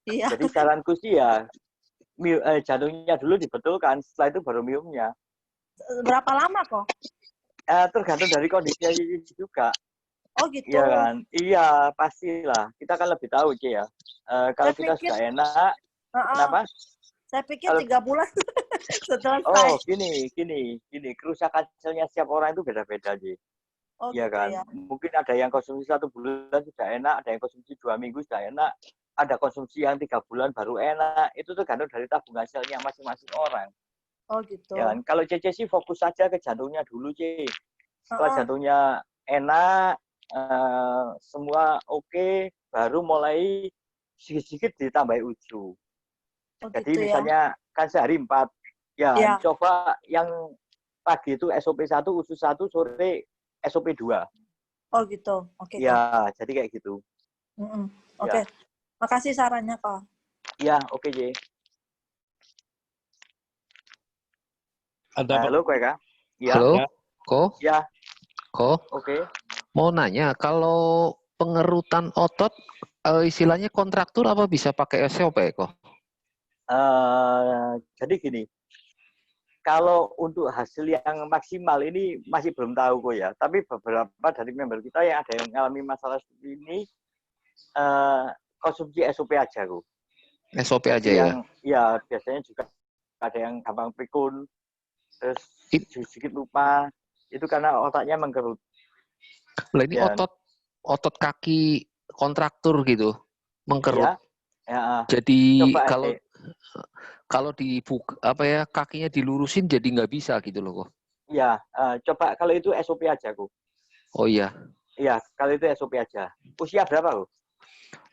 Iya. Jadi saranku sih ya, jantungnya dulu dibetulkan, setelah itu baru miumnya. Berapa lama kok? Tergantung dari kondisinya juga. Oh gitu. Iya kan? Iya, pastilah. Kita kan lebih tahu, Ci ya. Kalau kita sudah enak, kenapa? Saya pikir 3 bulan setelah Oh, gini. Kerusakan selnya setiap orang itu beda-beda, Ci. Oh, ya gitu kan, ya. mungkin ada yang konsumsi 1 bulan sudah enak, ada yang konsumsi 2 minggu sudah enak, ada konsumsi yang 3 bulan baru enak. Itu tergantung dari tabungan selnya masing-masing orang. Oh gitu. Ya kan? Kalau Cece sih fokus saja ke jantungnya dulu, Ce. Setelah jantungnya enak, semua oke, baru mulai sedikit-sedikit ditambah uju. Jadi gitu misalnya kan sehari 4, ya coba yang pagi itu SOP 1, usus 1, sore SOP 2. Oh gitu. Oke, Kak. Ya, jadi kayak gitu. Oke. Makasih sarannya, Kak. Ya, oke, J. Halo, Kak. Ya. Halo, Ko? Ya. Ko? Oke. Mau nanya, kalau pengerutan otot, istilahnya kontraktur apa bisa pakai SOP, Ko? Jadi gini, kalau untuk hasil yang maksimal ini masih belum tahu kok ya. Tapi beberapa dari member kita yang ada yang mengalami masalah seperti ini, konsumsi SOP aja kok. SOP jadi aja yang, ya? Ya, biasanya juga ada yang gampang pikun, terus sedikit lupa, itu karena otaknya mengkerut. Lah ini otot kaki kontraktur gitu, mengkerut. Ya. Jadi Coba kalau dibuka kakinya dilurusin jadi nggak bisa gitu loh kok. Ya, coba kalau itu SOP aja kok. Oh iya. Iya, kalau itu SOP aja. Usia berapa kok?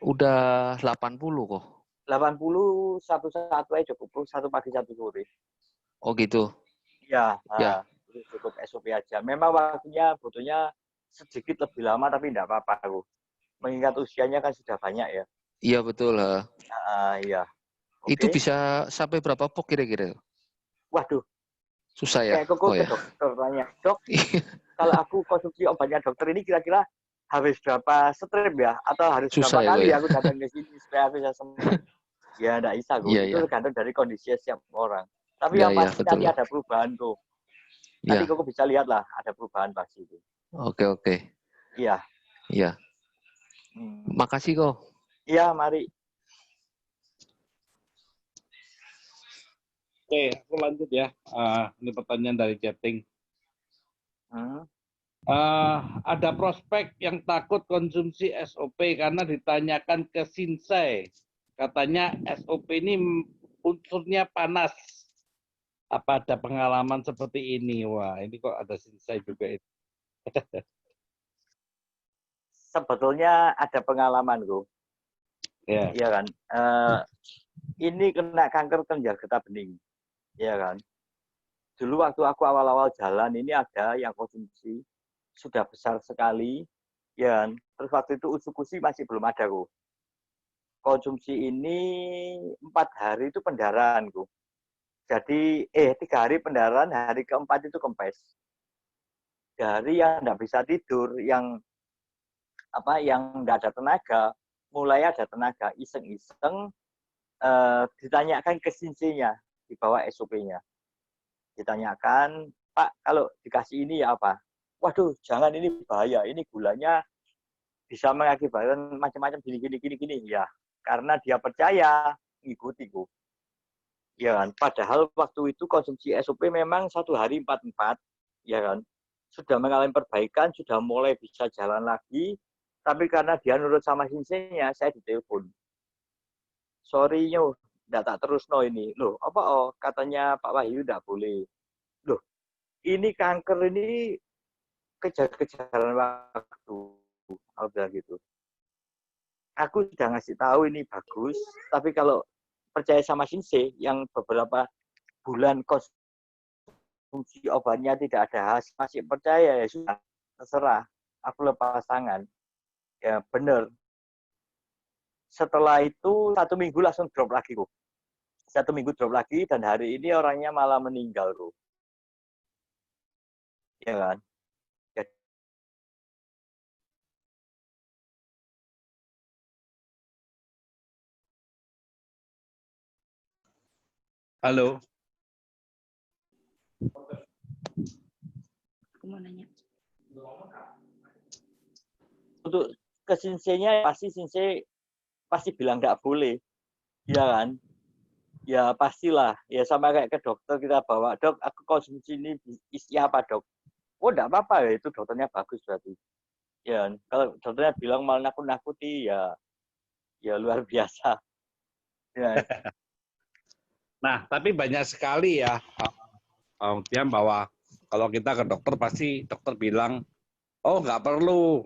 Udah 80 kok. 80 satu aja cukup, satu pagi satu sore. Oh gitu. Ya. Cukup SOP aja. Memang waktunya butuhnya sedikit lebih lama tapi tidak apa-apa kok. Mengingat usianya kan sudah banyak ya. Iya betul. Iya. Itu bisa sampai berapa pok kira-kira? Waduh. Susah ya? Kayak kok ke dokter tanya, dok, kalau aku konsumsi obatnya dokter ini kira-kira harus berapa strip ya? Atau harus susah berapa kali ya? aku datang ke sini supaya aku bisa sembuh? Ya, enggak bisa kok. Itu tergantung dari kondisi setiap orang. Tapi yang pasti nanti ada perubahan kok. Nanti kok bisa lihat lah, ada perubahan pasti itu. Oke. Iya. Makasih kok. Iya, mari. Oke, aku lanjut ya. Ini pertanyaan dari chatting. Ada prospek yang takut konsumsi SOP karena ditanyakan ke Sinsei. Katanya SOP ini unsurnya panas. Apa ada pengalaman seperti ini? Wah, ini kok ada Sinsei juga itu. Sebetulnya ada pengalaman kok. Iya kan. Ini kena kanker kelenjar getah bening. Iya kan. Dulu waktu aku awal-awal jalan ini ada yang konsumsi sudah besar sekali, ya. Terus waktu itu usukusi masih belum ada kok. Konsumsi ini 4 hari itu pendarahan kok. Jadi 3 hari pendarahan, hari keempat itu kempes. Dari yang nggak bisa tidur, yang nggak ada tenaga, mulai ada tenaga, iseng-iseng ditanyakan ke Sinsei-nya, di bawah SOP-nya. Ditanyakan, Pak, kalau dikasih ini ya apa? Waduh, jangan, ini bahaya. Ini gulanya bisa mengakibatkan macam-macam gini. Ya, karena dia percaya, ngikuti kok. Ya kan, padahal waktu itu konsumsi SOP memang 1 hari 4-4, ya kan. Sudah mengalami perbaikan, sudah mulai bisa jalan lagi, tapi karena dia nurut sama Sinsei-nya, saya ditelepon. Sorry nyo, enggak tak terus no ini. Loh, katanya Pak Wahyu enggak boleh. Loh, ini kanker ini kejar-kejaran waktu. Aku bilang gitu. Aku sudah ngasih tahu ini bagus, tapi kalau percaya sama Sinsei yang beberapa bulan konsumsi obatnya tidak ada hasil, masih percaya ya sudah, terserah. Aku lepas tangan. Ya benar. Setelah itu 1 minggu langsung drop lagi kok. 1 minggu drop lagi dan hari ini orangnya malah meninggal kok. Ya kan? Halo. Aku mau nanya. Untuk ke Sinsei-nya pasti Sinsei pasti bilang nggak boleh, ya kan? Ya pastilah, ya sama kayak ke dokter kita bawa, dok, aku konsumsi ini isi apa dok? Oh nggak apa-apa ya, itu dokternya bagus berarti. Ya, kalau dokternya bilang malah nakut-nakuti, ya luar biasa. Ya. Nah, tapi banyak sekali ya, bahwa kalau kita ke dokter pasti dokter bilang, oh nggak perlu.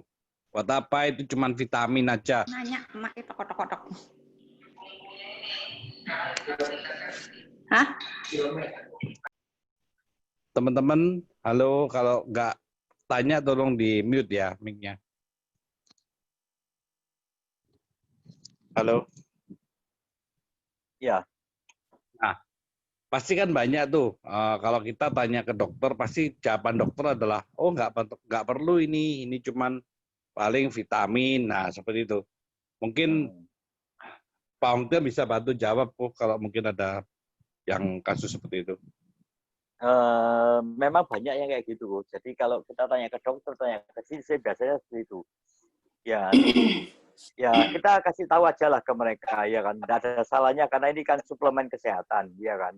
Buat apa, itu cuma vitamin aja. Nanya, emak itu kotok-kotok. Hah? Teman-teman, halo, kalau nggak tanya tolong di mute ya mic-nya. Halo. Ya. Nah, pasti kan banyak tuh. Kalau kita tanya ke dokter, pasti jawaban dokter adalah, oh nggak perlu ini cuman paling vitamin. Nah, seperti itu. Mungkin Pak Hongtia bisa bantu jawab kalau mungkin ada yang kasus seperti itu. Memang banyak yang kayak gitu. Jadi kalau kita tanya ke dokter, tanya ke sini, biasanya seperti itu. Ya, ya kita kasih tahu aja lah ke mereka, ya kan. Tidak ada salahnya karena ini kan suplemen kesehatan, ya kan.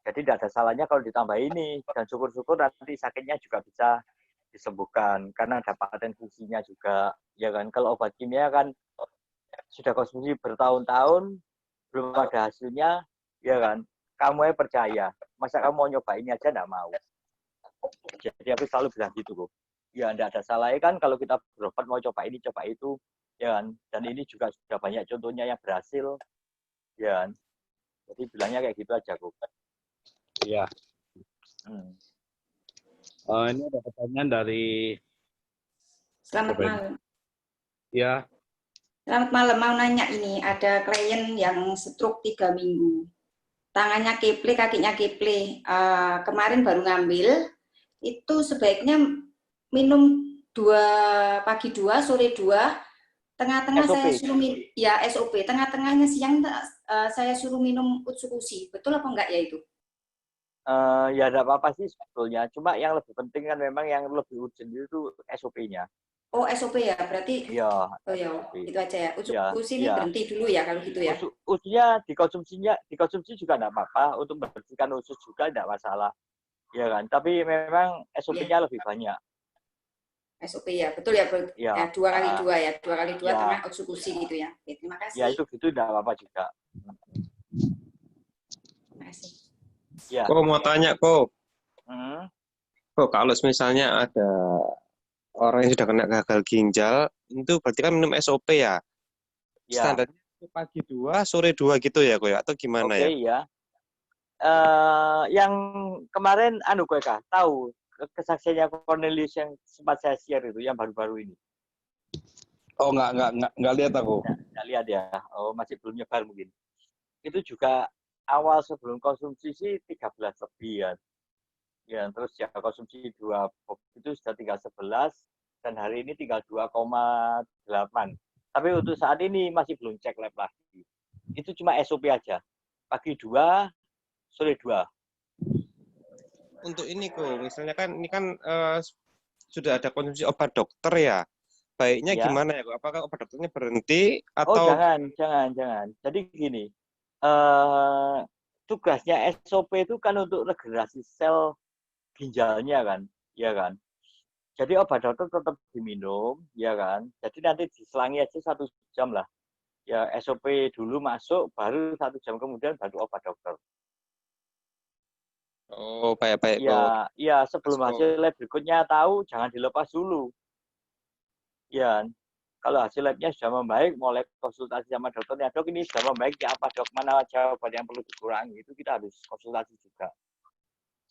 Jadi tidak ada salahnya kalau ditambah ini, dan syukur-syukur nanti sakitnya juga bisa disembuhkan karena ada paten fungsinya juga, ya kan. Kalau obat kimia kan sudah konsumsi bertahun-tahun belum ada hasilnya, ya kan. Kamu percaya, masa kamu mau nyoba ini aja enggak mau. Jadi aku selalu bilang gitu kok. Ya enggak ada salahnya kan kalau kita berobat mau coba ini coba itu, ya kan. Dan ini juga sudah banyak contohnya yang berhasil, ya kan. Jadi bilangnya kayak gitu aja kok. Iya. Ini ada pertanyaan dari Selamat malam. Ya. Selamat malam, mau nanya ini, ada klien yang stroke 3 minggu. Tangannya keple, kakinya keple. Kemarin baru ngambil, itu sebaiknya minum pagi 2, sore 2, tengah-tengah saya suruh minum, ya SOP, tengah-tengahnya siang saya suruh minum Utsukushi. Betul apa enggak ya itu? Ya enggak apa-apa sih sebetulnya. Cuma yang lebih penting kan memang yang lebih urgent itu SOP-nya. Oh SOP ya, berarti iya. Oh ya, itu aja ya. Utsukushi ini berhenti dulu ya kalau gitu ya. Ususnya dikonsumsi juga enggak apa-apa, untuk membersihkan usus juga enggak masalah. Ya kan, tapi memang SOP-nya lebih banyak. SOP ya, betul ya, ya 2 kali 2 ya, 2 kali 2 tengah Utsukushi gitu ya. Oke, terima kasih. Ya itu gitu enggak apa-apa juga. Terima kasih. Ya. Kok mau tanya kok? Kok kalau misalnya ada orang yang sudah kena gagal ginjal, itu berarti kan minum SOP ya? Standarnya pagi 2, sore 2 gitu ya, Koy? Atau gimana ya? Oke, ya. Yang kemarin Koy Kak, tahu kesaksiannya Cornelius yang sempat saya share itu, yang baru-baru ini. Oh, nggak lihat aku. Nggak lihat ya. Oh, masih belum nyebar mungkin. Itu juga awal sebelum konsumsi sih 13 lebih ya. Ya, terus ya konsumsi 2 box itu sudah tinggal 11 dan hari ini tinggal 2,8. Tapi untuk saat ini masih belum cek lab lagi. Itu cuma SOP aja. Pagi 2, sore 2. Untuk ini kok, misalnya kan ini kan sudah ada konsumsi obat dokter ya. Baiknya gimana ya kok? Apakah obat dokternya berhenti atau? Oh, jangan. Jadi gini. Tugasnya SOP itu kan untuk regenerasi sel ginjalnya kan, ya kan. Jadi obat dokter tetap diminum, ya kan. Jadi nanti diselangi aja 1 jam lah. Ya SOP dulu masuk, baru 1 jam kemudian baru obat dokter. Oh, baik-baik. Ya sebelum hasil lab berikutnya tahu, jangan dilepas dulu. Ya, kalau hasil labnya sudah membaik, mulai konsultasi sama dokternya, dok ini sudah membaik, ya apa dok, mana jawaban yang perlu dikurangi, itu kita harus konsultasi juga.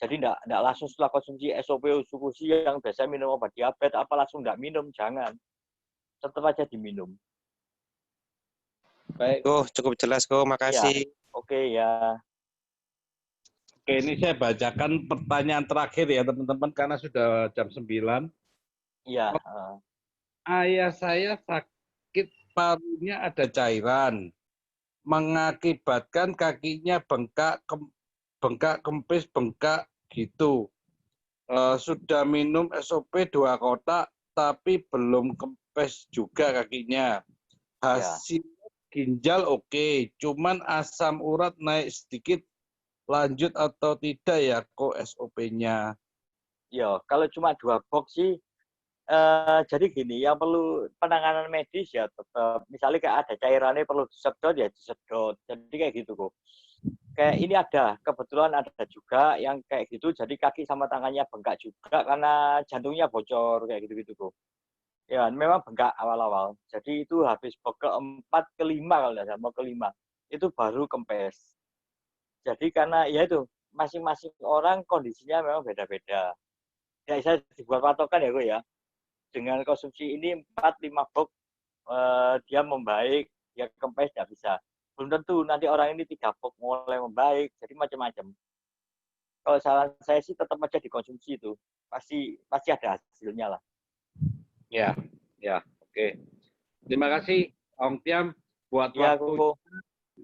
Jadi enggak langsung setelah konsumsi SOP Utsukushi yang biasa minum obat diabetes, apa langsung enggak minum, jangan. Tetap aja diminum. Baik, cukup jelas kok, makasih. Ya. Oke ya. Oke, ini saya bacakan pertanyaan terakhir ya teman-teman, karena sudah jam 9. Iya. Ayah saya sakit parunya ada cairan, mengakibatkan kakinya bengkak, kempis, bengkak gitu. Sudah minum SOP 2 kotak, tapi belum kempes juga kakinya. Hasil ginjal oke, cuman asam urat naik sedikit. Lanjut atau tidak ya kok SOP-nya? Ya, kalau cuma 2 box sih, jadi gini, yang perlu penanganan medis ya tetap, misalnya kayak ada cairannya perlu disedot ya disedot. Jadi kayak gitu kok. Kayak ini kebetulan ada juga yang kayak gitu, jadi kaki sama tangannya bengkak juga karena jantungnya bocor kayak gitu-gitu kok. Ya, memang bengkak awal-awal. Jadi itu habis box ke-4, ke-5 kalau nggak salah, mau ke-5. Itu baru kempes. Jadi karena ya itu, masing-masing orang kondisinya memang beda-beda. Ya, saya dibuat patokan ya, Ko ya. Dengan konsumsi ini 4-5 box, dia membaik, dia kempes tidak bisa. Belum tentu nanti orang ini 3 box mulai membaik, jadi macam-macam. Kalau saran saya sih tetap aja dikonsumsi itu, pasti ada hasilnya lah. Ya, oke. Terima kasih Ong Tiam buat waktu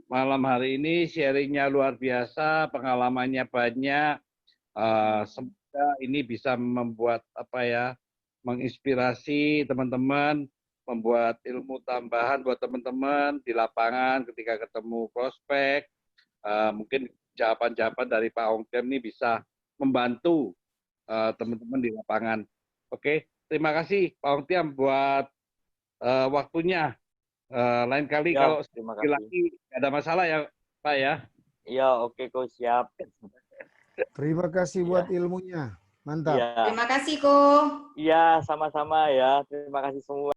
malam hari ini, sharingnya luar biasa, pengalamannya banyak. Semoga ini bisa membuat menginspirasi teman-teman, membuat ilmu tambahan buat teman-teman di lapangan ketika ketemu prospek. Mungkin jawaban-jawaban dari Pak Ong Tiam ini bisa membantu teman-teman di lapangan. Oke, terima kasih Pak Ong Tiam buat waktunya. Lain kali ya, kalau lagi ada masalah ya Pak ya. Iya, oke Ko, siap. Terima kasih buat ilmunya. Mantap. Terima kasih Ko. Iya, sama-sama ya. Terima kasih semua.